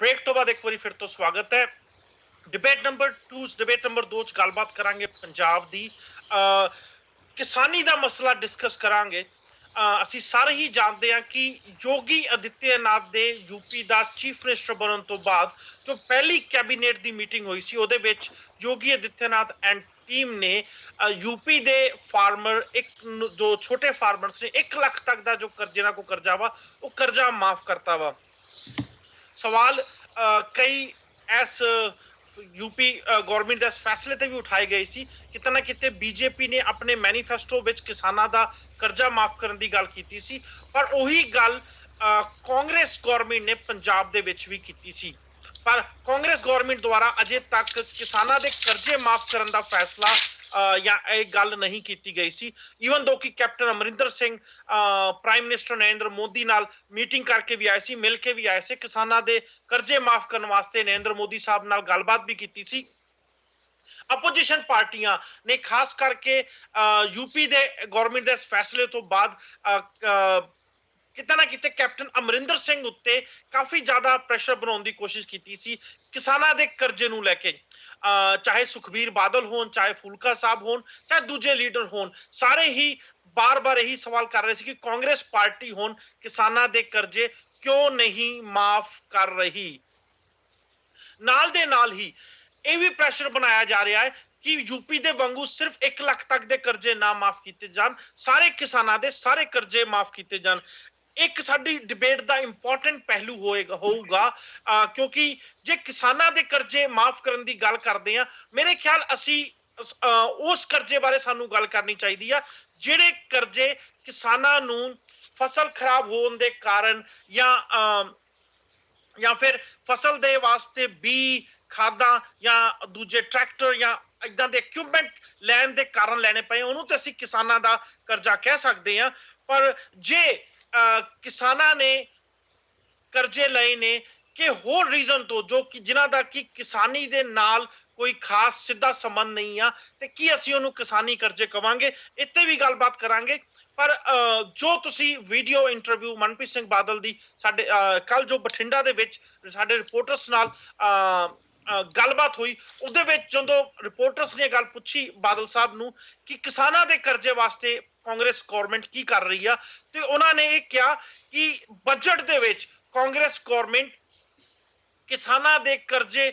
Break तो बाद एक बार फिर तो स्वागत है। डिबेट नंबर 2 डिबेट नंबर 2 च गलबात करांगे पंजाब दी किसानी दा मसला डिस्कस करांगे। ਅਸੀਂ ਸਾਰੇ ਹੀ ਜਾਣਦੇ ਹਾਂ ਕਿ ਯੋਗੀ ਆਦਿੱਤਿਆਨਾਥ ਦੇ ਯੂਪੀ ਦਾ ਚੀਫ ਮਿਨਿਸਟਰ ਬਣਨ ਤੋਂ ਬਾਅਦ ਜੋ ਪਹਿਲੀ ਕੈਬਨਿਟ ਦੀ ਮੀਟਿੰਗ ਹੋਈ ਸੀ ਉਹਦੇ ਵਿੱਚ ਯੋਗੀ ਆਦਿੱਤਿਆਨਾਥ ਐਂਡ ਟੀਮ ਨੇ यूपी ਦੇ ਫਾਰਮਰ ਇੱਕ ਜੋ ਛੋਟੇ ਫਾਰਮਰਸ ਨੇ 1 ਲੱਖ ਤੱਕ ਦਾ ਜੋ ਕਰਜ਼ੇ ਕੋ ਕਰਜ਼ਾ ਵਾ ਉਹ ਕਰਜ਼ਾ ਮਾਫ ਕਰਤਾ ਵਾ। सवाल कई इस यूपी गवर्नमेंट के इस फैसले ते भी उठाए गए सी। किते ना किते बीजेपी ने अपने मैनीफेस्टो विच किसानां दा कर्जा माफ करने की गल कीती सी, पर उही गल कांग्रेस गवर्नमेंट ने पंजाब दे विच भी कीती सी। पर कांग्रेस गवर्नमेंट द्वारा अजे तक किसानां दे कर्जे माफ करने का फैसला या गल नहीं की गई सी। ईवन दो कि captain Amarinder Singh prime minister Narendra Modi नाल मीटिंग करके भी आए सी, मिल के भी आए सी, किसानां दे कर्जे माफ करने वास्ते नरेंद्र मोदी साहब नाल गलबात भी की सी। अपोजिशन पार्टियां ने खास करके यूपी दे गवर्नमेंट दे इस फैसले तो बाद कितना ना किते कैप्टन अमरिंदर सिंह उत्ते काफी ज्यादा प्रेशर बनाने की कोशिश की सी किसानां दे कर्जे नूं लैके। चाहे सुखबीर बादल होन, चाहे फुलका साहब होन, चाहे दूजे लीडर होन, सारे ही बार बार यही सवाल कर रहे थे कि कांग्रेस पार्टी होन किसानां दे कर्जे क्यों नहीं माफ कर रही। नाल दे नाल ही ये भी प्रेशर बनाया जा रहा है कि यूपी दे वांगू सिर्फ 1 लाख तक दे कर्जे ना माफ किए जान, सारे किसानां दे सारे कर्जे माफ किए जान। एक साडी डिबेट का इंपॉर्टेंट पहलू होगा क्योंकि जे किसानां दे कर्जे माफ करने की गल करते हैं, मेरे ख्याल असी उस कर्जे बारे सानू गल करनी चाहिए जिहड़े कर्जे किसानां नूं फसल खराब होने दे कारण या फिर फसल दे वास्ते बी खादा या दूजे ट्रैक्टर या इदां दे इक्विपमेंट लैण दे कारण लैने पे उन्होंने तो असीं किसानां दा कर्जा कह सकते हैं। पर जे किसानां ने कर्जे लए ने कि होर रीजन तो जो कि जिन्हां दा कि किसानी दे नाल कोई खास सीधा संबंध नहीं आ ते की असीं उहनूं किसानी कर्जे कवांगे, इत्ते भी गलबात करांगे। पर जो तुसी वीडियो इंटरव्यू मनप्रीत सिंह बादल दी साडे कल जो बठिंडा दे विच साडे रिपोर्टर्स नाल गलबात हुई उहदे विच जदों रिपोर्टर्स ने गल पुछी बादल साहब नूं कि किसानां दे कर्जे वास्ते कांग्रेस गवर्नमेंट की कर रही है, तो उन्होंने ये कहा कि बजट दे विच कांग्रेस गवर्नमेंट किसानां दे कर्जे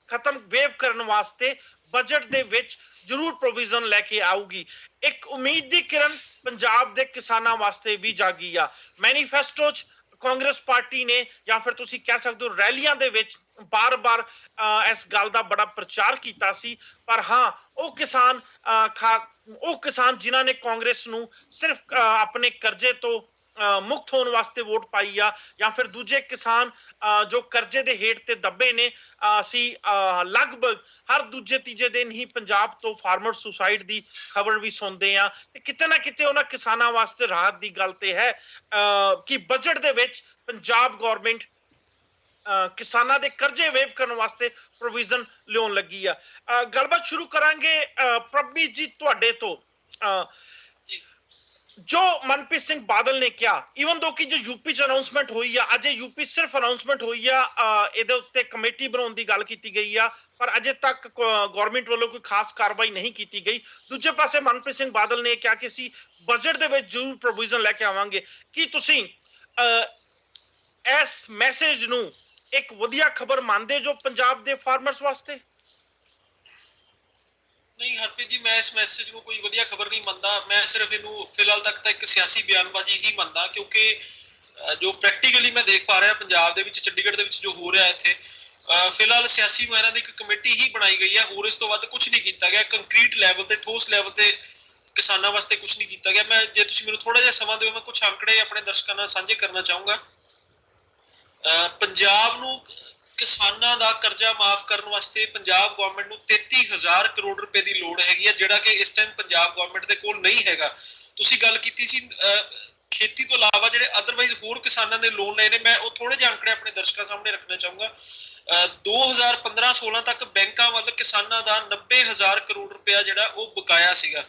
खत्म वेव करने वास्ते बजट दे विच जरूर प्रोविजन लेके आऊगी। एक उम्मीद दी किरण पंजाब दे किसानां वास्ते भी जागी आ। मैनीफेस्टो च कांग्रेस पार्टी ने या फिर तुसी कह सकते हो रैलियां दे विच बार बार इस गल दा बड़ा प्रचार कीता सी। पर हाँ वो किसान जिन्हां ने कांग्रेस नूं सिर्फ अपने कर्जे तो मुक्त होने वास्ते वोट पाई आ या फिर दूजे किसान जो कर्जे दे हेठ ते दबे ने, असी लगभग हर दूजे तीजे दिन ही पंजाब तो फार्मर सुसाइड दी खबर भी सुनते हैं। किते ना किते उन्हां किसानां वास्ते राहत दी गल ते है कि बजट दे विच पंजाब गवर्नमेंट किसानां दे कर्जे वेव करने वास्ते प्रोविजन लियाउण लगी आ। गलबात शुरू करांगे प्रभमीत जी तुहाडे तो। जो मनप्रीत सिंह बादल ने कहा ईवन दो कि जो यूपी च अनाउंसमेंट हुई है, अजे यूपी सिर्फ अनाउंसमेंट हुई है, इहदे उत्ते कमेटी बनाउण दी गल कीती गई है, पर अजे तक गवर्नमेंट वालों कोई खास कार्रवाई नहीं की गई। दूजे पासे मनप्रीत सिंह बादल ने कहा कि असीं बजट दे विच जरूर प्रोविजन लैके आवांगे। कि तुसीं इस मैसेज नूं एक वधिया खबर मानदे जो पंजाब दे फार्मर्स वास्ते? नहीं हरप्रीत जी, मैं इस मैसेज को कोई वधिया खबर नहीं मनता। मैं सिर्फ इनू फिलहाल तक एक सियासी बयानबाजी ही मनता क्योंकि जो प्रैक्टिकली मैं देख पा रहा पंजाब दे विच चंडीगढ़ दे विच जो हो रहा इत्थे फिलहाल सियासी मैना दी एक कमेटी ही बनाई गई है, होर इस तो वध कुछ नहीं किया गया। कंक्रीट लैवल ते ठोस लैवल ते किसानां वास्ते कुछ नहीं किया गया। मैं जे तुसीं मैनूं थोड़ा जिहा समां दिओ, मैं कुछ आंकड़े अपने दर्शकां नाल साझे करना चाहूँगा। पंजाब नूं किसानां दा कर्जा माफ करने वास्ते पंजाब गवर्नमेंट नूं 33,000 करोड़ रुपए की लोड़ हैगी है, जिहड़ा कि इस टाइम पंजाब गवर्नमेंट दे कोल नहीं हैगा। तुसीं गल कीती सी खेती तो इलावा जिहड़े अदरवाइज होर किसानां ने लोन लए ने, मैं वो थोड़े जिहे आंकड़े अपने दर्शकों सामने रखना चाहूँगा। 2015-16 तक बैंकां ਵੱਲ किसानां दा 90,000 करोड़ रुपया जिहड़ा वो बकाया सीगा।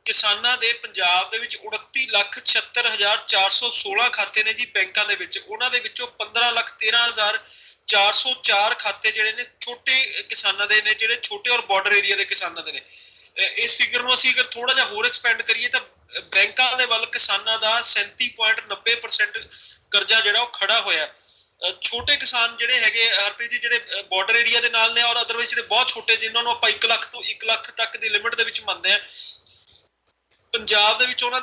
ਕਿਸਾਨਾਂ ਦੇ ਪੰਜਾਬ ਦੇ ਵਿੱਚ 29,76,416 ਖਾਤੇ ਨੇ ਜੀ ਬੈਂਕਾਂ ਦੇ ਵਿੱਚ। ਉਹਨਾਂ ਦੇ ਵਿੱਚੋਂ 15,13,404 ਖਾਤੇ ਜਿਹੜੇ ਨੇ ਛੋਟੇ ਕਿਸਾਨਾਂ ਦੇ ਨੇ, ਜਿਹੜੇ ਛੋਟੇ ਔਰ ਬਾਰਡਰ ਏਰੀਆ ਦੇ ਕਿਸਾਨਾਂ ਦੇ ਨੇ। ਇਸ ਫਿਗਰ ਨੂੰ ਅਸੀਂ ਅਗਰ ਥੋੜਾ ਜਿਹਾ ਹੋਰ ਐਕਸਪੈਂਡ ਕਰੀਏ ਤਾਂ ਬੈਂਕਾਂ ਦੇ ਵੱਲ ਕਿਸਾਨਾਂ ਦਾ 37.90% ਕਰਜ਼ਾ ਜਿਹੜਾ ਉਹ ਖੜਾ ਹੋਇਆ। ਛੋਟੇ ਕਿਸਾਨ ਜਿਹੜੇ ਹੈਗੇ ਹਰਪ੍ਰੀਤ ਜੀ, ਜਿਹੜੇ ਬਾਰਡਰ ਏਰੀਆ ਦੇ ਨਾਲ ਨੇ ਔਰ ਅਦਰਵਾਈਜ਼ ਜਿਹੜੇ ਬਹੁਤ ਛੋਟੇ, ਜਿਨ੍ਹਾਂ ਨੂੰ ਆਪਾਂ 1 ਲੱਖ ਤੋਂ 1 ਲੱਖ ਤੱਕ ਦੀ ਲਿਮਿਟ ਦੇ ਵਿੱਚ ਮੰਨਦੇ ਆ, ਪੰਜਾਬ ਦੇ ਵਿੱਚ ਉਹਨਾਂ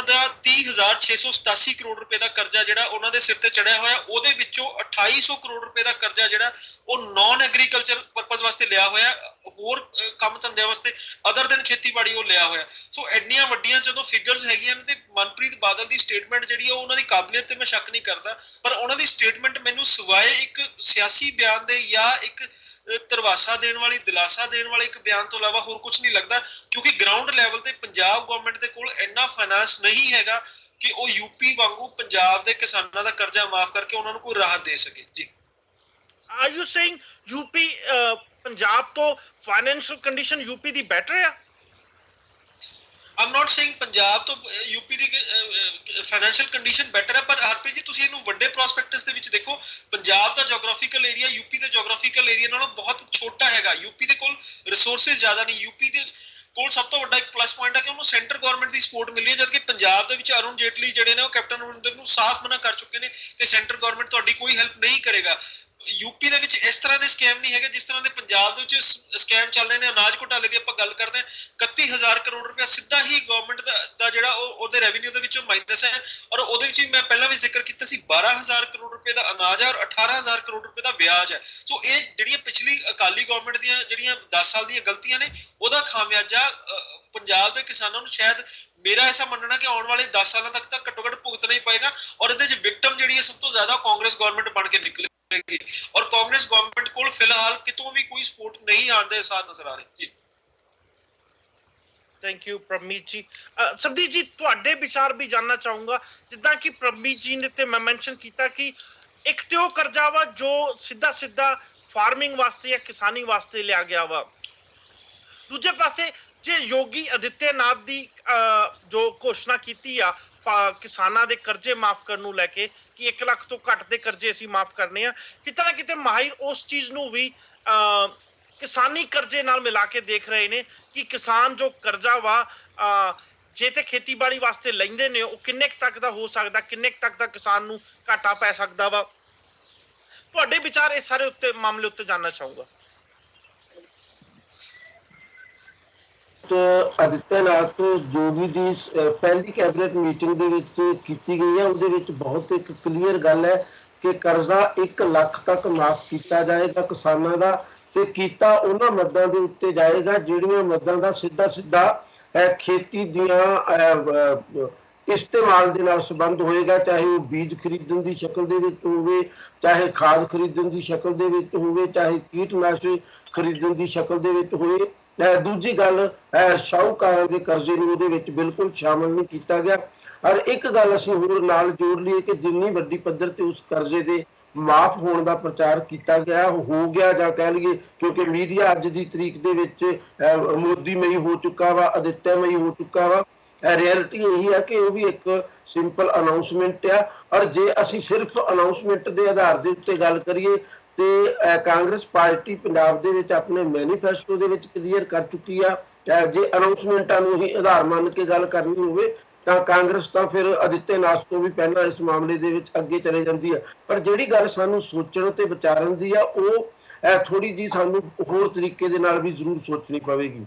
ਦਾ 30,687 ਕਰੋੜ ਰੁਪਏ ਦਾ ਕਰਜ਼ਾ ਜਿਹੜਾ ਉਹਨਾਂ ਦੇ ਸਿਰ ਤੇ ਚੜਿਆ ਹੋਇਆ। ਉਹਦੇ ਵਿੱਚੋਂ 2800 ਕਰੋੜ ਰੁਪਏ ਦਾ ਕਰਜ਼ਾ ਜਿਹੜਾ ਉਹ ਨਾਨ ਐਗਰੀਕਲਚਰ ਪਰਪਸ ਵਾਸਤੇ ਲਿਆ ਹੋਇਆ, ਹੋਰ ਕੰਮ ਧੰਦਿਆਂ ਵਾਸਤੇ ਅਦਰ ਦਿਨ ਖੇਤੀਬਾੜੀ ਉਹ ਲਿਆ ਹੋਇਆ। ਸੋ ਐਡੀਆਂ ਵੱਡੀਆਂ ਜਦੋਂ ਫਿਗਰਸ ਹੈਗੀਆਂ ਨੇ ਤੇ ਮਨਪ੍ਰੀਤ ਬਾਦਲ ਦੀ ਸਟੇਟਮੈਂਟ ਜਿਹੜੀ ਆ ਉਹਨਾਂ ਦੀ ਕਾਬਲੀਅਤ ਤੇ ਮੈਂ ਸ਼ੱਕ ਨਹੀਂ ਕਰਦਾ, ਪਰ ਉਹਨਾਂ ਦੀ ਸਟੇਟਮੈਂਟ ਮੈਨੂੰ ਸਿਵਾਏ ਇੱਕ ਸਿਆਸੀ ਬਿਆਨ ਦੇ ਜਾਂ ਇੱਕ ਧਰਵਾਸਾ ਦੇਣ ਵਾਲੀ, ਦਿਲਾਸਾ ਦੇਣ ਵਾਲੇ ਇੱਕ ਬਿਆਨ ਤੋਂ ਇਲਾਵਾ ਹੋਰ ਕੁਝ ਨਹੀਂ ਲੱਗਦਾ, ਕਿਉਂਕਿ ਗਰਾਊਂਡ ਲੈਵਲ ਤੇ ਪੰਜਾਬ ਗਵਰਨਮੈਂਟ ਦੇ ਕੋਲ ਇੰਨਾ ਫਾਈਨਾਂਸ ਨਹੀਂ ਹੈਗਾ ਕਿ ਉਹ ਯੂਪੀ ਵਾਂਗੂ ਪੰਜਾਬ ਦੇ ਕਿਸਾਨਾਂ ਦਾ ਕਰਜ਼ਾ ਮਾਫ ਕਰਕੇ ਉਹਨਾਂ ਨੂੰ ਕੋਈ ਰਾਹਤ ਦੇ ਸਕੇ ਜੀ। Are you saying UP Punjab ਤੋਂ ਫਾਈਨੈਂਸ਼ੀਅਲ ਕੰਡੀਸ਼ਨ ਯੂਪੀ ਦੀ ਬੈਟਰ ਆ? I'm not saying ਪੰਜਾਬ ਤੋਂ ਯੂਪੀ ਦੀ ਫਾਈਨੈਂਸ਼ੀਅਲ ਕੰਡੀਸ਼ਨ ਬੈਟਰ ਹੈ, ਪਰ ਹਰਪ੍ਰੀਤ ਜੀ ਤੁਸੀਂ ਇਹਨੂੰ ਵੱਡੇ ਪ੍ਰੋਸਪੈਕਟਸ ਦੇ ਵਿੱਚ ਦੇਖੋ। ਪੰਜਾਬ ਦਾ ਜੀਓਗ੍ਰਾਫੀਕਲ ਏਰੀਆ ਯੂਪੀ ਦੇ ਜੀਓਗ੍ਰਾਫੀਕਲ ਏਰੀਆ ਨਾਲੋਂ ਬਹੁਤ ਛੋਟਾ ਹੈਗਾ। ਯੂਪੀ ਦੇ ਕੋਲ ਰਿਸੋਰਸਿਸ ਜ਼ਿਆਦਾ ਨਹੀਂ। ਯੂਪੀ ਦੇ ਕੋਲ ਸਭ ਤੋਂ ਵੱਡਾ ਇੱਕ ਪਲੱਸ ਪੁਆਇੰਟ ਹੈ ਕਿ ਉਹਨੂੰ ਸੈਂਟਰ ਗਵਰਨਮੈਂਟ ਦੀ ਸਪੋਰਟ ਮਿਲੀ ਹੈ, ਜਦਕਿ ਪੰਜਾਬ ਦੇ ਵਿੱਚ ਅਰੁਣ ਜੇਟਲੀ ਜਿਹੜੇ ਨੇ ਉਹ ਕੈਪਟਨ ਅਮਰਿੰਦਰ ਨੂੰ ਸਾਫ਼ ਮਨਾ ਕਰ ਚੁੱਕੇ ਨੇ ਕਿ ਸੈਂਟਰ ਗਵਰਨਮੈਂਟ ਤੁਹਾਡੀ ਕੋਈ ਹੈਲਪ ਨਹੀਂ ਕਰੇਗਾ। ਯੂਪੀ ਦੇ ਵਿੱਚ ਇਸ ਤਰ੍ਹਾਂ ਦੇ ਸਕੈਮ ਨਹੀਂ ਹੈਗੇ ਜਿਸ ਤਰ੍ਹਾਂ ਦੇ ਪੰਜਾਬ ਦੇ ਵਿੱਚ ਸਕੈਮ ਚੱਲ ਰਹੇ ਨੇ। ਅਨਾਜ ਘੁਟਾਲੇ ਦੀ ਆਪਾਂ ਗੱਲ ਕਰਦੇ ਹਾਂ, 31,000 ਕਰੋੜ ਰੁਪਇਆ ਸਿੱਧਾ ਹੀ ਗਵਰਨਮੈਂਟ ਦਾ ਜਿਹੜਾ ਉਹਦੇ ਰੈਵਨਿਊ ਦੇ ਵਿੱਚੋਂ ਮਾਈਨਸ ਹੈ, ਔਰ ਉਹਦੇ ਵਿੱਚ ਵੀ ਮੈਂ ਪਹਿਲਾਂ ਵੀ ਜ਼ਿਕਰ ਕੀਤਾ ਸੀ 12,000 ਕਰੋੜ ਰੁਪਏ ਦਾ ਅਨਾਜ ਹੈ ਔਰ 18,000 ਕਰੋੜ ਰੁਪਏ ਦਾ ਵਿਆਜ ਹੈ। ਸੋ ਇਹ ਜਿਹੜੀਆਂ ਪਿਛਲੀ ਅਕਾਲੀ ਗਵਰਨਮੈਂਟ ਦੀਆਂ ਜਿਹੜੀਆਂ 10 ਸਾਲ ਦੀਆਂ ਗਲਤੀਆਂ ਨੇ, ਉਹਦਾ ਖਾਮਿਆਜਾ ਪੰਜਾਬ ਦੇ ਕਿਸਾਨਾਂ ਨੂੰ ਸ਼ਾਇਦ ਮੇਰਾ ਐਸਾ ਮੰਨਣਾ ਕਿ ਆਉਣ ਵਾਲੇ 10 ਸਾਲਾਂ ਤੱਕ ਤਾਂ ਘੱਟੋ ਘੱਟ ਭੁਗਤਣਾ ਹੀ ਪਏਗਾ, ਔਰ ਇਹਦੇ 'ਚ ਵਿਕਟਮ ਜਿਹੜੀ ਹੈ ਸਭ ਤੋਂ ਜ਼ਿਆਦਾ ਕਾਂਗਰਸ ਗਵਰਨਮੈਂਟ ਬਣ ਕੇ ਨਿਕਲੇਗੀ। ਔਰ ਕਾਂਗਰਸ ਗਵਰਨਮੈਂਟ ਕੋਲ ਫਿਲਹਾਲ ਕਿਤੋਂ ਵੀ ਕੋਈ ਸਪੋਰਟ ਨਹੀਂ ਆਉਣ ਦੇ ਸਾਥ ਨਜ਼ਰ ਆ ਰਹੇ ਜੀ। ਥੈਂਕ ਯੂ ਪ੍ਰਮੀਤ ਜੀ। ਸੰਦੀਪ ਜੀ, ਤੁਹਾਡੇ ਵਿਚਾਰ ਵੀ ਜਾਨਣਾ ਚਾਹੂੰਗਾ। ਜਿੱਦਾਂ ਕਿ ਪ੍ਰਮੀਤ ਜੀ ਨੇ ਤੇ ਮੈਂ ਮੈਂਸ਼ਨ ਕੀਤਾ ਕਿ ਇੱਕ ਤੇ ਉਹ ਕਰਜ਼ਾ ਵਾ ਜੋ ਸਿੱਧਾ ਸਿੱਧਾ ਫਾਰਮਿੰਗ ਵਾਸਤੇ ਜਾਂ ਕਿਸਾਨੀ ਵਾਸਤੇ ਲਿਆ ਗਿਆ ਵਾ। ਦੂਜੇ ਪਾਸੇ ਜੇ ਯੋਗੀ ਆਦਿੱਤਿਆਨਾਥ ਦੀ ਜੋ ਘੋਸ਼ਣਾ ਕੀਤੀ ਆ ਕਿਸਾਨਾਂ ਦੇ ਕਰਜ਼ੇ ਮਾਫ ਕਰਨ ਨੂੰ ਲੈ ਕੇ ਕਿ 1 ਲੱਖ ਤੋਂ ਘੱਟ ਦੇ ਕਰਜ਼ੇ ਅਸੀਂ ਮਾਫ ਕਰਨੇ ਆ, ਕਿਤੇ ਨਾ ਕਿਤੇ ਮਾਹਿਰ ਉਸ ਚੀਜ਼ ਨੂੰ ਵੀ ਕਿਸਾਨੀ ਕਰਜ਼ੇ ਨਾਲ ਮਿਲਾ ਕੇ ਦੇਖ ਰਹੇ ਨੇ ਕਿ ਕਿਸਾਨ ਜੋ ਕਰਜ਼ਾ ਵਾ ਜੇ ਤੇ ਖੇਤੀਬਾੜੀ ਵਾਸਤੇ ਲੈਂਦੇ ਨੇ ਉਹ ਕਿੰਨੇ ਤੱਕ ਦਾ ਹੋ ਸਕਦਾ, ਕਿੰਨੇ ਤੱਕ ਦਾ ਕਿਸਾਨ ਨੂੰ ਘਾਟਾ ਪੈ ਸਕਦਾ ਵਾ। ਤੁਹਾਡੇ ਵਿਚਾਰ ਇਸ ਸਾਰੇ ਉੱਤੇ ਮਾਮਲੇ ਉੱਤੇ ਜਾਨਣਾ ਚਾਹੂੰਗਾ। ਆਦਿੱਤਿਆਨਾਥ ਜੋਗੀ ਦੀ ਪਹਿਲੀ ਕੈਬਨਿਟ ਮੀਟਿੰਗ ਦੇ ਵਿੱਚ ਕੀਤੀ ਗਈ ਹੈ, ਉਹਦੇ ਵਿੱਚ ਬਹੁਤ ਇੱਕ ਕਲੀਅਰ ਗੱਲ ਹੈ ਕਿ ਕਰਜ਼ਾ 1 ਲੱਖ ਤੱਕ ਮਾਫ ਕੀਤਾ ਜਾਏਗਾ ਕਿਸਾਨਾਂ ਦਾ, ਤੇ ਕੀਤਾ ਉਹਨਾਂ ਮੱਦਾਂ ਦੇ ਉੱਤੇ ਜਾਏਗਾ ਜਿਹੜੀਆਂ ਮੱਦਾਂ ਦਾ ਸਿੱਧਾ ਖੇਤੀ ਦੀਆਂ ਇਸਤੇਮਾਲ ਦੇ ਨਾਲ ਸੰਬੰਧ ਹੋਏਗਾ, ਚਾਹੇ ਉਹ ਬੀਜ ਖਰੀਦਣ ਦੀ ਸ਼ਕਲ ਦੇ ਵਿੱਚ ਹੋਵੇ, ਚਾਹੇ ਖਾਦ ਖਰੀਦਣ ਦੀ ਸ਼ਕਲ ਦੇ ਵਿੱਚ ਹੋਵੇ, ਚਾਹੇ ਕੀਟਨਾਸ਼ਕ ਖਰੀਦਣ ਦੀ ਸ਼ਕਲ ਦੇ ਵਿੱਚ ਹੋਵੇ। ਦੂਜੀ ਗੱਲ, ਸ਼ਾਹੂਕਾਰਾਂ ਦੇ ਕਰਜ਼ੇ ਨੂੰ ਉਹਦੇ ਵਿੱਚ ਬਿਲਕੁਲ ਸ਼ਾਮਲ ਨਹੀਂ ਕੀਤਾ ਗਿਆ। ਔਰ ਇੱਕ ਗੱਲ ਅਸੀਂ ਹੋਰ ਨਾਲ ਜੋੜ ਲਈਏ ਕਿ ਜਿੰਨੀ ਵੱਡੀ ਪੱਧਰ ਤੇ ਉਸ ਕਰਜ਼ੇ ਦੇ ਮਾਫ ਹੋਣ ਦਾ ਪ੍ਰਚਾਰ ਕੀਤਾ ਗਿਆ ਹੋ ਗਿਆ, ਜਾਂ ਕਹਿ ਲਈਏ ਕਿਉਂਕਿ ਮੀਡੀਆ ਅੱਜ ਦੀ ਤਰੀਕ ਦੇ ਵਿੱਚ ਮੋਦੀਮਈ ਹੋ ਚੁੱਕਾ ਵਾ, ਆਦਿੱਤਿਆਮਈ ਹੋ ਚੁੱਕਾ ਵਾ। ਰਿਐਲਿਟੀ ਇਹੀ ਹੈ ਕਿ ਉਹ ਵੀ ਇੱਕ ਸਿੰਪਲ ਅਨਾਉਂਸਮੈਂਟ ਆ। ਔਰ ਜੇ ਅਸੀਂ ਸਿਰਫ ਅਨਾਉਂਸਮੈਂਟ ਦੇ ਆਧਾਰ ਦੇ ਉੱਤੇ ਗੱਲ ਕਰੀਏ ਤੇ ਕਾਂਗਰਸ ਪਾਰਟੀ ਪੰਜਾਬ ਦੇ ਵਿੱਚ ਆਪਣੇ ਮੈਨੀਫੈਸਟੋ ਦੇ ਵਿੱਚ ਕਲੀਅਰ ਕਰ ਚੁੱਕੀ ਆ। ਜੇ ਅਨਾਉਂਸਮੈਂਟਾਂ ਨੂੰ ਹੀ ਆਧਾਰ ਮੰਨ ਕੇ ਗੱਲ ਕਰਨੀ ਹੋਵੇ ਤਾਂ ਕਾਂਗਰਸ ਤਾਂ ਫਿਰ ਆਦਿੱਤਿਆਨਾਥ ਤੋਂ ਵੀ ਪਹਿਲਾਂ ਇਸ ਮਾਮਲੇ ਦੇ ਵਿੱਚ ਅੱਗੇ ਚਲੇ ਜਾਂਦੀ ਹੈ। ਪਰ ਜਿਹੜੀ ਗੱਲ ਸਾਨੂੰ ਸੋਚਣ ਤੇ ਵਿਚਾਰਨ ਦੀ ਆ, ਉਹ ਥੋੜੀ ਜਿਹੀ ਸਾਨੂੰ ਹੋਰ ਤਰੀਕੇ ਦੇ ਨਾਲ ਵੀ ਜ਼ਰੂਰ ਸੋਚਣੀ ਪਵੇਗੀ।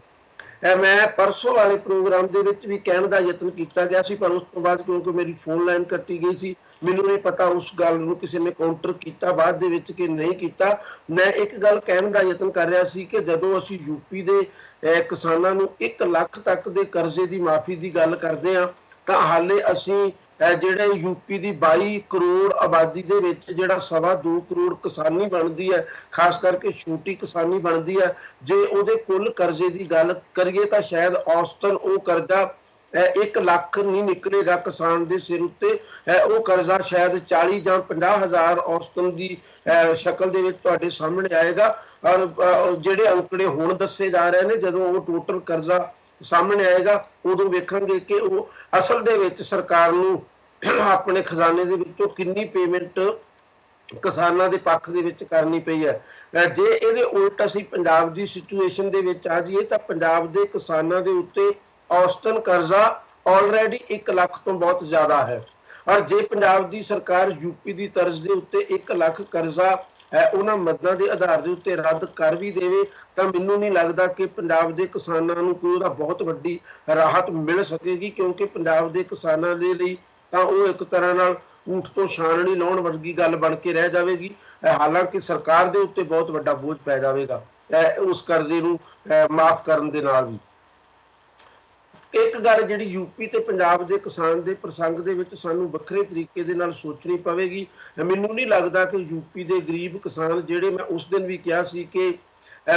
ਮੈਂ ਪਰਸੋਂ ਵਾਲੇ ਪ੍ਰੋਗਰਾਮ ਦੇ ਵਿੱਚ ਵੀ ਕਹਿਣ ਦਾ ਯਤਨ ਕੀਤਾ ਗਿਆ ਸੀ, ਪਰ ਉਸ ਤੋਂ ਬਾਅਦ ਕਿਉਂਕਿ ਮੇਰੀ ਫੋਨ ਲਾਈਨ ਕੱਟੀ ਗਈ ਸੀ, ਮੈਨੂੰ ਨਹੀਂ ਪਤਾ ਉਸ ਗੱਲ ਨੂੰ ਕਿਸੇ ਨੇ ਕਾਊਂਟਰ ਕੀਤਾ ਬਾਅਦ ਦੇ ਵਿੱਚ ਕਿ ਨਹੀਂ ਕੀਤਾ। ਮੈਂ ਇੱਕ ਗੱਲ ਕਹਿਣ ਦਾ ਯਤਨ ਕਰ ਰਿਹਾ ਸੀ ਕਿ ਜਦੋਂ ਅਸੀਂ ਯੂਪੀ ਦੇ ਕਿਸਾਨਾਂ ਨੂੰ 1 ਲੱਖ ਤੱਕ ਦੇ ਕਰਜ਼ੇ ਦੀ ਮਾਫੀ ਦੀ ਗੱਲ ਕਰਦੇ ਹਾਂ ਤਾਂ ਹਾਲੇ ਅਸੀਂ ਜਿਹੜੇ ਯੂਪੀ ਦੀ 22 ਕਰੋੜ ਆਬਾਦੀ ਦੇ ਵਿੱਚ ਜਿਹੜਾ 2.25 ਕਰੋੜ ਕਿਸਾਨੀ ਬਣਦੀ ਹੈ, ਖਾਸ ਕਰਕੇ ਛੋਟੀ ਕਿਸਾਨੀ ਬਣਦੀ ਹੈ, ਜੇ ਉਹਦੇ ਕੁੱਲ ਕਰਜ਼ੇ ਦੀ ਗੱਲ ਕਰੀਏ ਤਾਂ ਸ਼ਾਇਦ ਔਸਤਨ ਉਹ ਕਰਜ਼ਾ 1 ਲੱਖ ਨਹੀਂ ਨਿਕਲੇਗਾ ਕਿਸਾਨ ਦੇ ਸਿਰ ਉੱਤੇ। ਉਹ ਕਰਜ਼ਾ ਸ਼ਾਇਦ 40 ਜਾਂ 50,000 ਔਸਤਨ ਦੀ ਸ਼ਕਲ ਦੇ ਵਿੱਚ ਤੁਹਾਡੇ ਸਾਹਮਣੇ ਆਏਗਾ। ਔਰ ਜਿਹੜੇ ਅੰਕੜੇ ਹੁਣ ਦੱਸੇ ਜਾ ਰਹੇ ਨੇ, ਜਦੋਂ ਉਹ ਟੋਟਲ ਕਰਜ਼ਾ ਸਾਹਮਣੇ ਆਏਗਾ, ਉਦੋਂ ਵੇਖਾਂਗੇ ਕਿ ਉਹ ਅਸਲ ਦੇ ਵਿੱਚ ਸਰਕਾਰ ਨੂੰ ਆਪਣੇ ਖਜ਼ਾਨੇ ਦੇ ਵਿੱਚੋਂ ਕਿੰਨੀ ਪੇਮੈਂਟ ਕਿਸਾਨਾਂ ਦੇ ਪੱਖ ਦੇ ਵਿੱਚ ਕਰਨੀ ਪਈ ਹੈ। ਜੇ ਇਹਦੇ ਉਲਟ ਅਸੀਂ ਪੰਜਾਬ ਦੀ ਸਿਚੁਏਸ਼ਨ ਦੇ ਵਿੱਚ ਆ ਜਾਈਏ ਤਾਂ ਪੰਜਾਬ ਦੇ ਕਿਸਾਨਾਂ ਦੇ ਉੱਤੇ ਔਸਤਨ ਕਰਜ਼ਾ ਆਲਰੇਡੀ 1 ਲੱਖ ਤੋਂ ਬਹੁਤ ਜ਼ਿਆਦਾ ਹੈ। ਔਰ ਜੇ ਪੰਜਾਬ ਦੀ ਸਰਕਾਰ ਯੂਪੀ ਦੀ ਤਰਜ਼ ਦੇ ਉੱਤੇ 1 ਲੱਖ ਕਰਜ਼ਾ ਉਹਨਾਂ ਮਦਾਂ ਦੇ ਆਧਾਰ ਦੇ ਉੱਤੇ ਰੱਦ ਕਰ ਵੀ ਦੇਵੇ ਤਾਂ ਮੈਨੂੰ ਨਹੀਂ ਲੱਗਦਾ ਕਿ ਪੰਜਾਬ ਦੇ ਕਿਸਾਨਾਂ ਨੂੰ ਕੋਈ ਉਹਦਾ ਬਹੁਤ ਵੱਡੀ ਰਾਹਤ ਮਿਲ ਸਕੇਗੀ, ਕਿਉਂਕਿ ਪੰਜਾਬ ਦੇ ਕਿਸਾਨਾਂ ਦੇ ਲਈ ਤਾਂ ਉਹ ਇੱਕ ਤਰ੍ਹਾਂ ਨਾਲ ਊਠ ਤੋਂ ਛਾਣਨੀ ਲਾਉਣ ਵਰਗੀ ਗੱਲ ਬਣ ਕੇ ਰਹਿ ਜਾਵੇਗੀ। ਹਾਲਾਂਕਿ ਸਰਕਾਰ ਦੇ ਉੱਤੇ ਬਹੁਤ ਵੱਡਾ ਬੋਝ ਪੈ ਜਾਵੇਗਾ ਉਸ ਕਰਜ਼ੇ ਨੂੰ ਮਾਫ ਕਰਨ ਦੇ ਨਾਲ ਵੀ। ਇੱਕ ਗੱਲ ਜਿਹੜੀ ਯੂਪੀ ਤੇ ਪੰਜਾਬ ਦੇ ਕਿਸਾਨ ਦੇ ਪ੍ਰਸੰਗ ਦੇ ਵਿੱਚ ਸਾਨੂੰ ਵੱਖਰੇ ਤਰੀਕੇ ਦੇ ਨਾਲ ਸੋਚਣੀ ਪਵੇਗੀ। ਮੈਨੂੰ ਨਹੀਂ ਲੱਗਦਾ ਕਿ ਯੂਪੀ ਦੇ ਗਰੀਬ ਕਿਸਾਨ ਜਿਹੜੇ, ਮੈਂ ਉਸ ਦਿਨ ਵੀ ਕਿਹਾ ਸੀ ਕਿ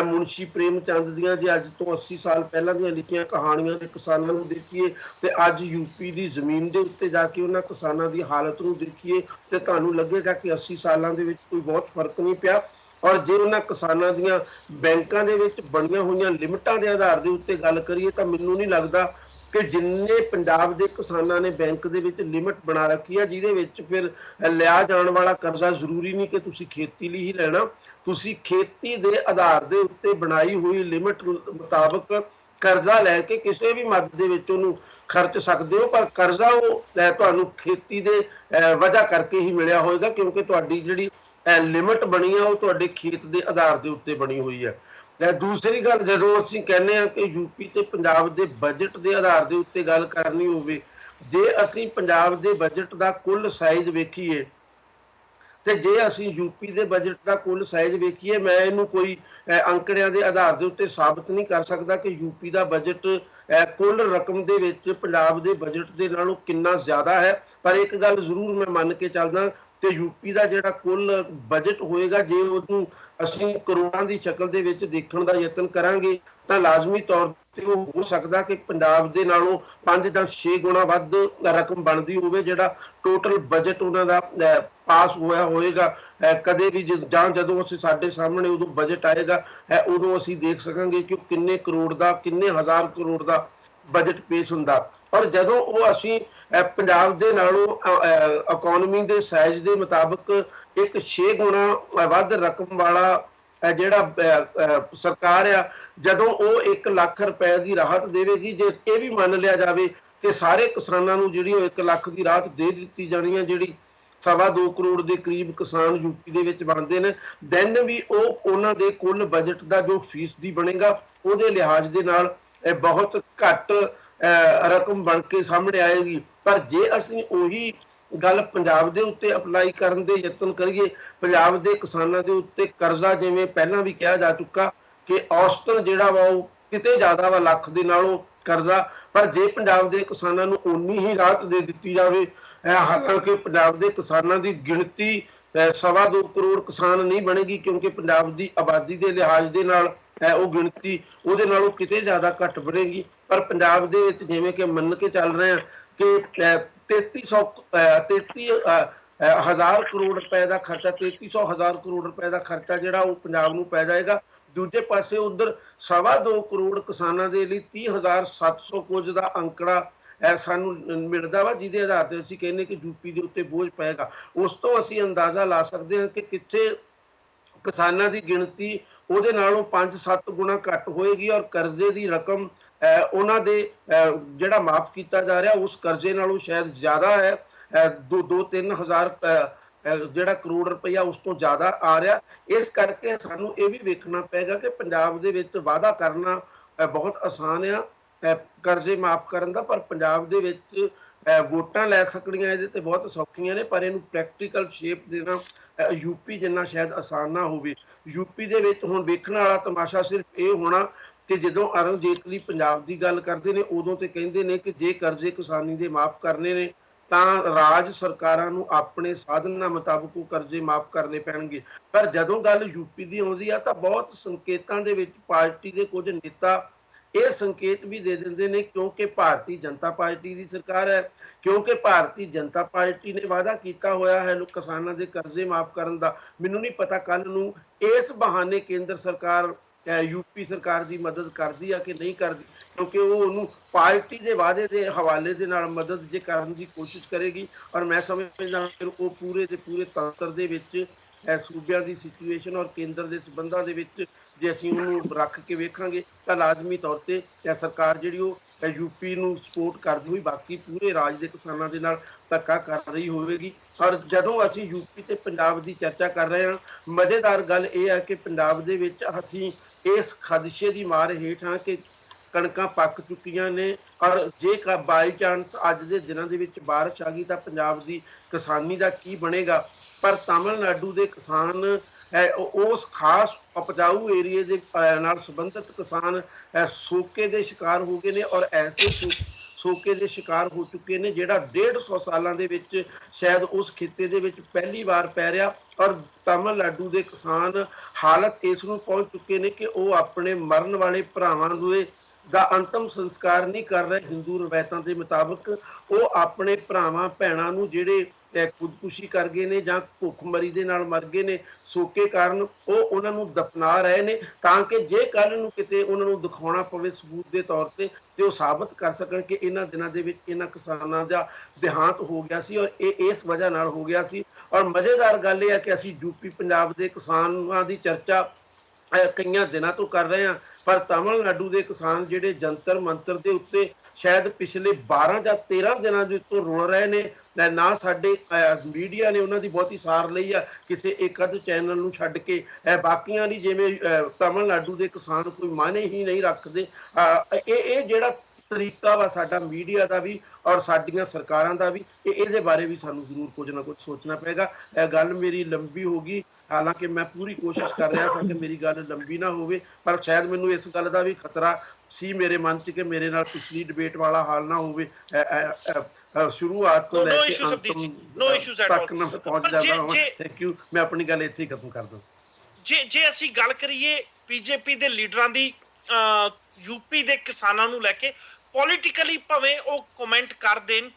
ਮੁਨਸ਼ੀ ਪ੍ਰੇਮ ਚੰਦ ਦੀਆਂ ਜੇ ਅੱਜ ਤੋਂ 80 ਸਾਲ ਪਹਿਲਾਂ ਦੀਆਂ ਲਿਖੀਆਂ ਕਹਾਣੀਆਂ ਦੇ ਕਿਸਾਨਾਂ ਨੂੰ ਦੇਖੀਏ ਤੇ ਅੱਜ ਯੂਪੀ ਦੀ ਜ਼ਮੀਨ ਦੇ ਉੱਤੇ ਜਾ ਕੇ ਉਹਨਾਂ ਕਿਸਾਨਾਂ ਦੀ ਹਾਲਤ ਨੂੰ ਦੇਖੀਏ ਤੇ ਤੁਹਾਨੂੰ ਲੱਗੇਗਾ ਕਿ 80 ਸਾਲਾਂ ਦੇ ਵਿੱਚ ਕੋਈ ਬਹੁਤ ਫਰਕ ਨਹੀਂ ਪਿਆ। ਔਰ ਜੇ ਉਹਨਾਂ ਕਿਸਾਨਾਂ ਦੀਆਂ ਬੈਂਕਾਂ ਦੇ ਵਿੱਚ ਬਣੀਆਂ ਹੋਈਆਂ ਲਿਮਟਾਂ ਦੇ ਆਧਾਰ ਦੇ ਉੱਤੇ ਗੱਲ ਕਰੀਏ ਤਾਂ ਮੈਨੂੰ ਨਹੀਂ ਲੱਗਦਾ ਕਿ ਜਿੰਨੇ ਪੰਜਾਬ ਦੇ ਕਿਸਾਨਾਂ ਨੇ ਬੈਂਕ ਦੇ ਵਿੱਚ ਲਿਮਟ ਬਣਾ ਰੱਖੀ ਹੈ, ਜਿਹਦੇ ਵਿੱਚ ਫਿਰ ਲਿਆ ਜਾਣ ਵਾਲਾ ਕਰਜ਼ਾ ਜ਼ਰੂਰੀ ਨਹੀਂ ਕਿ ਤੁਸੀਂ ਖੇਤੀ ਲਈ ਹੀ ਲੈਣਾ, ਤੁਸੀਂ ਖੇਤੀ ਦੇ ਆਧਾਰ ਦੇ ਉੱਤੇ ਬਣਾਈ ਹੋਈ ਲਿਮਟ ਮੁਤਾਬਕ ਕਰਜ਼ਾ ਲੈ ਕੇ ਕਿਸੇ ਵੀ ਮੱਦ ਦੇ ਵਿੱਚ ਉਹਨੂੰ ਖਰਚ ਸਕਦੇ ਹੋ, ਪਰ ਕਰਜ਼ਾ ਉਹ ਤੁਹਾਨੂੰ ਖੇਤੀ ਦੇ ਵਜ੍ਹਾ ਕਰਕੇ ਹੀ ਮਿਲਿਆ ਹੋਏਗਾ, ਕਿਉਂਕਿ ਤੁਹਾਡੀ ਜਿਹੜੀ ਲਿਮਟ ਬਣੀ ਆ ਉਹ ਤੁਹਾਡੇ ਖੇਤ ਦੇ ਆਧਾਰ ਦੇ ਉੱਤੇ ਬਣੀ ਹੋਈ ਹੈ। ਦੂਸਰੀ ਗੱਲ, ਜਦੋਂ ਅਸੀਂ ਕਹਿੰਦੇ ਹਾਂ ਕਿ ਯੂਪੀ ਤੇ ਪੰਜਾਬ ਦੇ ਬਜਟ ਦੇ ਆਧਾਰ ਦੇ ਉੱਤੇ ਗੱਲ ਕਰਨੀ ਹੋਵੇ, ਜੇ ਅਸੀਂ ਪੰਜਾਬ ਦੇ ਬਜਟ ਦਾ ਕੁੱਲ ਸਾਈਜ਼ ਵੇਖੀਏ ਤੇ ਜੇ ਅਸੀਂ ਯੂਪੀ ਦੇ ਬਜਟ ਦਾ ਕੁੱਲ ਸਾਈਜ਼ ਵੇਖੀਏ, ਮੈਂ ਇਹਨੂੰ ਕੋਈ ਅੰਕੜਿਆਂ ਦੇ ਆਧਾਰ ਦੇ ਉੱਤੇ ਸਾਬਤ ਨਹੀਂ ਕਰ ਸਕਦਾ ਕਿ ਯੂਪੀ ਦਾ ਬਜਟ ਕੁੱਲ ਰਕਮ ਦੇ ਵਿੱਚ ਪੰਜਾਬ ਦੇ ਬਜਟ ਦੇ ਨਾਲੋਂ ਕਿੰਨਾ ਜ਼ਿਆਦਾ ਹੈ, ਪਰ ਇੱਕ ਗੱਲ ਜ਼ਰੂਰ ਮੈਂ ਮੰਨ ਕੇ ਚੱਲਦਾ ਕਿ ਯੂਪੀ ਦਾ ਜਿਹੜਾ ਕੁੱਲ ਬਜਟ ਹੋਏਗਾ, ਜੇ ਉਹਨੂੰ ਅਸੀਂ ਕਰੋੜਾਂ ਦੀ ਸ਼ਕਲ ਦੇ ਵਿੱਚ ਦੇਖਣ ਦਾ ਯਤਨ ਕਰਾਂਗੇ ਤਾਂ ਲਾਜ਼ਮੀ ਤੌਰ ਤੇ ਉਹ ਹੋ ਸਕਦਾ ਕਿ ਪੰਜਾਬ ਦੇ ਨਾਲੋਂ 5 ਜਾਂ 6 ਗੁਣਾ ਵੱਧ ਰਕਮ ਬਣਦੀ ਹੋਵੇ, ਜਿਹੜਾ ਟੋਟਲ ਬਜਟ ਉਹਨਾਂ ਦਾ ਪਾਸ ਹੋਇਆ ਹੋਏਗਾ। ਕਦੇ ਵੀ ਜਾਂ ਜਦੋਂ ਅਸੀਂ ਸਾਡੇ ਸਾਹਮਣੇ ਉਦੋਂ ਬਜਟ ਆਏਗਾ ਉਦੋਂ ਅਸੀਂ ਦੇਖ ਸਕਾਂਗੇ ਕਿ ਕਿੰਨੇ ਕਰੋੜ ਦਾ, ਕਿੰਨੇ ਹਜ਼ਾਰ ਕਰੋੜ ਦਾ ਬਜਟ ਪੇਸ਼ ਹੁੰਦਾ। ਔਰ ਜਦੋਂ ਉਹ ਅਸੀਂ ਪੰਜਾਬ ਦੇ ਨਾਲੋਂ ਇਕਨੋਮੀ ਦੇ ਸਾਈਜ਼ ਦੇ ਮੁਤਾਬਕ 6 ਗੁਣਾ ਵੱਧ ਰਕਮ ਵਾਲਾ ਜਿਹੜਾ ਸਰਕਾਰ ਆ, ਜਦੋਂ ਉਹ 1 ਲੱਖ ਰੁਪਏ ਦੀ ਰਾਹਤ ਦੇਵੇਗੀ, ਜੇ ਇਹ ਵੀ ਮੰਨ ਲਿਆ ਜਾਵੇ ਕਿ ਸਾਰੇ ਕਿਸਾਨਾਂ ਨੂੰ ਜਿਹੜੀ ਉਹ 1 ਲੱਖ ਦੀ ਰਾਹਤ ਦੇ ਦਿੱਤੀ ਜਾਣੀ ਹੈ, ਜਿਹੜੀ 2.25 ਕਰੋੜ ਦੇ ਕਰੀਬ ਕਿਸਾਨ ਯੂਪੀ ਦੇ ਵਿੱਚ ਬਣਦੇ ਨੇ, ਦੈਨ ਵੀ ਉਹ ਉਹਨਾਂ ਦੇ ਕੁੱਲ ਬਜਟ ਦਾ ਜੋ ਫੀਸਦੀ ਬਣੇਗਾ ਉਹਦੇ ਲਿਹਾਜ਼ ਦੇ ਨਾਲ ਬਹੁਤ ਘੱਟ ਰਕਮ ਬਣ ਕੇ ਸਾਹਮਣੇ ਆਏਗੀ। ਪਰ ਜੇ ਅਸੀਂ ਉਹੀ ਗੱਲ ਪੰਜਾਬ ਦੇ ਉੱਤੇ ਅਪਲਾਈ ਕਰਨ ਦੇ ਯਤਨ ਕਰੀਏ, ਪੰਜਾਬ ਦੇ ਕਿਸਾਨਾਂ ਦੇ ਉੱਤੇ ਕਰਜ਼ਾ, ਜਿਵੇਂ ਪਹਿਲਾਂ ਵੀ ਕਿਹਾ ਜਾ ਚੁੱਕਾ ਕਿ ਔਸਤਨ ਜਿਹੜਾ ਵਾ ਉਹ ਕਿਤੇ ਜ਼ਿਆਦਾ ਵਾ ਲੱਖ ਦੇ ਨਾਲੋਂ ਕਰਜ਼ਾ, ਪਰ ਜੇ ਪੰਜਾਬ ਦੇ ਕਿਸਾਨਾਂ ਨੂੰ ਉਨੀ ਹੀ ਰਾਹਤ ਦੇ ਦਿੱਤੀ ਜਾਵੇ, ਹਾਲਾਂਕਿ ਪੰਜਾਬ ਦੇ ਕਿਸਾਨਾਂ ਦੀ ਗਿਣਤੀ 2.25 ਕਰੋੜ ਕਿਸਾਨ ਨਹੀਂ ਬਣੇਗੀ, ਕਿਉਂਕਿ ਪੰਜਾਬ ਦੀ ਆਬਾਦੀ ਦੇ ਲਿਹਾਜ਼ ਦੇ ਨਾਲ ਉਹ ਗਿਣਤੀ ਉਹਦੇ ਨਾਲੋਂ ਕਿਤੇ ਜ਼ਿਆਦਾ ਘੱਟ ਬਣੇਗੀ। ਪਰ ਪੰਜਾਬ ਦੇ ਵਿੱਚ ਜਿਵੇਂ ਕਿ ਮੰਨ ਕੇ ਚੱਲ ਰਹੇ ਹਾਂ ਕਿ 33,000 ਕਰੋੜ ਰੁਪਏ ਦਾ ਖਰਚਾ, 33,000 ਕਰੋੜ ਰੁਪਏ ਦਾ ਖਰਚਾ ਜਿਹੜਾ ਉਹ ਪੰਜਾਬ ਨੂੰ ਪੈ ਜਾਏਗਾ। ਦੂਜੇ ਪਾਸੇ ਉਧਰ 2.25 ਕਰੋੜ ਕਿਸਾਨਾਂ ਦੇ ਲਈ 30,700 ਕੁਝ ਦਾ ਅੰਕੜਾ ਸਾਨੂੰ ਮਿਲਦਾ ਵਾ, ਜਿਹਦੇ ਆਧਾਰ ਤੇ ਅਸੀਂ ਕਹਿੰਦੇ ਕਿ ਯੂਪੀ ਦੇ ਉੱਤੇ ਬੋਝ ਪਏਗਾ। ਉਸ ਤੋਂ ਅਸੀਂ ਅੰਦਾਜ਼ਾ ਲਾ ਸਕਦੇ ਹਾਂ ਕਿ ਕਿੱਥੇ ਕਿਸਾਨਾਂ ਦੀ ਗਿਣਤੀ ਉਹਦੇ ਨਾਲੋਂ 5-7 ਗੁਣਾ ਘੱਟ ਹੋਏਗੀ, ਔਰ ਕਰਜ਼ੇ ਦੀ ਰਕਮ ਉਹਨਾਂ ਦੇ ਜਿਹੜਾ ਮਾਫ ਕੀਤਾ ਜਾ ਰਿਹਾ ਉਸ ਕਰਜ਼ੇ ਨਾਲੋਂ ਸ਼ਾਇਦ ਜ਼ਿਆਦਾ ਹੈ, 2-3 ਹਜ਼ਾਰ ਜਿਹੜਾ ਕਰੋੜ ਰੁਪਈਆ ਉਸ ਤੋਂ ਜ਼ਿਆਦਾ ਆ ਰਿਹਾ। ਇਸ ਕਰਕੇ ਸਾਨੂੰ ਇਹ ਵੀ ਵੇਖਣਾ ਪਏਗਾ ਕਿ ਪੰਜਾਬ ਦੇ ਵਿੱਚ ਵਾਅਦਾ ਕਰਨਾ ਬਹੁਤ ਆਸਾਨ ਆ ਕਰਜ਼ੇ ਮਾਫ ਕਰਨ ਦਾ, ਪਰ ਪੰਜਾਬ ਦੇ ਵਿੱਚ ਵੋਟਾਂ ਲੈ ਸਕਣੀਆਂ ਇਹਦੇ ਤੇ ਬਹੁਤ ਸੌਖੀਆਂ ਨੇ, ਪਰ ਇਹਨੂੰ ਪ੍ਰੈਕਟੀਕਲ ਸ਼ੇਪ ਦੇਣਾ ਯੂਪੀ ਜਿੰਨਾ ਸ਼ਾਇਦ ਆਸਾਨ ਨਾ ਹੋਵੇ। ਯੂਪੀ ਦੇ ਵਿੱਚ ਹੁਣ ਵੇਖਣ ਵਾਲਾ ਤਮਾਸ਼ਾ ਸਿਰਫ ਇਹ ਹੋਣਾ ਕਿ ਜਦੋਂ ਅਰੁਣ ਜੇਤਲੀ ਪੰਜਾਬ ਦੀ ਗੱਲ ਕਰਦੇ ਨੇ ਉਦੋਂ ਤੇ ਕਹਿੰਦੇ ਨੇ ਕਿ ਜੇ ਕਰਜ਼ੇ ਕਿਸਾਨੀ ਦੇ ਮਾਫ ਕਰਨੇ ਨੇ ਤਾਂ ਰਾਜ ਸਰਕਾਰਾਂ ਨੂੰ ਆਪਣੇ ਸਾਧਨਾਂ ਮੁਤਾਬਕ ਉਹ ਕਰਜ਼ੇ ਮਾਫ ਕਰਨੇ ਪੈਣਗੇ। ਪਰ ਜਦੋਂ ਗੱਲ ਯੂਪੀ ਦੀ ਆਉਂਦੀ ਆ ਤਾਂ ਬਹੁਤ ਸੰਕੇਤਾਂ ਦੇ ਵਿੱਚ ਪਾਰਟੀ ਦੇ ਕੁਝ ਨੇਤਾ ਇਹ ਸੰਕੇਤ ਵੀ ਦੇ ਦਿੰਦੇ ਨੇ, ਕਿਉਂਕਿ ਭਾਰਤੀ ਜਨਤਾ ਪਾਰਟੀ ਦੀ ਸਰਕਾਰ ਹੈ, ਕਿਉਂਕਿ ਭਾਰਤੀ ਜਨਤਾ ਪਾਰਟੀ ਨੇ ਵਾਅਦਾ ਕੀਤਾ ਹੋਇਆ ਹੈ ਕਿਸਾਨਾਂ ਦੇ ਕਰਜ਼ੇ ਮਾਫ ਕਰਨ ਦਾ। ਮੈਨੂੰ ਨਹੀਂ ਪਤਾ ਕੱਲ ਨੂੰ ਇਸ ਬਹਾਨੇ ਕੇਂਦਰ ਸਰਕਾਰ यूपी सरकार की मदद करती है कि नहीं करती, क्योंकि वो उन्होंने पार्टी के वादे के हवाले के नाल मदद जे करने की कोशिश करेगी। और मैं समझदा फिर वो पूरे के पूरे तंत्र दे विच सूबिਆਂ की सिचुएशन और केंद्र के संबंधों के विच जे असीं उहनूं रख के वेखांगे तां लाजमी तौर ते सरकार जिहड़ी ਉਹ यूपी ਨੂੰ सपोर्ट करदी होई बाकी पूरे राज के किसानों के नाल धक्का कर रही होगी। और जदों असीं यूपी ते पंजाब की चर्चा कर रहे हैं, मज़ेदार गल यह है कि पंजाब दे विच असीं इस खदशे की मार हेठ हाँ कि कणकां पक चुकियां ने। और जे बाई चांस अज दे दिनां दे विच बारिश आ गई तो पंजाब की किसानी का की बनेगा। पर तमिलनाडु के किसान उस खास उपजाऊ एरिए के नाल संबंधित किसान सोके के शिकार हो गए ने और ऐसे सोके के शिकार हो चुके हैं जिहड़ा 150 सालों के शायद उस खिते के पहली बार पै रहा। और तमिलनाडु के किसान हालत इस नूं पहुंच चुके हैं कि वो अपने मरण वाले भरावां ਦਾ अंतिम संस्कार नहीं कर रहे हिंदू रवायतों के मुताबिक। वो अपने भरावां भैणां नूं जिहड़े खुदकुशी कर गए ने जां भुखमरी दे नाल मर गए ने सोके कारण, वो उन्हां नूं दफना रहे ने ताकि जे कल नूं किते उन्हां नूं दिखाउणा पवे सबूत के तौर ते वो साबित कर सकन कि इन्हां दिनां दे विच इन्हां किसानां दा देहांत हो गया सी और ये इस वजह नाल हो गया सी। और मज़ेदार गल यह है कि असीं यूपी पंजाब के किसानां की चर्चा कई दिनों तो कर रहे हैं, पर तमिलनाडु के किसान जिहड़े जंतर मंतर के उत्ते शायद पिछले 12 या 13 दिनों के उत्तों रुल रहे ने। ना साडे मीडिया ने उन्होंने बहुती सार लई है किसी एक अध चैनल नूं छड्ड के, बाकियां दी जिवें तमिलनाडु के किसान कोई मायने ही नहीं रखते। ये जिहड़ा तरीका वा साडा मीडिया का भी और साडियां सरकारां दा भी, इहदे बारे भी सानूं जरूर कुछ ना कुछ सोचना पेगा। गल मेरी लंबी होगी, हालांकि मैं पूरी कोशिश कर रहा था कि मेरी गल लंबी ना होवे, पर शायद मैनूं इस गल का भी खतरा सी मेरे मन च कि मेरे नाल पिछली डिबेट वाला हाल ना होवे। शुरुआत तो लैके अंत तक ना पहुंच जाता हूं। थैंक यू, मैं अपनी गल इत्थे ही खत्म कर दूं। जे ਅਸੀਂ ਗੱਲ ਕਰੀਏ ਬੀਜੇਪੀ ਦੇ ਲੀਡਰਾਂ ਦੀ यूपी ਦੇ ਕਿਸਾਨਾਂ ਨੂੰ ਲੈ ਕੇ ਪੋਲੀਟੀਕਲੀ ਭਾਵੇਂ ਉਹ ਕਮੈਂਟ ਕਰ ਦੇਣ,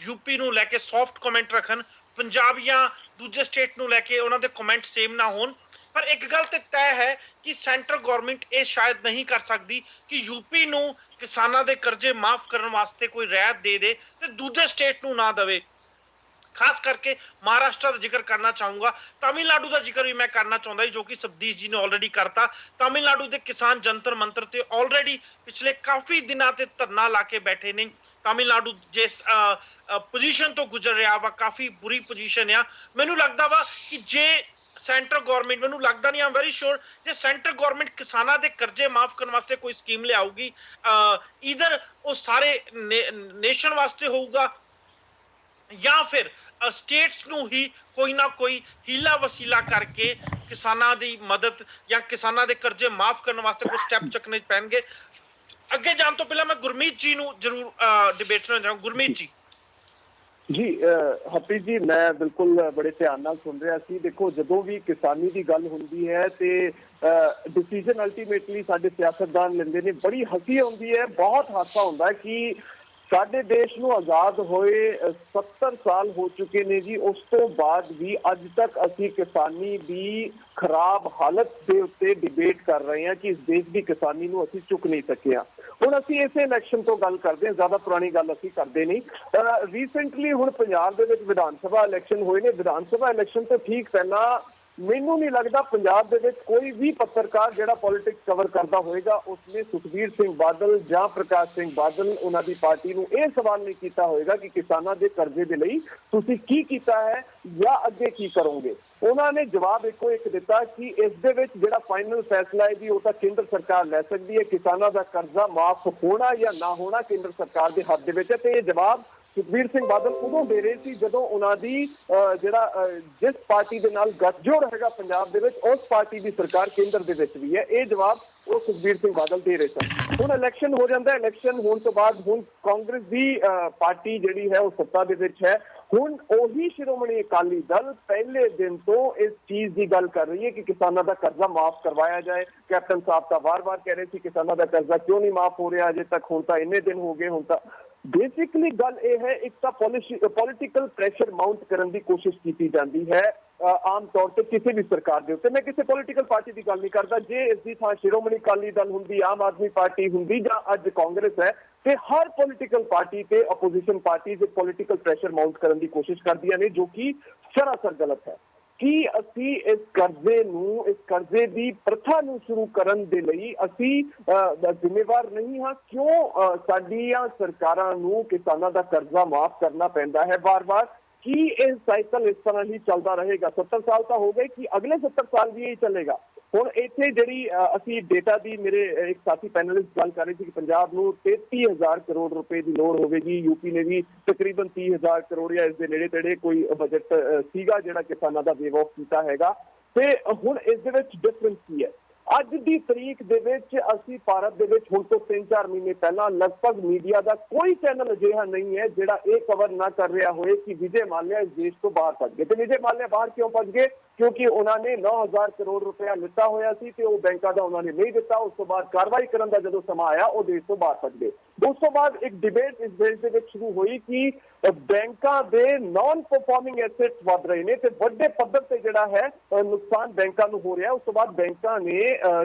यूपी ਨੂੰ ਲੈ ਕੇ ਸੌਫਟ ਕਮੈਂਟ ਰੱਖਣ, ਪੰਜਾਬ ਜਾਂ ਦੂਜੇ ਸਟੇਟ ਨੂੰ ਲੈ ਕੇ ਉਹਨਾਂ ਦੇ ਕਮੈਂਟ ਸੇਮ ਨਾ ਹੋਣ, ਪਰ ਇੱਕ ਗੱਲ ਤੇ ਤੈਅ ਹੈ ਕਿ ਸੈਂਟਰ ਗਵਰਨਮੈਂਟ ਇਹ ਸ਼ਾਇਦ ਨਹੀਂ ਕਰ ਸਕਦੀ ਕਿ यूपी ਨੂੰ ਕਿਸਾਨਾਂ ਦੇ ਕਰਜ਼ੇ ਮਾਫ ਕਰਨ ਵਾਸਤੇ ਕੋਈ ਰਿਆਇਤ ਦੇ ਦੇ ਤੇ ਦੂਜੇ ਸਟੇਟ ਨੂੰ ਨਾ ਦੇਵੇ। खास करके महाराष्ट्र का जिक्र करना चाहूंगा, तमिलनाडु का जिक्र भी मैं करना चाहता जो कि सतीश जी ने ऑलरेडी करता। तमिलनाडु के किसान जंतर मंतर ते ऑलरेडी पिछले काफी दिनों ते धरना ला के बैठे ने। तमिलनाडु जिस पोजीशन तो गुजर रहा वा काफी बुरी पोजीशन आ। मैनू लगता वा कि जे सेंटर गवर्नमेंट, मैनू लगता नहीं, I am very sure J centre government किसानों के कर्जे माफ करने वास्ते कोई स्कीम लियाऊगी, इधर वो सारे नेशन वास्ते होगा या फिर स्टेट्स ਨੂੰ ਹੀ ਕੋਈ ਨਾ ਕੋਈ ਹੀਲਾ ਵਸੀਲਾ ਕਰਕੇ ਕਿਸਾਨਾਂ ਦੀ ਮਦਦ ਜਾਂ ਕਿਸਾਨਾਂ ਦੇ ਕਰਜ਼ੇ ਮਾਫ ਕਰਨ ਵਾਸਤੇ ਕੋਈ ਸਟੈਪ ਚੱਕਣੇ ਪੈਣਗੇ। ਅੱਗੇ ਜਾਣ ਤੋਂ ਪਹਿਲਾਂ ਮੈਂ ਗੁਰਮੀਤ ਜੀ ਨੂੰ ਜ਼ਰੂਰ ਡਿਬੇਟ ਕਰਨਾ ਚਾਹਾਂ। ਗੁਰਮੀਤ ਜੀ। जी हरप्रीत जी, मैं बिल्कुल बड़े ध्यान नाल सुन रहा सी। देखो, जदों भी किसानी की गल हुंदी है ते डिसीजन अल्टीमेटली साडे सियासतदान लैंदे ने, बड़ी हंसी आउंदी है, बहुत हादसा हुंदा है कि साडे देश नूं आज़ाद होए 70 साल हो चुके ने जी, उस तो बाद भी अज तक असीं किसानी दी खराब हालत दे उत्ते डिबेट कर रहे हैं कि इस देश की किसानी नूं असीं चुक नहीं सके। हुण असीं इसे इलैक्शन तो गल करदे हां, ज़्यादा पुरानी गल असीं करदे नहीं। रीसेंटली हुण पंजाब दे विच विधान सभा इलैक्शन होए ने। विधान सभा इलैक्शन तो ठीक पहला ਮੈਨੂੰ नहीं लगता पंजाब दे विच कोई भी पत्रकार जिहड़ा पॉलिटिक्स कवर करता होएगा उसने सुखबीर सिंह बादल जां प्रकाश सिंह बादल उन्हां दी पार्टी नूं इह सवाल नहीं कीता होएगा कि किसानां दे कर्जे दे लई तुसीं की कीता है या अगे की करोगे। उन्होंने जवाब एको एक दिता कि इस दे विच जिहड़ा फाइनल फैसला है जी वो तां केंद्र सरकार लै सकदी है, किसानां दा कर्जा माफ होना या ना होना केंद्र सरकार दे हੱਥ ਦੇ ਵਿੱਚ है। ते ये जवाब सुखबीर सिंह बादल उदों दे रहे सी जदों उन्हां दी जिहड़ा जिस पार्टी दे नाल गठजोड़ हैगा पंजाब दे विच उस पार्टी दी सरकार केंद्र दे विच भी है। ये जवाब वो सुखबीर सिंह बादल दे रहे सन। हुण इलैक्शन हो जांदा है, इलैक्शन होण तो बाद हुण कांग्रेस दी पार्टी जिहड़ी है वो सत्ता दे विच है। हुण ओही श्रोमणी अकाली दल पहले दिन तो इस चीज की गल कर रही है कि किसानों का कर्जा माफ करवाया जाए। कैप्टन साहब तो बार बार कह रहे थे किसानों का कर्जा क्यों नहीं माफ हो रहा अजे तक, हुण तां इन्ने दिन हो गए। हुण तां बेसिकली गल यह है, एक तो पॉलिटिकल प्रेशर माउंट करने की कोशिश की जाती है ਆਮ ਤੌਰ ਤੇ ਕਿਸੇ ਵੀ ਸਰਕਾਰ ਦੇ ਉੱਤੇ, ਮੈਂ ਕਿਸੇ ਪੋਲੀਟੀਕਲ ਪਾਰਟੀ ਦੀ ਗੱਲ ਨਹੀਂ ਕਰਦਾ, ਜੇ ਇਸ ਦੀ ਥਾਂ ਸ਼੍ਰੋਮਣੀ ਅਕਾਲੀ ਦਲ ਹੁੰਦੀ, ਆਮ ਆਦਮੀ ਪਾਰਟੀ ਹੁੰਦੀ ਜਾਂ ਅੱਜ ਕਾਂਗਰਸ ਹੈ, ਤੇ ਹਰ ਪੋਲੀਟੀਕਲ ਪਾਰਟੀ ਤੇ ਆਪੋਜੀਸ਼ਨ ਪਾਰਟੀ ਦੇ ਪੋਲੀਟੀਕਲ ਪ੍ਰੈਸ਼ਰ ਮਾਊਂਟ ਕਰਨ ਦੀ ਕੋਸ਼ਿਸ਼ ਕਰਦੀਆਂ ਨੇ, ਜੋ ਕਿ ਸਰਾਸਰ ਗਲਤ ਹੈ। ਕੀ ਅਸੀਂ ਇਸ ਕਰਜ਼ੇ ਦੀ ਪ੍ਰਥਾ ਨੂੰ ਸ਼ੁਰੂ ਕਰਨ ਦੇ ਲਈ ਅਸੀਂ ਜ਼ਿੰਮੇਵਾਰ ਨਹੀਂ ਹਾਂ? ਕਿਉਂ ਸਾਡੀਆਂ ਸਰਕਾਰਾਂ ਨੂੰ ਕਿਸਾਨਾਂ ਦਾ ਕਰਜ਼ਾ ਮਾਫ ਕਰਨਾ ਪੈਂਦਾ ਹੈ ਵਾਰ-ਵਾਰ? ਕੀ ਇਹ ਸਾਈਕਲ ਇਸ ਤਰ੍ਹਾਂ ਹੀ ਚੱਲਦਾ ਰਹੇਗਾ? 70 ਸਾਲ ਤਾਂ ਹੋ ਗਏ, ਕਿ ਅਗਲੇ 70 ਸਾਲ ਵੀ ਇਹ ਚੱਲੇਗਾ? ਹੁਣ ਇੱਥੇ ਜਿਹੜੀ ਅਸੀਂ ਡੇਟਾ ਦੀ, ਮੇਰੇ ਇੱਕ ਸਾਥੀ ਪੈਨਲਿਸਟ ਗੱਲ ਕਰ ਰਹੇ ਸੀ ਕਿ ਪੰਜਾਬ ਨੂੰ 33,000 ਕਰੋੜ ਰੁਪਏ ਦੀ ਲੋੜ ਹੋਵੇਗੀ, ਯੂਪੀ ਨੇ ਵੀ ਤਕਰੀਬਨ 30,000 ਕਰੋੜ ਜਾਂ ਇਸ ਦੇ ਨੇੜੇ ਤੇੜੇ ਕੋਈ ਬਜਟ ਸੀਗਾ ਜਿਹੜਾ ਕਿਸਾਨਾਂ ਦਾ ਵੇਵ ਆਫ ਕੀਤਾ ਹੈਗਾ। ਤੇ ਹੁਣ ਇਸ ਦੇ ਵਿੱਚ ਡਿਫਰੈਂਸ ਕੀ ਹੈ? ਅੱਜ ਦੀ ਤਰੀਕ ਦੇ ਵਿੱਚ ਅਸੀਂ ਭਾਰਤ ਦੇ ਵਿੱਚ ਹੁਣ ਤੋਂ 3-4 ਮਹੀਨੇ ਪਹਿਲਾਂ ਲਗਭਗ ਮੀਡੀਆ ਦਾ ਕੋਈ ਚੈਨਲ ਅਜਿਹਾ ਨਹੀਂ ਹੈ ਜਿਹੜਾ ਇਹ ਕਵਰ ਨਾ ਕਰ ਰਿਹਾ ਹੋਏ ਕਿ ਵਿਜੇ ਮਾਲਿਆ ਇਸ ਦੇਸ਼ ਤੋਂ ਬਾਹਰ ਭੱਜ ਗਏ। ਤੇ ਵਿਜੇ ਮਾਲਿਆ ਬਾਹਰ ਕਿਉਂ ਭੱਜ ਗਏ? ਕਿਉਂਕਿ ਉਹਨਾਂ ਨੇ 9,000 ਕਰੋੜ ਰੁਪਇਆ ਲਿੱਤਾ ਹੋਇਆ ਸੀ ਤੇ ਉਹ ਬੈਂਕਾਂ ਦਾ ਉਹਨਾਂ ਨੇ ਨਹੀਂ ਦਿੱਤਾ। ਉਸ ਤੋਂ ਬਾਅਦ ਕਾਰਵਾਈ ਕਰਨ ਦਾ ਜਦੋਂ ਸਮਾਂ ਆਇਆ, ਉਹ ਦੇਸ਼ ਤੋਂ ਬਾਹਰ ਭੱਜ ਗਏ। ਉਸ ਤੋਂ ਬਾਅਦ ਇੱਕ ਡਿਬੇਟ ਇਸ ਦੇਸ਼ ਦੇ ਵਿੱਚ ਸ਼ੁਰੂ ਹੋਈ ਕਿ ਬੈਂਕਾਂ ਦੇ ਨਾਨ ਪਰਫਾਰਮਿੰਗ ਐਸੈਟਸ ਵੱਧ ਰਹੇ ਨੇ ਤੇ ਵੱਡੇ ਪੱਧਰ ਤੇ ਜਿਹੜਾ ਹੈ ਨੁਕਸਾਨ ਬੈਂਕਾਂ ਨੂੰ ਹੋ ਰਿਹਾ। ਉਸ ਤੋਂ ਬਾਅਦ ਬੈਂਕਾਂ ਨੇ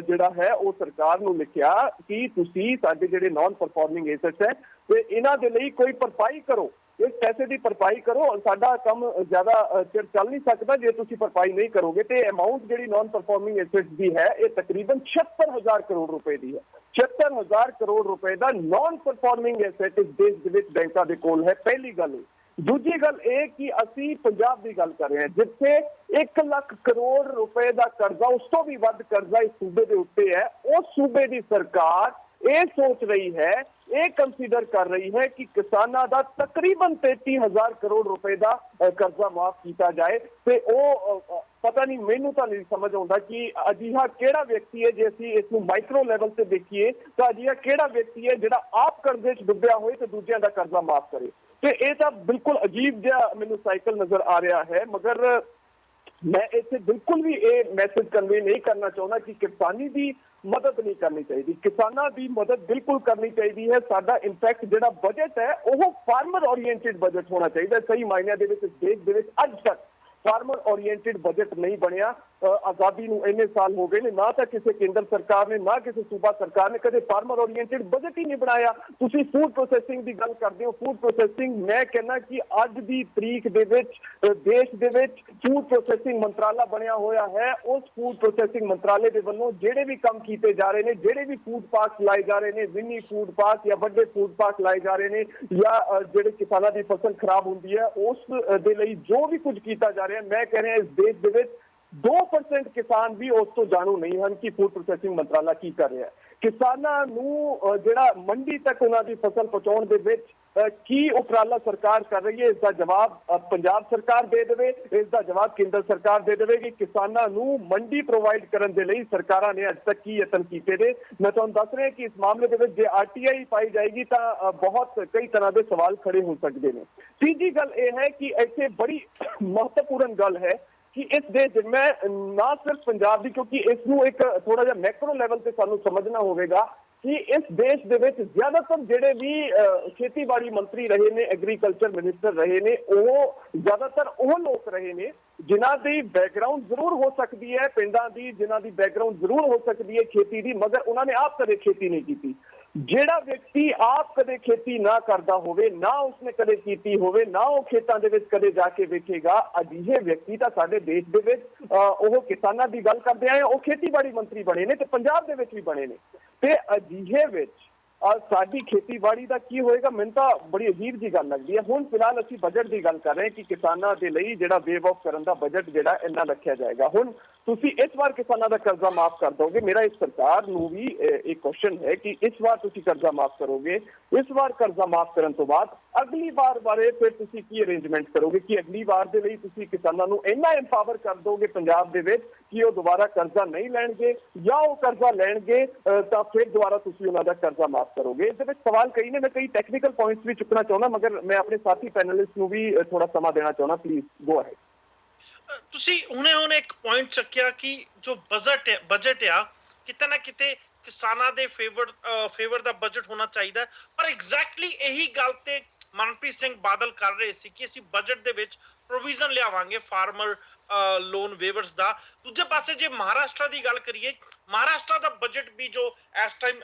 ਜਿਹੜਾ ਹੈ ਉਹ ਸਰਕਾਰ ਨੂੰ ਲਿਖਿਆ ਕਿ ਤੁਸੀਂ ਸਾਡੇ ਜਿਹੜੇ ਨਾਨ ਪਰਫਾਰਮਿੰਗ ਐਸੈਟਸ ਹੈ ਤੇ ਇਹਨਾਂ ਦੇ ਲਈ ਕੋਈ ਭਰਪਾਈ ਕਰੋ, ਇਸ ਪੈਸੇ ਦੀ ਭਰਪਾਈ ਕਰੋ, ਸਾਡਾ ਕੰਮ ਜ਼ਿਆਦਾ ਚਿਰ ਚੱਲ ਨਹੀਂ ਸਕਦਾ ਜੇ ਤੁਸੀਂ ਭਰਪਾਈ ਨਹੀਂ ਕਰੋਗੇ। ਤੇ ਅਮਾਉਂਟ ਜਿਹੜੀ ਨਾਨ ਪਰਫਾਰਮਿੰਗ ਐਸੈਟਸ ਦੀ ਹੈ ਇਹ ਤਕਰੀਬਨ 76,000 ਕਰੋੜ ਰੁਪਏ ਦੀ ਹੈ। 76,000 ਕਰੋੜ ਰੁਪਏ ਦਾ ਨਾਨ ਪਰਫਾਰਮਿੰਗ ਐਸੈਟ ਇਸ ਦੇਸ਼ ਦੇ ਵਿੱਚ ਬੈਂਕਾਂ ਦੇ ਕੋਲ ਹੈ। ਪਹਿਲੀ ਗੱਲ ਇਹ। ਦੂਜੀ ਗੱਲ ਇਹ ਕਿ ਅਸੀਂ ਪੰਜਾਬ ਦੀ ਗੱਲ ਕਰ ਰਹੇ ਹਾਂ, ਜਿੱਥੇ 1 ਲੱਖ ਕਰੋੜ ਰੁਪਏ ਦਾ ਕਰਜ਼ਾ, ਉਸ ਤੋਂ ਵੀ ਵੱਧ ਕਰਜ਼ਾ ਇਸ ਸੂਬੇ ਦੇ ਉੱਤੇ ਹੈ। ਉਸ ਸੂਬੇ ਦੀ ਸਰਕਾਰ ਇਹ ਸੋਚ ਰਹੀ ਹੈ, ਇਹ ਕੰਸੀਡਰ ਕਰ ਰਹੀ ਹੈ ਕਿ ਕਿਸਾਨਾਂ ਦਾ ਤਕਰੀਬਨ 33,000 ਕਰੋੜ ਰੁਪਏ ਦਾ ਕਰਜ਼ਾ ਮਾਫ ਕੀਤਾ ਜਾਏ। ਤੇ ਉਹ ਪਤਾ ਨਹੀਂ, ਮੈਨੂੰ ਤਾਂ ਨਹੀਂ ਸਮਝ ਆਉਂਦਾ ਕਿ ਅਜਿਹਾ ਕਿਹੜਾ ਵਿਅਕਤੀ ਹੈ, ਜੇ ਅਸੀਂ ਇਸ ਨੂੰ ਮਾਈਕਰੋ ਲੈਵਲ ਤੇ ਦੇਖੀਏ ਤਾਂ ਅਜਿਹਾ ਕਿਹੜਾ ਵਿਅਕਤੀ ਹੈ ਜਿਹੜਾ ਆਪ ਕਰਜ਼ੇ 'ਚ ਡੁੱਬਿਆ ਹੋਏ ਤੇ ਦੂਜਿਆਂ ਦਾ ਕਰਜ਼ਾ ਮਾਫ ਕਰੇ। ਤੇ ਇਹ ਤਾਂ ਬਿਲਕੁਲ ਅਜੀਬ ਜਿਹਾ ਮੈਨੂੰ ਸਾਈਕਲ ਨਜ਼ਰ ਆ ਰਿਹਾ ਹੈ। ਮਗਰ ਮੈਂ ਇੱਥੇ ਬਿਲਕੁਲ ਵੀ ਇਹ ਮੈਸੇਜ ਕਨਵੇ ਨਹੀਂ ਕਰਨਾ ਚਾਹੁੰਦਾ ਕਿ ਕਿਸਾਨੀ ਦੀ ਮਦਦ ਨਹੀਂ ਕਰਨੀ ਚਾਹੀਦੀ। ਕਿਸਾਨਾਂ ਦੀ ਮਦਦ ਬਿਲਕੁਲ ਕਰਨੀ ਚਾਹੀਦੀ ਹੈ। ਸਾਡਾ ਇਨਫੈਕਟ ਜਿਹੜਾ ਬਜਟ ਹੈ ਉਹ ਫਾਰਮਰ ਓਰੀਐਂਟਡ ਬਜਟ ਹੋਣਾ ਚਾਹੀਦਾ। ਸਹੀ ਮਾਇਨਿਆਂ ਦੇ ਵਿੱਚ ਦੇਸ਼ ਦੇ ਵਿੱਚ ਅੱਜ ਤੱਕ ਫਾਰਮਰ ਓਰੀਐਂਟਡ ਬਜਟ ਨਹੀਂ ਬਣਿਆ। ਆਜ਼ਾਦੀ ਨੂੰ ਇੰਨੇ ਸਾਲ ਹੋ ਗਏ ਨੇ, ਨਾ ਤਾਂ ਕਿਸੇ ਕੇਂਦਰ ਸਰਕਾਰ ਨੇ ਨਾ ਕਿਸੇ ਸੂਬਾ ਸਰਕਾਰ ਨੇ ਕਦੇ ਫਾਰਮਰ ਓਰੀਐਂਟਡ ਬਜਟ ਹੀ ਨਹੀਂ ਬਣਾਇਆ। ਤੁਸੀਂ ਫੂਡ ਪ੍ਰੋਸੈਸਿੰਗ ਦੀ ਗੱਲ ਕਰਦੇ ਹੋ, ਫੂਡ ਪ੍ਰੋਸੈਸਿੰਗ, ਮੈਂ ਕਹਿੰਦਾ ਕਿ ਅੱਜ ਦੀ ਤਰੀਕ ਦੇ ਵਿੱਚ ਦੇਸ਼ ਦੇ ਵਿੱਚ ਫੂਡ ਪ੍ਰੋਸੈਸਿੰਗ ਮੰਤਰਾਲਾ ਬਣਿਆ ਹੋਇਆ ਹੈ। ਉਸ ਫੂਡ ਪ੍ਰੋਸੈਸਿੰਗ ਮੰਤਰਾਲੇ ਦੇ ਵੱਲੋਂ ਜਿਹੜੇ ਵੀ ਕੰਮ ਕੀਤੇ ਜਾ ਰਹੇ ਨੇ, ਜਿਹੜੇ ਵੀ ਫੂਡ ਪਾਰਕ ਲਾਏ ਜਾ ਰਹੇ ਨੇ, ਮਿੰਨੀ ਫੂਡ ਪਾਰਕ ਜਾਂ ਵੱਡੇ ਫੂਡ ਪਾਰਕ ਲਾਏ ਜਾ ਰਹੇ ਨੇ, ਜਾਂ ਜਿਹੜੇ ਕਿਸਾਨਾਂ ਦੀ ਫਸਲ ਖਰਾਬ ਹੁੰਦੀ ਹੈ ਉਸ ਦੇ ਲਈ ਜੋ ਵੀ ਕੁਝ ਕੀਤਾ ਜਾ ਰਿਹਾ, ਮੈਂ ਕਹਿ ਰਿਹਾ ਇਸ ਦੇਸ਼ ਦੇ ਵਿੱਚ 2% ਕਿਸਾਨ ਵੀ ਉਸ ਤੋਂ ਜਾਣੂ ਨਹੀਂ ਹਨ ਕਿ ਫੂਡ ਪ੍ਰੋਸੈਸਿੰਗ ਮੰਤਰਾਲਾ ਕੀ ਕਰ ਰਿਹਾ ਹੈ। ਕਿਸਾਨਾਂ ਨੂੰ ਜਿਹੜਾ ਮੰਡੀ ਤੱਕ ਉਹਨਾਂ ਦੀ ਫਸਲ ਪਹੁੰਚਾਉਣ ਦੇ ਵਿੱਚ ਕੀ ਉਪਰਾਲਾ ਸਰਕਾਰ ਕਰ ਰਹੀ ਹੈ, ਇਸ ਦਾ ਜਵਾਬ ਪੰਜਾਬ ਸਰਕਾਰ ਦੇ ਦੇਵੇ, ਇਸ ਦਾ ਜਵਾਬ ਕੇਂਦਰ ਸਰਕਾਰ ਦੇ ਦੇਵੇਗੀ। ਕਿਸਾਨਾਂ ਨੂੰ ਮੰਡੀ ਪ੍ਰੋਵਾਈਡ ਕਰਨ ਦੇ ਲਈ ਸਰਕਾਰਾਂ ਨੇ ਅੱਜ ਤੱਕ ਕੀ ਯਤਨ ਕੀਤੇ ਨੇ, ਮੈਂ ਤੁਹਾਨੂੰ ਦੱਸ ਰਿਹਾ ਕਿ ਇਸ ਮਾਮਲੇ ਦੇ ਵਿੱਚ ਜੇ RTI ਪਾਈ ਜਾਏਗੀ ਤਾਂ ਬਹੁਤ ਕਈ ਤਰ੍ਹਾਂ ਦੇ ਸਵਾਲ ਖੜੇ ਹੋ ਸਕਦੇ ਨੇ। ਤੀਜੀ ਗੱਲ ਇਹ ਹੈ ਕਿ ਇੱਥੇ ਬੜੀ ਮਹੱਤਵਪੂਰਨ ਗੱਲ ਹੈ ਕਿ ਇਸ ਦੇਸ਼ ਮੈਂ ਨਾ ਸਿਰਫ ਪੰਜਾਬ ਦੀ, ਕਿਉਂਕਿ ਇਸ ਨੂੰ ਇੱਕ ਥੋੜਾ ਜਿਹਾ ਮੈਕਰੋ ਲੈਵਲ ਤੇ ਸਾਨੂੰ ਸਮਝਣਾ ਹੋਵੇਗਾ ਕਿ ਇਸ ਦੇਸ਼ ਦੇ ਵਿੱਚ ਜ਼ਿਆਦਾਤਰ ਜਿਹੜੇ ਵੀ ਖੇਤੀਬਾੜੀ ਮੰਤਰੀ ਰਹੇ ਨੇ, ਐਗਰੀਕਲਚਰ ਮਿਨਿਸਟਰ ਰਹੇ ਨੇ, ਉਹ ਜ਼ਿਆਦਾਤਰ ਉਹ ਲੋਕ ਰਹੇ ਨੇ ਜਿਨ੍ਹਾਂ ਦੀ ਬੈਕਗ੍ਰਾਉਂਡ ਜ਼ਰੂਰ ਹੋ ਸਕਦੀ ਹੈ ਪਿੰਡਾਂ ਦੀ, ਜਿਨ੍ਹਾਂ ਦੀ ਬੈਕਗ੍ਰਾਉਂਡ ਜ਼ਰੂਰ ਹੋ ਸਕਦੀ ਹੈ ਖੇਤੀ ਦੀ, ਮਗਰ ਉਹਨਾਂ ਨੇ ਆਪ ਕਦੇ ਖੇਤੀ ਨਹੀਂ ਕੀਤੀ। ਜਿਹੜਾ ਵਿਅਕਤੀ ਆਪ ਕਦੇ ਖੇਤੀ ਨਾ ਕਰਦਾ ਹੋਵੇ, ਨਾ ਉਸਨੇ ਕਦੇ ਕੀਤੀ ਹੋਵੇ, ਨਾ ਉਹ ਖੇਤਾਂ ਦੇ ਵਿੱਚ ਕਦੇ ਜਾ ਕੇ ਵੇਖੇਗਾ, ਅਜਿਹੇ ਵਿਅਕਤੀ ਤਾਂ ਸਾਡੇ ਦੇਸ਼ ਦੇ ਵਿੱਚ ਉਹ ਕਿਸਾਨਾਂ ਦੀ ਗੱਲ ਕਰਦੇ ਆਏ, ਉਹ ਖੇਤੀਬਾੜੀ ਮੰਤਰੀ ਬਣੇ ਨੇ ਤੇ ਪੰਜਾਬ ਦੇ ਵਿੱਚ ਵੀ ਬਣੇ ਨੇ। ਤੇ ਅਜਿਹੇ ਵਿੱਚ ਸਾਡੀ ਖੇਤੀਬਾੜੀ ਦਾ ਕੀ ਹੋਏਗਾ, ਮੈਨੂੰ ਤਾਂ ਬੜੀ ਅਜੀਬ ਜੀ ਗੱਲ ਲੱਗਦੀ ਹੈ। ਹੁਣ ਫਿਲਹਾਲ ਅਸੀਂ ਬਜਟ ਦੀ ਗੱਲ ਕਰ ਰਹੇ ਹਾਂ ਕਿ ਕਿਸਾਨਾਂ ਦੇ ਲਈ ਜਿਹੜਾ ਵੇਵ ਆਫ ਕਰਨ ਦਾ ਬਜਟ ਜਿਹੜਾ ਇੰਨਾ ਰੱਖਿਆ ਜਾਏਗਾ। ਹੁਣ ਤੁਸੀਂ ਇਸ ਵਾਰ ਕਿਸਾਨਾਂ ਦਾ ਕਰਜ਼ਾ ਮਾਫ ਕਰ ਦੋਗੇ, ਮੇਰਾ ਇਸ ਸਰਕਾਰ ਨੂੰ ਵੀ ਇੱਕ ਕੁਐਸਚਨ ਹੈ ਕਿ ਇਸ ਵਾਰ ਤੁਸੀਂ ਕਰਜ਼ਾ ਮਾਫ ਕਰੋਗੇ, ਇਸ ਵਾਰ ਕਰਜ਼ਾ ਮਾਫ ਕਰਨ ਤੋਂ ਬਾਅਦ ਅਗਲੀ ਵਾਰ ਬਾਰੇ ਫਿਰ ਤੁਸੀਂ ਕੀ ਅਰੇਂਜਮੈਂਟ ਕਰੋਗੇ ਕਿ ਅਗਲੀ ਵਾਰ ਦੇ ਲਈ ਤੁਸੀਂ ਕਿਸਾਨਾਂ ਨੂੰ ਇੰਨਾ ਐਮਪਾਵਰ ਕਰ ਦੋਗੇ ਪੰਜਾਬ ਦੇ ਵਿੱਚ ਕਿ ਉਹ ਦੁਬਾਰਾ ਕਰਜ਼ਾ ਨਹੀਂ ਲੈਣਗੇ, ਜਾਂ ਉਹ ਕਰਜ਼ਾ ਲੈਣਗੇ ਤਾਂ ਫਿਰ ਦੁਬਾਰਾ ਤੁਸੀਂ ਉਹਨਾਂ ਦਾ ਕਰਜ਼ਾ ਮਾਫ ਕਰੋਗੇ। ਇਸ ਦੇ ਵਿੱਚ ਸਵਾਲ ਕਈ ਨੇ, ਮੈਂ ਕਈ ਟੈਕਨੀਕਲ ਪੁਆਇੰਟਸ ਵੀ ਚੁੱਕਣਾ ਚਾਹੁੰਦਾ, ਮਗਰ ਮੈਂ ਆਪਣੇ ਸਾਥੀ ਪੈਨਲਿਸਟ ਨੂੰ ਵੀ ਥੋੜਾ ਸਮਾਂ ਦੇਣਾ ਚਾਹੁੰਦਾ। Please go ahead. ਤੁਸੀਂ ਹੁਣੇ ਇੱਕ ਪੁਆਇੰਟ ਚੱਕਿਆ ਕਿ ਜੋ ਬਜਟ ਆ ਕਿਤੇ ਨਾ ਕਿਤੇ ਕਿਸਾਨਾਂ ਦੇ ਫੇਵਰ ਦਾ ਬਜਟ ਹੋਣਾ ਚਾਹੀਦਾ, ਪਰ ਐਗਜ਼ੈਕਟਲੀ ਇਹੀ ਗੱਲ ਤੇ ਮਨਪ੍ਰੀਤ ਸਿੰਘ ਬਾਦਲ ਕਰ ਰਹੇ ਸੀ ਕਿ ਅਸੀਂ ਬਜਟ ਦੇ ਵਿੱਚ ਪ੍ਰੋਵੀਜ਼ਨ ਲਿਆਵਾਂਗੇ ਫਾਰਮਰ ਲੋਨ ਵੇਵਰਸ ਦਾ। ਦੂਜੇ ਪਾਸੇ ਜੇ ਮਹਾਰਾਸ਼ਟਰ ਦੀ ਗੱਲ ਕਰੀਏ, ਮਹਾਰਾਸ਼ਟਰ ਦਾ ਬਜਟ ਵੀ ਜੋ ਇਸ ਟਾਈਮ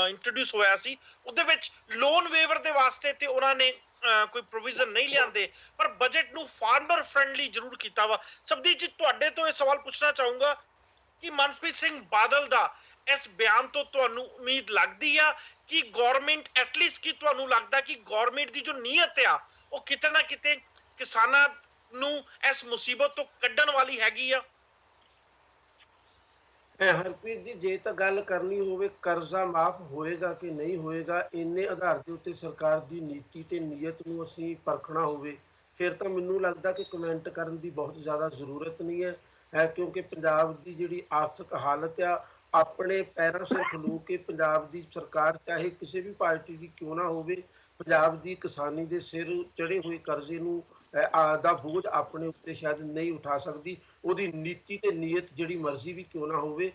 ਇੰਟਰੋਡਿਊਸ ਹੋਇਆ ਸੀ, ਉਹਦੇ ਵਿੱਚ ਲੋਨ ਵੇਵਰ ਦੇ ਵਾਸਤੇ ਤੇ ਉਹਨਾਂ ਨੇ ਕੋਈ ਪ੍ਰੋਵੀਜ਼ਨ ਨਹੀਂ ਲਿਆਂਦੇ, ਪਰ ਬਜਟ ਨੂੰ ਫਾਰਮਰ ਫ੍ਰੈਂਡਲੀ ਜ਼ਰੂਰ ਕੀਤਾ ਵਾ। ਸਬਦੀਪ ਜੀ, ਤੁਹਾਡੇ ਤੋਂ ਇਹ ਸਵਾਲ ਪੁੱਛਣਾ ਚਾਹੂੰਗਾ ਕਿ ਮਨਪ੍ਰੀਤ ਸਿੰਘ ਬਾਦਲ ਦਾ ਇਸ ਬਿਆਨ ਤੋਂ ਤੁਹਾਨੂੰ ਉਮੀਦ ਲੱਗਦੀ ਆ ਕਿ ਗਵਰਨਮੈਂਟ ਐਟਲੀਸਟ, ਕੀ ਤੁਹਾਨੂੰ ਲੱਗਦਾ ਕਿ ਗਵਰਨਮੈਂਟ ਦੀ ਜੋ ਨੀਅਤ ਆ ਉਹ ਕਿਤੇ ਨਾ ਕਿਤੇ ਕਿਸਾਨਾਂ ਨੂੰ ਇਸ ਮੁਸੀਬਤ ਤੋਂ ਕੱਢਣ ਵਾਲੀ ਹੈਗੀ ਆ? ਹਰਪ੍ਰੀਤ ਜੀ, ਜੇ ਤਾਂ ਗੱਲ ਕਰਨੀ ਹੋਵੇ ਕਰਜ਼ਾ ਮਾਫ ਹੋਏਗਾ ਕਿ ਨਹੀਂ ਹੋਏਗਾ, ਇੰਨੇ ਆਧਾਰ ਦੇ ਉੱਤੇ ਸਰਕਾਰ ਦੀ ਨੀਤੀ ਤੇ ਨੀਅਤ ਨੂੰ ਅਸੀਂ ਪਰਖਣਾ ਹੋਵੇ, ਫਿਰ ਤਾਂ ਮੈਨੂੰ ਲੱਗਦਾ ਕਿ ਕਮੈਂਟ ਕਰਨ ਦੀ ਬਹੁਤ ਜ਼ਿਆਦਾ ਜ਼ਰੂਰਤ ਨਹੀਂ ਹੈ, ਕਿਉਂਕਿ ਪੰਜਾਬ ਦੀ ਜਿਹੜੀ ਆਰਥਿਕ ਹਾਲਤ ਆ, ਆਪਣੇ ਪੈਰਾਂ ਸਿਰ ਖਲੋ ਕੇ ਪੰਜਾਬ ਦੀ ਸਰਕਾਰ ਚਾਹੇ ਕਿਸੇ ਵੀ ਪਾਰਟੀ ਦੀ ਕਿਉਂ ਨਾ ਹੋਵੇ, ਪੰਜਾਬ ਦੀ ਕਿਸਾਨੀ ਦੇ ਸਿਰ ਚੜੇ ਹੋਏ ਕਰਜ਼ੇ ਨੂੰ ਦਾ ਬੋਝ ਆਪਣੇ ਉੱਤੇ ਸ਼ਾਇਦ ਨਹੀਂ ਉਠਾ ਸਕਦੀ। ਉਹਦੀ ਨੀਤੀ ਤੇ ਨੀਅਤ ਜਿਹੜੀ ਮਰਜ਼ੀ ਵੀ ਕਿਉਂ ਨਾ ਹੋਵੇ,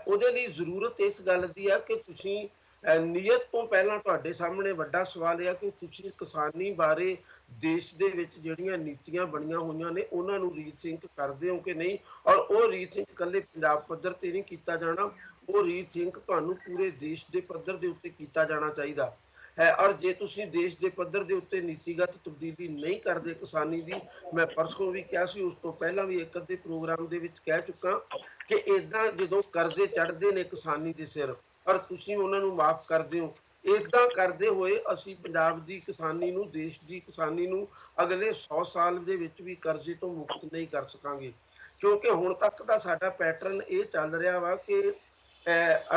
ਉਹਦੇ ਲਈ ਜ਼ਰੂਰਤ ਇਸ ਗੱਲ ਦੀ ਆ ਕਿ ਤੁਸੀਂ ਨੀਅਤ ਤੋਂ ਪਹਿਲਾਂ ਤੁਹਾਡੇ ਸਾਹਮਣੇ ਵੱਡਾ ਸਵਾਲ ਇਹ ਆ ਕਿ ਤੁਸੀਂ ਕਿਸਾਨੀ ਬਾਰੇ ਦੇਸ਼ ਦੇ ਵਿੱਚ ਜਿਹੜੀਆਂ ਨੀਤੀਆਂ ਬਣੀਆਂ ਹੋਈਆਂ ਨੇ ਉਹਨਾਂ ਨੂੰ ਰੀਥਿੰਕ ਕਰਦੇ ਹੋ ਕਿ ਨਹੀਂ, ਔਰ ਉਹ ਰੀਥਿੰਕ ਇਕੱਲੇ ਪੰਜਾਬ ਪੱਧਰ ਤੇ ਨਹੀਂ ਕੀਤਾ ਜਾਣਾ, ਉਹ ਰੀਥਿੰਕ ਤੁਹਾਨੂੰ ਪੂਰੇ ਦੇਸ਼ ਦੇ ਪੱਧਰ ਦੇ ਉੱਤੇ ਕੀਤਾ ਜਾਣਾ ਚਾਹੀਦਾ ਹੈ। ਔਰ ਜੇ ਤੁਸੀਂ ਦੇਸ਼ ਦੇ ਪੱਧਰ ਦੇ ਉੱਤੇ ਨੀਤੀਗਤ ਤਬਦੀਲੀ ਨਹੀਂ ਕਰਦੇ ਕਿਸਾਨੀ ਦੀ, ਮੈਂ ਪਰਸੋਂ ਵੀ ਕਿਹਾ ਸੀ, ਉਸ ਤੋਂ ਪਹਿਲਾਂ ਵੀ ਇੱਕ ਅੱਧੇ ਪ੍ਰੋਗਰਾਮ ਦੇ ਵਿੱਚ ਕਹਿ ਚੁੱਕਾ ਕਿ ਏਦਾਂ ਜਦੋਂ ਕਰਜ਼ੇ ਚੜ੍ਹਦੇ ਨੇ ਕਿਸਾਨੀ ਦੇ ਸਿਰ ਔਰ ਤੁਸੀਂ ਉਹਨਾਂ ਨੂੰ ਮਾਫ ਕਰਦੇ ਹੋ, ਏਦਾਂ ਕਰਦੇ ਹੋਏ ਅਸੀਂ ਪੰਜਾਬ ਦੀ ਕਿਸਾਨੀ ਨੂੰ, ਦੇਸ਼ ਦੀ ਕਿਸਾਨੀ ਨੂੰ ਅਗਲੇ 100 ਸਾਲ ਦੇ ਵਿੱਚ ਵੀ ਕਰਜ਼ੇ ਤੋਂ ਮੁਕਤ ਨਹੀਂ ਕਰ ਸਕਾਂਗੇ। ਕਿਉਂਕਿ ਹੁਣ ਤੱਕ ਦਾ ਸਾਡਾ ਪੈਟਰਨ ਇਹ ਚੱਲ ਰਿਹਾ ਵਾ ਕਿ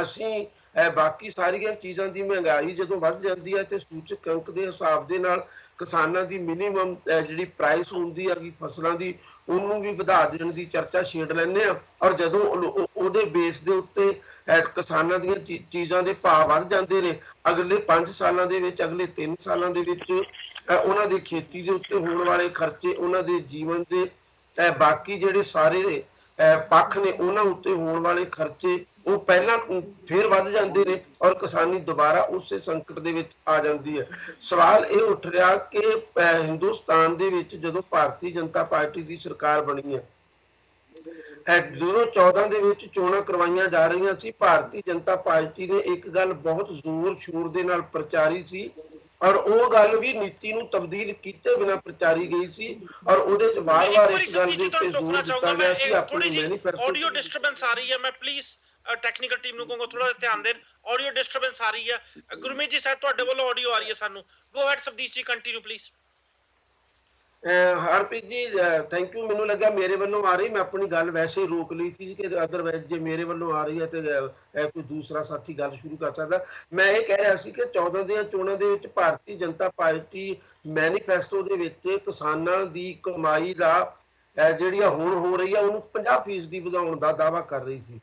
ਅਸੀਂ ਬਾਕੀ ਸਾਰੀਆਂ ਚੀਜ਼ਾਂ ਦੀ ਮਹਿੰਗਾਈ ਜਦੋਂ ਵੱਧ ਜਾਂਦੀ ਹੈ ਤੇ ਸੂਚਕ ਅੰਕ ਦੇ ਹਿਸਾਬ ਦੇ ਨਾਲ ਕਿਸਾਨਾਂ ਦੀ ਮਿਨੀਮਮ ਜਿਹੜੀ ਪ੍ਰਾਈਸ ਹੁੰਦੀ ਹੈਗੀ ਫਸਲਾਂ ਦੀ, ਉਹਨੂੰ ਵੀ ਵਧਾ ਦੇਣ ਦੀ ਚਰਚਾ ਛੇੜ ਲੈਂਦੇ ਆ, ਔਰ ਜਦੋਂ ਉਹਦੇ ਬੇਸ ਦੇ ਉੱਤੇ ਕਿਸਾਨਾਂ ਦੀਆਂ ਚੀਜ਼ਾਂ ਦੇ ਭਾਅ ਵੱਧ ਜਾਂਦੇ ਨੇ, ਅਗਲੇ 5 ਸਾਲਾਂ ਦੇ ਵਿੱਚ, ਅਗਲੇ 3 ਸਾਲਾਂ ਦੇ ਵਿੱਚ ਉਹਨਾਂ ਦੀ ਖੇਤੀ ਦੇ ਉੱਤੇ ਹੋਣ ਵਾਲੇ ਖਰਚੇ, ਉਹਨਾਂ ਦੇ ਜੀਵਨ ਦੇ ਬਾਕੀ ਜਿਹੜੇ ਸਾਰੇ ਪੱਖ ਨੇ ਉਹਨਾਂ ਉੱਤੇ ਹੋਣ ਵਾਲੇ ਖਰਚੇ ਉਹ ਪਹਿਲਾਂ ਫਿਰ ਵੱਧ ਜਾਂਦੇ ਨੇ ਔਰ ਕਿਸਾਨੀ ਦੁਬਾਰਾ ਉਸੇ ਸੰਕਟ ਦੇ ਵਿੱਚ ਆ ਜਾਂਦੀ ਹੈ। ਸਵਾਲ ਇਹ ਉੱਠ ਰਿਹਾ ਕਿ ਹਿੰਦੁਸਤਾਨ ਦੇ ਵਿੱਚ ਜਦੋਂ ਭਾਰਤੀ ਜਨਤਾ ਪਾਰਟੀ ਦੀ ਸਰਕਾਰ ਬਣੀ ਹੈ, 2014 ਦੇ ਵਿੱਚ ਚੋਣਾਂ ਕਰਵਾਈਆਂ ਜਾ ਰਹੀਆਂ ਸੀ, ਭਾਰਤੀ ਜਨਤਾ ਪਾਰਟੀ ਨੇ ਇੱਕ ਗੱਲ ਬਹੁਤ ਜ਼ੋਰ ਸ਼ੋਰ ਦੇ ਨਾਲ ਪ੍ਰਚਾਰੀ ਸੀ ਔਰ ਉਹ ਗੱਲ ਵੀ ਨੀਤੀ ਨੂੰ ਤਬਦੀਲ ਕੀਤੇ ਬਿਨਾਂ ਪ੍ਰਚਾਰੀ ਗਈ ਸੀ ਔਰ ਉਹਦੇ ਚ ਵਾਰ-ਵਾਰ ਇਸ ਗੱਲ ਦੇ ਉੱਤੇ ਜ਼ੋਰ ਦਿੱਤਾ ਗਿਆ ਸੀ ਆਪਣੇ ਮੈਨੀਫੈਸਟੋ। ਆਡੀਓ ਡਿਸਟਰਬੈਂਸ ਆ ਰਹੀ ਹੈ, ਮੈਂ ਪਲੀਜ਼ ਟੈਕਨੀਕਲ ਟੀਮ ਨੂੰ ਕਹੂੰਗਾ ਥੋੜਾ ਧਿਆਨ ਦੇਣ। ਆਡੀਓ ਡਿਸਟਰਬੈਂਸ ਆ ਰਹੀ ਹੈ। ਗੁਰਮੀਤ ਜੀ ਸ਼ਾਇਦ ਤੁਹਾਡੇ ਵੱਲੋਂ ਆਡੀਓ ਆ ਰਹੀ ਹੈ ਸਾਨੂੰ। ਗੋ ਹੈਡ ਸਬਦੀਪ ਜੀ, continue please. Harpreet ji thank you, ਮੈਨੂੰ ਲੱਗਾ ਮੇਰੇ ਵੱਲੋਂ ਆ ਰਹੀ, ਮੈਂ ਆਪਣੀ ਗੱਲ ਵੈਸੇ ਹੀ ਰੋਕ ਲਈ ਸੀ ਕਿ ਅਦਰਵਾਈਜ਼ ਜੇ ਮੇਰੇ ਵੱਲੋਂ ਆ ਰਹੀ ਹੈ ਤੇ ਕੋਈ ਦੂਸਰਾ ਸਾਥੀ ਗੱਲ ਸ਼ੁਰੂ ਕਰ ਸਕਦਾ। ਮੈਂ ਇਹ ਕਹਿ ਰਿਹਾ ਸੀ ਕਿ 14 ਦੀਆਂ ਚੋਣਾਂ ਦੇ ਵਿੱਚ ਭਾਰਤੀ ਜਨਤਾ ਪਾਰਟੀ ਮੈਨੀਫੈਸਟੋ ਦੇ ਵਿੱਚ ਕਿਸਾਨਾਂ ਦੀ ਕਮਾਈ ਦਾ ਜਿਹੜੀ ਹੁਣ ਹੋ ਰਹੀ ਹੈ ਉਹਨੂੰ 50% ਵਧਾਉਣ ਦਾ ਦਾਅਵਾ ਕਰ ਰਹੀ ਸੀ।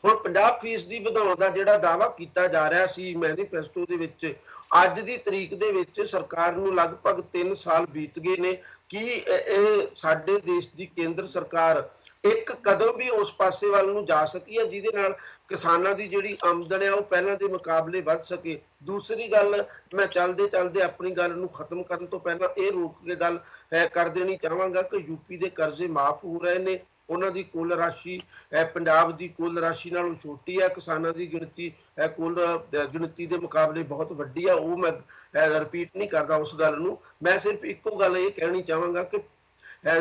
ਹੁਣ 50% ਵਧਾਉਣ ਦਾ ਜਿਹੜਾ ਦਾਅਵਾ ਕੀਤਾ ਜਾ ਰਿਹਾ ਸੀ ਮੈਨੀਫੈਸਟੋ ਦੇ ਵਿੱਚ, ਅੱਜ ਦੀ ਤਰੀਕ ਦੇ ਵਿੱਚ ਸਰਕਾਰ ਨੂੰ ਲਗਭਗ 3 ਸਾਲ ਬੀਤ ਗਏ ਨੇ ਕਿ ਇਹ ਸਾਡੇ ਦੇਸ਼ ਦੀ ਕੇਂਦਰ ਸਰਕਾਰ ਇੱਕ ਕਦਮ ਵੀ ਉਸ ਪਾਸੇ ਵੱਲ ਨੂੰ ਜਾ ਸਕੀ ਹੈ ਜਿਹਦੇ ਨਾਲ ਕਿਸਾਨਾਂ ਦੀ ਜਿਹੜੀ ਆਮਦਨ ਹੈ ਉਹ ਪਹਿਲਾਂ ਦੇ ਮੁਕਾਬਲੇ ਵੱਧ ਸਕੇ। ਦੂਸਰੀ ਗੱਲ, ਮੈਂ ਚੱਲਦੇ ਚੱਲਦੇ ਆਪਣੀ ਗੱਲ ਨੂੰ ਖਤਮ ਕਰਨ ਤੋਂ ਪਹਿਲਾਂ ਇਹ ਰੋਕ ਕੇ ਗੱਲ ਕਰ ਦੇਣੀ ਚਾਹਾਂਗਾ ਕਿ ਯੂਪੀ ਦੇ ਕਰਜ਼ੇ ਮਾਫ ਹੋ ਰਹੇ ਨੇ, ਉਹਨਾਂ ਦੀ ਕੁੱਲ ਰਾਸ਼ੀ ਪੰਜਾਬ ਦੀ ਕੁੱਲ ਰਾਸ਼ੀ ਨਾਲੋਂ ਛੋਟੀ ਹੈ, ਕਿਸਾਨਾਂ ਦੀ ਗਿਣਤੀ ਕੁੱਲ ਗਿਣਤੀ ਦੇ ਮੁਕਾਬਲੇ ਬਹੁਤ ਵੱਡੀ ਆ। ਉਹ ਮੈਂ ਰਿਪੀਟ ਨਹੀਂ ਕਰਦਾ ਉਸ ਗੱਲ ਨੂੰ, ਮੈਂ ਸਿਰਫ ਇੱਕੋ ਗੱਲ ਇਹ ਕਹਿਣੀ ਚਾਹਾਂਗਾ ਕਿ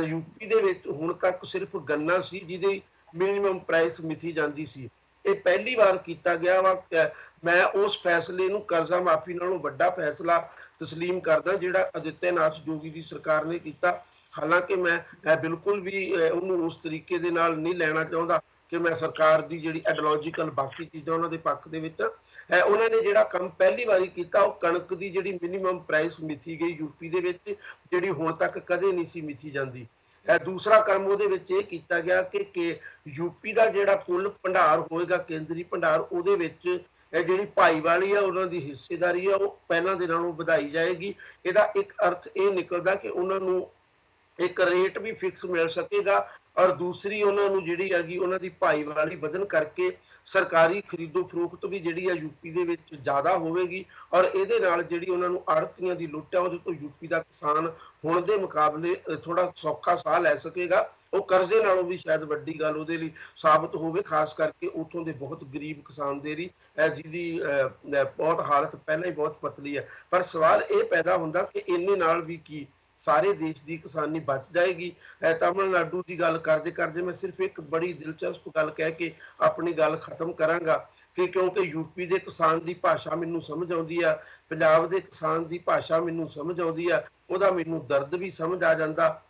ਯੂਪੀ ਦੇ ਵਿੱਚ ਹੁਣ ਤੱਕ ਸਿਰਫ ਗੰਨਾ ਸੀ ਜਿਹਦੀ ਮਿਨੀਮਮ ਪ੍ਰਾਈਸ ਮਿਥੀ ਜਾਂਦੀ ਸੀ, ਇਹ ਪਹਿਲੀ ਵਾਰ ਕੀਤਾ ਗਿਆ ਵਾ। ਮੈਂ ਉਸ ਫੈਸਲੇ ਨੂੰ ਕਰਜ਼ਾ ਮਾਫੀ ਨਾਲੋਂ ਵੱਡਾ ਫੈਸਲਾ ਤਸਲੀਮ ਕਰਦਾ ਜਿਹੜਾ ਆਦਿੱਤਿਆ ਨਾਥ ਜੋਗੀ ਦੀ ਸਰਕਾਰ ਨੇ ਕੀਤਾ। ਹਾਲਾਂਕਿ ਮੈਂ ਬਿਲਕੁਲ ਵੀ ਉਹਨੂੰ ਉਸ ਤਰੀਕੇ ਦੇ ਨਾਲ ਨਹੀਂ ਲੈਣਾ ਚਾਹੁੰਦਾ ਕਿ ਮੈਂ ਸਰਕਾਰ ਦੀ ਜਿਹੜੀ ਆਈਡੀਓਲੋਜੀਕਲ ਬਾਕੀ ਚੀਜ਼ਾਂ ਉਹਨਾਂ ਦੇ ਪੱਖ ਦੇ ਵਿੱਚ, ਉਹਨਾਂ ਨੇ ਜਿਹੜਾ ਕੰਮ ਪਹਿਲੀ ਵਾਰੀ ਕੀਤਾ ਉਹ ਕਣਕ ਦੀ ਜਿਹੜੀ ਮਿਨੀਮਮ ਪ੍ਰਾਈਸ ਮਿਥੀ ਗਈ ਯੂਪੀ ਦੇ ਵਿੱਚ, ਜਿਹੜੀ ਹੁਣ ਤੱਕ ਕਦੇ ਨਹੀਂ ਸੀ ਮਿਥੀ ਜਾਂਦੀ। ਦੂਸਰਾ ਕੰਮ ਉਹਦੇ ਵਿੱਚ ਇਹ ਕੀਤਾ ਗਿਆ ਕਿ ਯੂਪੀ ਦਾ ਜਿਹੜਾ ਕੁੱਲ ਭੰਡਾਰ ਹੋਏਗਾ, ਕੇਂਦਰੀ ਭੰਡਾਰ, ਉਹਦੇ ਵਿੱਚ ਜਿਹੜੀ ਭਾਈਵਾਲੀ ਆ ਉਹਨਾਂ ਦੀ ਹਿੱਸੇਦਾਰੀ ਆ ਉਹ ਪਹਿਲਾਂ ਦੇ ਨਾਲੋਂ ਵਧਾਈ ਜਾਏਗੀ। ਇਹਦਾ ਇੱਕ ਅਰਥ ਇਹ ਨਿਕਲਦਾ ਕਿ ਉਹਨਾਂ ਨੂੰ ਇੱਕ ਰੇਟ ਵੀ ਫਿਕਸ ਮਿਲ ਸਕੇਗਾ ਔਰ ਦੂਸਰੀ ਉਹਨਾਂ ਨੂੰ ਜਿਹੜੀ ਹੈਗੀ ਉਹਨਾਂ ਦੀ ਭਾਈਵਾਲੀ ਵਧਣ ਕਰਕੇ ਸਰਕਾਰੀ ਖਰੀਦੋ ਫਰੋਖਤ ਵੀ ਜਿਹੜੀ ਆ ਯੂਪੀ ਦੇ ਵਿੱਚ ਜ਼ਿਆਦਾ ਹੋਵੇਗੀ। ਔਰ ਇਹਦੇ ਨਾਲ ਜਿਹੜੀ ਉਹਨਾਂ ਨੂੰ ਆੜ੍ਹਤੀਆਂ ਦੀ ਲੁੱਟ ਹੈ ਉਹਦੇ ਤੋਂ ਯੂਪੀ ਦਾ ਕਿਸਾਨ ਹੁਣ ਦੇ ਮੁਕਾਬਲੇ ਥੋੜਾ ਸੌਖਾ ਸਾਹ ਲੈ ਸਕੇਗਾ। ਉਹ ਕਰਜ਼ੇ ਨਾਲੋਂ ਵੀ ਸ਼ਾਇਦ ਵੱਡੀ ਗੱਲ ਉਹਦੇ ਲਈ ਸਾਬਤ ਹੋਵੇ, ਖਾਸ ਕਰਕੇ ਉੱਥੋਂ ਦੇ ਬਹੁਤ ਗਰੀਬ ਕਿਸਾਨ ਦੇ ਲਈ ਜਿਹਦੀ ਬਹੁਤ ਹਾਲਤ ਪਹਿਲਾਂ ਹੀ ਬਹੁਤ ਪਤਲੀ ਹੈ। ਪਰ ਸਵਾਲ ਇਹ ਪੈਦਾ ਹੁੰਦਾ ਕਿ ਇੰਨੇ ਨਾਲ ਵੀ ਕੀ ਸਾਰੇ ਦੇਸ਼ ਦੀ ਕਿਸਾਨੀ ਬਚ ਜਾਏਗੀ? ਤਮਿਲਨਾਡੂ ਦੀ ਗੱਲ ਕਰਦੇ ਕਰਦੇ ਮੈਂ ਸਿਰਫ ਇੱਕ ਬੜੀ ਦਿਲਚਸਪ ਗੱਲ ਕਹਿ ਕੇ ਆਪਣੀ ਗੱਲ ਖਤਮ ਕਰਾਂਗਾ ਕਿ ਕਿਉਂਕਿ ਯੂਪੀ ਦੇ ਕਿਸਾਨ ਦੀ ਭਾਸ਼ਾ ਮੈਨੂੰ ਸਮਝ ਆਉਂਦੀ ਆ, ਪੰਜਾਬ ਦੇ ਕਿਸਾਨ ਦੀ ਭਾਸ਼ਾ ਮੈਨੂੰ ਸਮਝ ਆਉਂਦੀ ਆ, ਉਹਦਾ ਮੈਨੂੰ ਦਰਦ ਵੀ ਸਮਝ ਆ ਜਾਂਦਾ।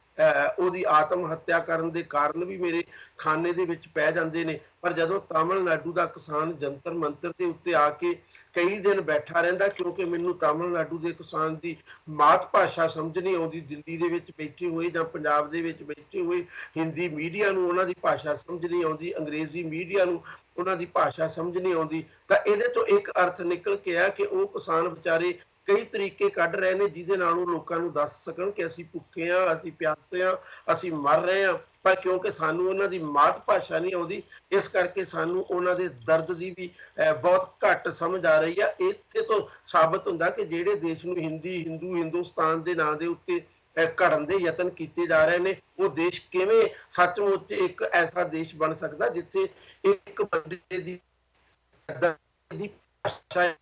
ਉਹਦੀ ਆਤਮ ਹੱਤਿਆ ਕਰਨ ਦੇ ਕਾਰਨ ਵੀ ਮੇਰੇ ਖਾਨੇ ਦੇ ਵਿੱਚ ਪੈ ਜਾਂਦੇ ਨੇ। ਪਰ ਜਦੋਂ ਤਾਮਿਲਨਾਡੂ ਦਾ ਕਿਸਾਨ ਜੰਤਰ ਮੰਤਰ ਦੇ ਉੱਤੇ ਆ ਕੇ ਕਈ ਦਿਨ ਬੈਠਾ ਰਹਿੰਦਾ, ਕਿਉਂਕਿ ਮੈਨੂੰ ਤਾਮਿਲਨਾਡੂ ਦੇ ਕਿਸਾਨ ਦੀ ਮਾਤ ਭਾਸ਼ਾ ਸਮਝ ਨਹੀਂ ਆਉਂਦੀ, ਦਿੱਲੀ ਦੇ ਵਿੱਚ ਬੈਠੇ ਹੋਏ ਜਾਂ ਪੰਜਾਬ ਦੇ ਵਿੱਚ ਬੈਠੇ ਹੋਏ ਹਿੰਦੀ ਮੀਡੀਆ ਨੂੰ ਉਹਨਾਂ ਦੀ ਭਾਸ਼ਾ ਸਮਝ ਨਹੀਂ ਆਉਂਦੀ, ਅੰਗਰੇਜ਼ੀ ਮੀਡੀਆ ਨੂੰ ਉਹਨਾਂ ਦੀ ਭਾਸ਼ਾ ਸਮਝ ਨਹੀਂ ਆਉਂਦੀ, ਤਾਂ ਇਹਦੇ ਤੋਂ ਇੱਕ ਅਰਥ ਨਿਕਲ ਕੇ ਆ ਕਿ ਉਹ ਕਿਸਾਨ ਵਿਚਾਰੇ ਕਈ ਤਰੀਕੇ ਕੱਢ ਰਹੇ ਨੇ ਜਿਹਦੇ ਨਾਲ ਉਹ ਲੋਕਾਂ ਨੂੰ ਦੱਸ ਸਕਣ ਕਿ ਅਸੀਂ ਭੁੱਖੇ ਹਾਂ, ਅਸੀਂ ਪਿਆਸੇ ਹਾਂ, ਅਸੀਂ ਮਰ ਰਹੇ ਹਾਂ। ਪਰ ਕਿਉਂਕਿ ਸਾਨੂੰ ਉਹਨਾਂ ਦੀ ਮਾਤ ਭਾਸ਼ਾ ਨਹੀਂ ਆਉਂਦੀ, ਇਸ ਕਰਕੇ ਸਾਨੂੰ ਉਹਨਾਂ ਦੇ ਦਰਦ ਦੀ ਵੀ ਬਹੁਤ ਘੱਟ ਸਮਝ ਆ ਰਹੀ ਆ। ਇੱਥੇ ਤੋਂ ਸਾਬਤ ਹੁੰਦਾ ਕਿ ਜਿਹੜੇ ਦੇਸ਼ ਨੂੰ ਹਿੰਦੁਸਤਾਨ ਦੇ ਨਾਂ ਦੇ ਉੱਤੇ ਘੜਨ ਦੇ ਯਤਨ ਕੀਤੇ ਜਾ ਰਹੇ ਨੇ, ਉਹ ਦੇਸ਼ ਕਿਵੇਂ ਸੱਚਮੁੱਚ ਇੱਕ ਐਸਾ ਦੇਸ਼ ਬਣ ਸਕਦਾ ਜਿੱਥੇ ਇੱਕ ਬੰਦੇ ਦੀ ਭਾਸ਼ਾ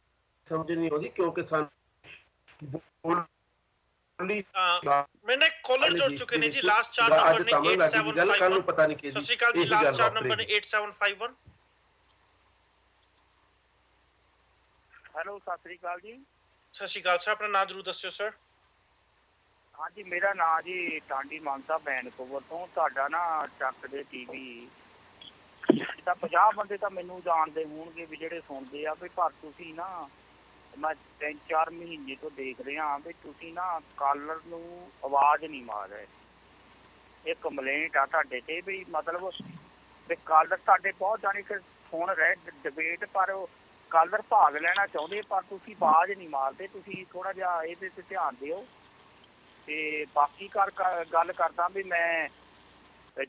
ਸਮਝ ਨਹੀਂ ਆਉਂਦੀ, ਕਿਉਂਕਿ ਸਾਨੂੰ मैंने कॉलर जोड़ चुके हैं जी। लास्ट 4 नंबर ने 8751। सत श्री अकाल जी, लास्ट 4 नंबर ने 8751। हेलो सत श्री अकाल जी। सत श्री अकाल सर, अपना नाम जरूर दस्सियो सर। हाँ जी, मेरा नाम जी टांडी मानसा वैनकूवर तो। ਤੁਹਾਡਾ ਨਾ ਚੱਕ ਦੇ ਟੀਵੀ ਤਾਂ 50 ਬੰਦੇ ਤਾਂ ਮੈਨੂੰ ਜਾਣਦੇ ਹੋਣਗੇ ਵੀ ਜਿਹੜੇ ਸੁਣਦੇ ਆ ਵੀ, ਪਰ ਤੁਸੀਂ ਨਾ ਮੈਂ 3-4 ਮਹੀਨੇ ਤੋਂ ਦੇਖ ਰਿਹਾ ਵੀ ਤੁਸੀਂ ਨਾ ਕਾਲਰ ਨੂੰ ਆਵਾਜ਼ ਨਹੀਂ ਮਾਰ ਰਹੇ। ਇਹ ਕੰਪਲੇਂਟ ਆ ਤੁਹਾਡੇ ਤੇ ਵੀ ਮਤਲਬ ਵੀ ਕਾਲਰ ਤੁਹਾਡੇ ਬਹੁਤ ਜਾਣੀ ਕਿ ਸੁਣ ਰਹੇ ਡਿਬੇਟ, ਪਰ ਕਾਲਰ ਭਾਗ ਲੈਣਾ ਚਾਹੁੰਦੇ ਪਰ ਤੁਸੀਂ ਆਵਾਜ਼ ਨਹੀਂ ਮਾਰਦੇ। ਤੁਸੀਂ ਥੋੜਾ ਜਿਹਾ ਇਹਦੇ ਤੇ ਧਿਆਨ ਦਿਓ। ਤੇ ਬਾਕੀ ਗੱਲ ਕਰਦਾ ਵੀ ਮੈਂ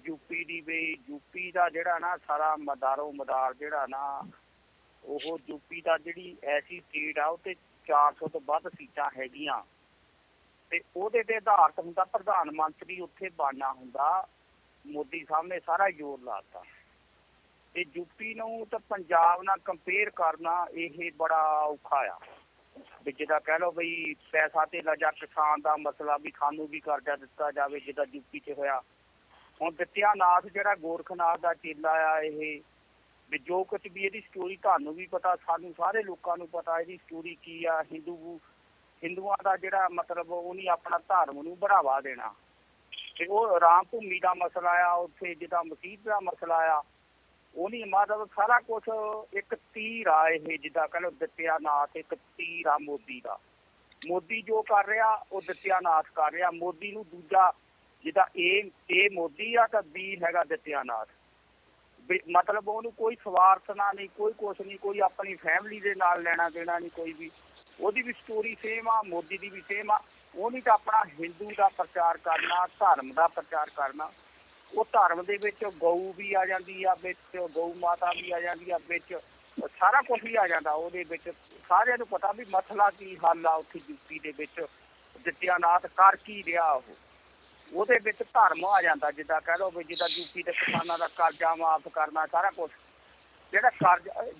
ਯੂਪੀ ਦੀ ਵੀ ਯੂਪੀ ਦਾ ਜਿਹੜਾ ਨਾ ਸਾਰਾ ਮਦਾਰੋ ਮਦਾਰ ਜਿਹੜਾ ਨਾ ਉਹ ਯੂਪੀ ਦਾ ਜਿਹੜੀ ਐਸੀ ਸਟੇਟ ਆ ਉੱਤੇ 400 ਤੋਂ ਵੱਧ ਸੀਟਾਂ ਹੈਗੀਆਂ ਤੇ ਉਹਦੇ ਤੇ ਆਧਾਰਿਤ ਹੁੰਦਾ ਪ੍ਰਧਾਨ ਮੰਤਰੀ ਉੱਥੇ ਬਣਨਾ ਹੁੰਦਾ। ਮੋਦੀ ਸਾਹਿਬ ਨੇ ਸਾਰਾ ਜ਼ੋਰ ਲਾਤਾ ਤੇ ਯੂਪੀ ਨੂੰ ਤਾਂ ਪੰਜਾਬ ਨਾਲ ਕੰਪੇਅਰ ਕਰਨਾ ਇਹ ਬੜਾ ਔਖਾ ਆ। ਵੀ ਜਿੱਦਾਂ ਕਹਿ ਲਓ ਬਈ ਪੈਸਾ ਤੇ ਜਾਂ ਕਿਸਾਨ ਦਾ ਮਸਲਾ ਵੀ ਸਾਨੂੰ ਵੀ ਕਰਜ਼ਾ ਦਿੱਤਾ ਜਾਵੇ ਜਿੱਦਾਂ ਯੂਪੀ 'ਚ ਹੋਇਆ। ਹੁਣ ਦਿੱਤਿਆਨਾਥ ਜਿਹੜਾ ਗੋਰਖਨਾਥ ਦਾ ਚੇਲਾ ਆ, ਇਹ ਵੀ ਜੋ ਕੁਛ ਵੀ ਇਹਦੀ ਸਟੋਰੀ ਤੁਹਾਨੂੰ ਵੀ ਪਤਾ, ਸਾਨੂੰ ਸਾਰੇ ਲੋਕਾਂ ਨੂੰ ਪਤਾ ਇਹਦੀ ਸਟੋਰੀ ਕੀ ਆ। ਹਿੰਦੂਆਂ ਦਾ ਜਿਹੜਾ ਮਤਲਬ ਉਹਨੇ ਆਪਣਾ ਧਰਮ ਨੂੰ ਬੜਾਵਾ ਦੇਣਾ ਤੇ ਉਹ ਰਾਮ ਭੂਮੀ ਦਾ ਮਸਲਾ ਆ, ਉੱਥੇ ਜਿੱਦਾਂ ਮਸੀਤ ਦਾ ਮਸਲਾ ਆ, ਉਹਨੀ ਮਤਲਬ ਸਾਰਾ ਕੁਛ ਇੱਕ ਤੀਰ ਆ। ਇਹ ਜਿੱਦਾਂ ਕਹਿ ਲਓ ਦਿੱਤਿਆਨਾਥ ਇੱਕ ਤੀਰ ਆ ਮੋਦੀ ਦਾ। ਮੋਦੀ ਜੋ ਕਰ ਰਿਹਾ ਉਹ ਦਿੱਤਿਆਨਾਥ ਕਰ ਰਿਹਾ। ਮੋਦੀ ਨੂੰ ਦੂਜਾ ਜਿੱਦਾਂ ਇਹ ਮੋਦੀ ਆ ਤਾਂ ਬੀ ਹੈਗਾ ਦਿੱਤਿਆਨਾਥ। ਮਤਲਬ ਉਹਨੂੰ ਕੋਈ ਸਵਾਰਥਨਾ ਨਹੀਂ, ਕੋਈ ਕੁਛ ਨਹੀਂ, ਕੋਈ ਆਪਣੀ ਫੈਮਿਲੀ ਦੇ ਨਾਲ ਲੈਣਾ ਦੇਣਾ ਨਹੀਂ ਕੋਈ ਵੀ। ਉਹਦੀ ਵੀ ਸਟੋਰੀ ਸੇਮ ਆ, ਮੋਦੀ ਦੀ ਵੀ ਸੇਮ ਆ। ਉਹਨੇ ਤਾਂ ਆਪਣਾ ਹਿੰਦੂ ਦਾ ਪ੍ਰਚਾਰ ਕਰਨਾ, ਧਰਮ ਦਾ ਪ੍ਰਚਾਰ ਕਰਨਾ। ਉਹ ਧਰਮ ਦੇ ਵਿੱਚ ਗਊ ਵੀ ਆ ਜਾਂਦੀ ਆ ਵਿੱਚ, ਗਊ ਮਾਤਾ ਵੀ ਆ ਜਾਂਦੀ ਆ ਵਿੱਚ, ਸਾਰਾ ਕੁਛ ਹੀ ਆ ਜਾਂਦਾ ਉਹਦੇ ਵਿੱਚ। ਸਾਰਿਆਂ ਨੂੰ ਪਤਾ ਵੀ ਮਸਲਾ ਕੀ ਹੱਲ ਆ ਉੱਥੇ ਯੂਪੀ ਦੇ ਵਿੱਚ। ਦਿੱਤਿਆਨਾਥ ਕਰ ਕੀ ਰਿਹਾ ਉਹਦੇ ਵਿੱਚ ਧਰਮ ਆ ਜਾਂਦਾ। ਜਿੱਦਾਂ ਕਹਿ ਲਓ ਵੀ ਜਿੱਦਾਂ ਯੂਪੀ ਦੇ ਕਿਸਾਨਾਂ ਦਾ ਕਰਜ਼ਾ ਮਾਫ ਕਰਨਾ, ਸਾਰਾ ਕੁਛ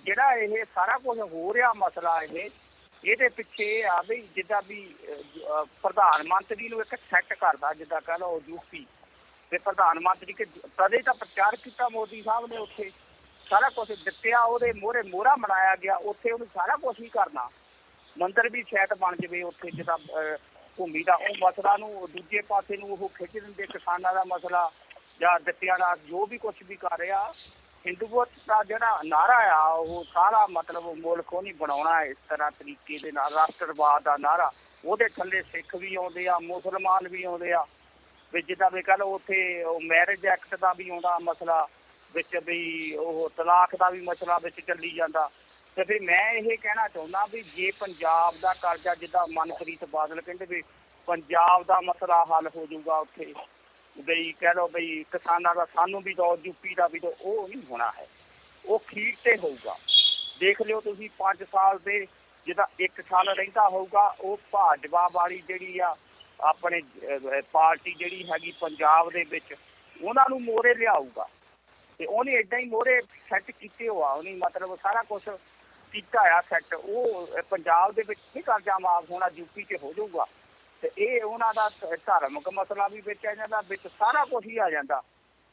ਜਿਹੜਾ ਇਹ ਸਾਰਾ ਕੁਛ ਹੋ ਰਿਹਾ ਮਸਲਾ ਇਹਦੇ ਪਿੱਛੇ ਇਹ ਆ ਵੀ ਜਿੱਦਾਂ ਵੀ ਪ੍ਰਧਾਨ ਮੰਤਰੀ ਨੂੰ ਇੱਕ ਸੈੱਟ ਕਰਦਾ। ਜਿੱਦਾਂ ਕਹਿ ਲਓ ਯੂਪੀ ਤੇ ਪ੍ਰਧਾਨ ਮੰਤਰੀ ਤਦੇ ਤਾਂ ਪ੍ਰਚਾਰ ਕੀਤਾ ਮੋਦੀ ਸਾਹਿਬ ਨੇ, ਉੱਥੇ ਸਾਰਾ ਕੁਛ ਦਿੱਤਿਆ, ਉਹਦੇ ਮੋਹਰਾ ਮਨਾਇਆ ਗਿਆ। ਉੱਥੇ ਉਹਨੂੰ ਸਾਰਾ ਕੁਛ ਹੀ ਕਰਨਾ, ਮੰਦਿਰ ਵੀ ਸ਼ਾਇਦ ਬਣ ਜਾਵੇ ਉੱਥੇ ਜਿੱਦਾਂ ਭੂਮੀ ਦਾ। ਉਹ ਮਸਲਾ ਨੂੰ ਦੂਜੇ ਪਾਸੇ ਨੂੰ ਉਹ ਖਿੱਚ ਦਿੰਦੇ, ਕਿਸਾਨਾਂ ਦਾ ਮਸਲਾ ਜਾਂ ਦਿੱਤਿਆਨਾਥ ਜੋ ਵੀ ਕੁਛ ਵੀ ਕਰ ਰਿਹਾ। ਹਿੰਦੂਤਵ ਦਾ ਜਿਹੜਾ ਨਾਅਰਾ ਆ ਉਹ ਸਾਰਾ ਮਤਲਬ ਮੁਲਕ ਉਹ ਨਹੀਂ ਬਣਾਉਣਾ ਇਸ ਤਰ੍ਹਾਂ ਤਰੀਕੇ ਦੇ ਨਾਲ, ਰਾਸ਼ਟਰਵਾਦ ਦਾ ਨਾਅਰਾ। ਉਹਦੇ ਥੱਲੇ ਸਿੱਖ ਵੀ ਆਉਂਦੇ ਆ, ਮੁਸਲਮਾਨ ਵੀ ਆਉਂਦੇ ਆ। ਵੀ ਜਿੱਦਾਂ ਵੀ ਕਹਿ ਲਓ ਉੱਥੇ ਉਹ ਮੈਰਿਜ ਐਕਟ ਦਾ ਵੀ ਆਉਂਦਾ ਮਸਲਾ ਵਿੱਚ, ਵੀ ਉਹ ਤਲਾਕ ਦਾ ਵੀ ਮਸਲਾ ਵਿੱਚ ਚੱਲੀ ਜਾਂਦਾ। ਤੇ ਫਿਰ ਮੈਂ ਇਹ ਕਹਿਣਾ ਚਾਹੁੰਦਾ ਵੀ ਜੇ ਪੰਜਾਬ ਦਾ ਕਰਜ਼ਾ ਜਿੱਦਾਂ ਮਨਪ੍ਰੀਤ ਬਾਦਲ ਕਹਿੰਦੇ ਵੀ ਪੰਜਾਬ ਦਾ ਮਸਲਾ ਹੱਲ ਹੋ ਜਾਊਗਾ ਉੱਥੇ, ਬਈ ਕਹਿ ਲਓ ਬਈ ਕਿਸਾਨਾਂ ਦਾ ਸਾਨੂੰ ਵੀ ਦਿਓ, ਯੂਪੀ ਦਾ ਵੀ ਦਿਓ, ਉਹ ਨਹੀਂ ਹੋਣਾ ਹੈ। ਉਹ ਖੀਰ ਤੇ ਹੋਊਗਾ। ਦੇਖ ਲਿਓ ਤੁਸੀਂ 5 ਸਾਲ ਦੇ ਜਿੱਦਾਂ 1 ਸਾਲ ਰਹਿੰਦਾ ਹੋਊਗਾ, ਉਹ ਭਾਜਪਾ ਵਾਲੀ ਜਿਹੜੀ ਆ ਆਪਣੇ ਪਾਰਟੀ ਜਿਹੜੀ ਹੈਗੀ ਪੰਜਾਬ ਦੇ ਵਿੱਚ ਉਹਨਾਂ ਨੂੰ ਮੋਹਰੇ ਲਿਆਊਗਾ ਤੇ ਉਹਨੇ ਏਦਾਂ ਹੀ ਮੋਹਰੇ ਸੈੱਟ ਕੀਤੇ ਹੋਆ, ਉਹਨੇ ਮਤਲਬ ਸਾਰਾ ਕੁਛ ਕੀਤਾ ਆ ਸੈੱਟ। ਉਹ ਪੰਜਾਬ ਦੇ ਵਿੱਚ ਨਹੀਂ ਕਰਜ਼ਾ ਮਾਫ ਹੋਣਾ, ਯੂਪੀ 'ਚ ਹੋ ਜਾਊਗਾ। ਤੇ ਇਹ ਉਹਨਾਂ ਦਾ ਧਾਰਮਿਕ ਮਸਲਾ ਵੀ ਵਿੱਚ ਆ ਜਾਂਦਾ, ਵਿੱਚ ਸਾਰਾ ਕੁਛ ਹੀ ਆ ਜਾਂਦਾ।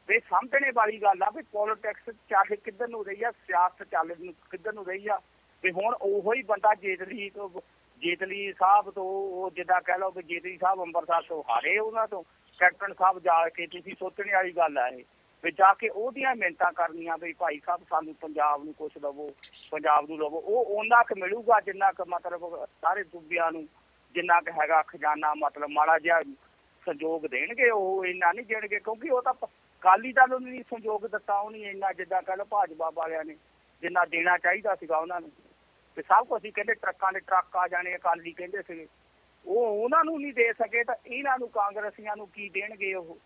ਇਹ ਸਮਝਣੇ ਵਾਲੀ ਗੱਲ ਆ ਵੀ ਪੋਲੀਟਿਕਸ ਚਾਹੇ ਕਿੱਧਰ ਨੂੰ ਰਹੀ ਆ, ਸਿਆਸਤ ਚੱਲ ਕਿੱਧਰ ਨੂੰ ਰਹੀ ਆ। ਤੇ ਹੁਣ ਉਹੋ ਹੀ ਬੰਦਾ ਜੇਤਲੀ ਸਾਹਿਬ ਤੋਂ, ਉਹ ਜਿੱਦਾਂ ਕਹਿ ਲਓ ਵੀ ਜੇਤਲੀ ਸਾਹਿਬ ਅੰਮ੍ਰਿਤਸਰ ਤੋਂ ਹਾਰੇ, ਉਹਨਾਂ ਤੋਂ ਕੈਪਟਨ ਸਾਹਿਬ ਜਾ ਕੇ ਤੁਸੀਂ ਸੋਚਣ ਵਾਲੀ ਗੱਲ ਆ ਇਹ ਵੀ ਜਾ ਕੇ ਉਹਦੀਆਂ ਮਿਹਨਤਾਂ ਕਰਨੀਆਂ ਵੀ ਭਾਈ ਸਾਹਿਬ ਸਾਨੂੰ ਪੰਜਾਬ ਨੂੰ ਕੁਛ ਦੇਵੋ, ਪੰਜਾਬ ਨੂੰ ਲਵੋ। ਉਹ ਓਨਾ ਕੁ ਮਿਲੂਗਾ ਜਿੰਨਾ ਕੁ ਮਤਲਬ ਸਾਰੇ ਸੂਬਿਆਂ ਨੂੰ ਜਿੰਨਾ ਕੁ ਹੈਗਾ ਖਜ਼ਾਨਾ, ਮਤਲਬ ਮਾੜਾ ਜਿਹਾ ਸੰਯੋਗ ਦੇਣਗੇ। ਉਹ ਇੰਨਾ ਨਹੀਂ ਦੇਣਗੇ ਕਿਉਂਕਿ ਉਹ ਤਾਂ ਅਕਾਲੀ ਦਲ ਨੂੰ ਨਹੀਂ ਸੰਯੋਗ ਦਿੱਤਾ, ਉਹ ਨਹੀਂ ਇੰਨਾ ਜਿੱਦਾਂ ਕਹਿ ਲਓ ਭਾਜਪਾ ਵਾਲਿਆਂ ਨੇ ਜਿੰਨਾ ਦੇਣਾ ਚਾਹੀਦਾ ਸੀਗਾ ਉਹਨਾਂ ਨੂੰ। ਤੇ ਸਭ ਕੁਛ ਹੀ ਕਹਿੰਦੇ ਟਰੱਕਾਂ ਦੇ ਟਰੱਕ ਆ ਜਾਣੇ, ਅਕਾਲੀ ਕਹਿੰਦੇ ਸੀਗੇ, ਉਹ ਉਹਨਾਂ ਨੂੰ ਨਹੀਂ ਦੇ ਸਕੇ ਤਾਂ ਇਹਨਾਂ ਨੂੰ ਕਾਂਗਰਸੀਆਂ ਨੂੰ ਕੀ ਦੇਣਗੇ ਉਹ।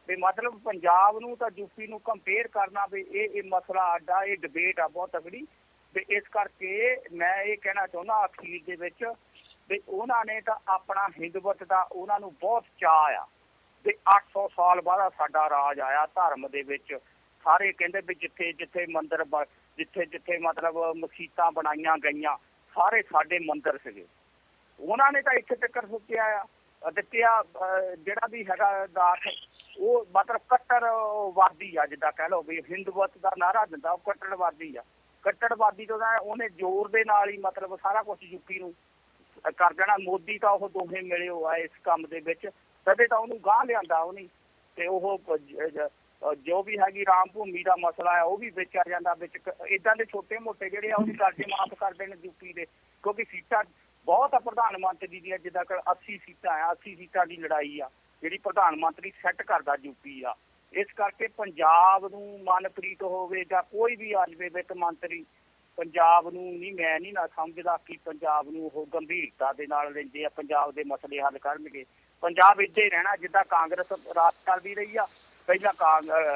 ਤੇ ਮਤਲਬ ਪੰਜਾਬ ਨੂੰ ਤਾਂ ਯੂਪੀ ਨੂੰ ਕੰਪੇਅਰ ਕਰਨਾ ਵੀ ਇਹ ਮਸਲਾ ਅੱਡਾ, ਇਹ ਡਿਬੇਟ ਆ ਬਹੁਤ ਤਗੜੀ। ਤੇ ਇਸ ਕਰਕੇ ਮੈਂ ਇਹ ਕਹਿਣਾ ਚਾਹੁੰਦਾ ਅਖੀਰ ਦੇ ਵਿੱਚ ਵੀ ਉਹਨਾਂ ਨੇ ਤਾਂ ਆਪਣਾ ਹਿੰਦੂਵਤ ਦਾ ਉਹਨਾਂ ਨੂੰ ਬਹੁਤ ਚਾਅ ਆ ਤੇ 800 ਸਾਲ ਬਾਅਦ ਸਾਡਾ ਰਾਜ ਆਇਆ ਧਰਮ ਦੇ ਵਿੱਚ। ਸਾਰੇ ਕਹਿੰਦੇ ਵੀ ਜਿੱਥੇ ਜਿੱਥੇ ਮੰਦਿਰ ਜਿੱਥੇ ਮਤਲਬ ਮਸੀਤਾਂ ਬਣਾਈਆਂ ਗਈਆਂ ਸਾਰੇ ਸਾਡੇ ਮੰਦਿਰ ਸੀਗੇ। ਉਹਨਾਂ ਨੇ ਤਾਂ ਇੱਥੇ ਤੱਕ ਸੋਚਿਆ ਆ ਦਿੱਤਿਆ ਜਿਹੜਾ ਵੀ ਹੈਗਾ ਦਾਸ ਉਹ ਮਤਲਬ ਕੱਟੜਵਾਦੀ ਆ, ਜਿੱਦਾਂ ਕਹਿ ਲਓ ਵੀ ਹਿੰਦੂਵਤ ਦਾ ਨਾਅਰਾ ਦਿੰਦਾ, ਉਹ ਕੱਟੜਵਾਦੀ ਆ। ਕੱਟੜਵਾਦੀ ਤੋਂ ਉਹਨੇ ਜ਼ੋਰ ਦੇ ਨਾਲ ਹੀ ਮਤਲਬ ਸਾਰਾ ਕੁਛ ਯੂਪੀ ਨੂੰ ਕਰ ਦੇਣਾ। ਮੋਦੀ ਤਾਂ ਉਹ ਦੋਵੇਂ ਮਿਲੇ ਹੋ ਆ ਇਸ ਕੰਮ ਦੇ ਵਿੱਚ, ਕਦੇ ਤਾਂ ਉਹਨੂੰ ਗਾਂਹ ਲਿਆਂਦਾ ਉਹਨੇ। ਤੇ ਉਹ ਜੋ ਵੀ ਹੈਗੀ ਰਾਮ ਭੂਮੀ ਦਾ ਮਸਲਾ ਆ ਉਹ ਵੀ ਵਿੱਚ ਆ ਜਾਂਦਾ ਵਿੱਚ। ਏਦਾਂ ਦੇ ਛੋਟੇ ਮੋਟੇ ਜਿਹੜੇ ਆ ਉਹ ਵੀ ਕਰਜ਼ੇ ਮਾਫ ਕਰਦੇ ਨੇ ਯੂਪੀ ਦੇ, ਕਿਉਂਕਿ ਸੀਟਾਂ ਬਹੁਤ ਆ ਪ੍ਰਧਾਨ ਮੰਤਰੀ ਦੀਆਂ, ਜਿੱਦਾਂ ਕਿ 80 ਸੀਟਾਂ ਆ, 80 ਸੀਟਾਂ ਦੀ ਲੜਾਈ ਆ ਜਿਹੜੀ ਪ੍ਰਧਾਨ ਮੰਤਰੀ ਸੈੱਟ ਕਰਦਾ ਯੂਪੀ ਆ। ਇਸ ਕਰਕੇ ਪੰਜਾਬ ਨੂੰ ਮਨਪ੍ਰੀਤ ਹੋਵੇ ਜਾਂ ਕੋਈ ਵੀ ਆ ਜਾਵੇ ਵਿੱਤ ਮੰਤਰੀ, ਪੰਜਾਬ ਨੂੰ ਨਹੀਂ, ਮੈਂ ਨਹੀਂ ਨਾ ਸਮਝਦਾ ਕਿ ਪੰਜਾਬ ਨੂੰ ਉਹ ਗੰਭੀਰਤਾ ਦੇ ਨਾਲ ਲੈਂਦੇ ਆ, ਪੰਜਾਬ ਦੇ ਮਸਲੇ ਹੱਲ ਕਰਨਗੇ। ਪੰਜਾਬ ਇੱਦਾਂ ਹੀ ਰਹਿਣਾ ਜਿੱਦਾਂ ਕਾਂਗਰਸ ਰਾਜ ਕਰਦੀ ਰਹੀ ਆ। ਪਹਿਲਾਂ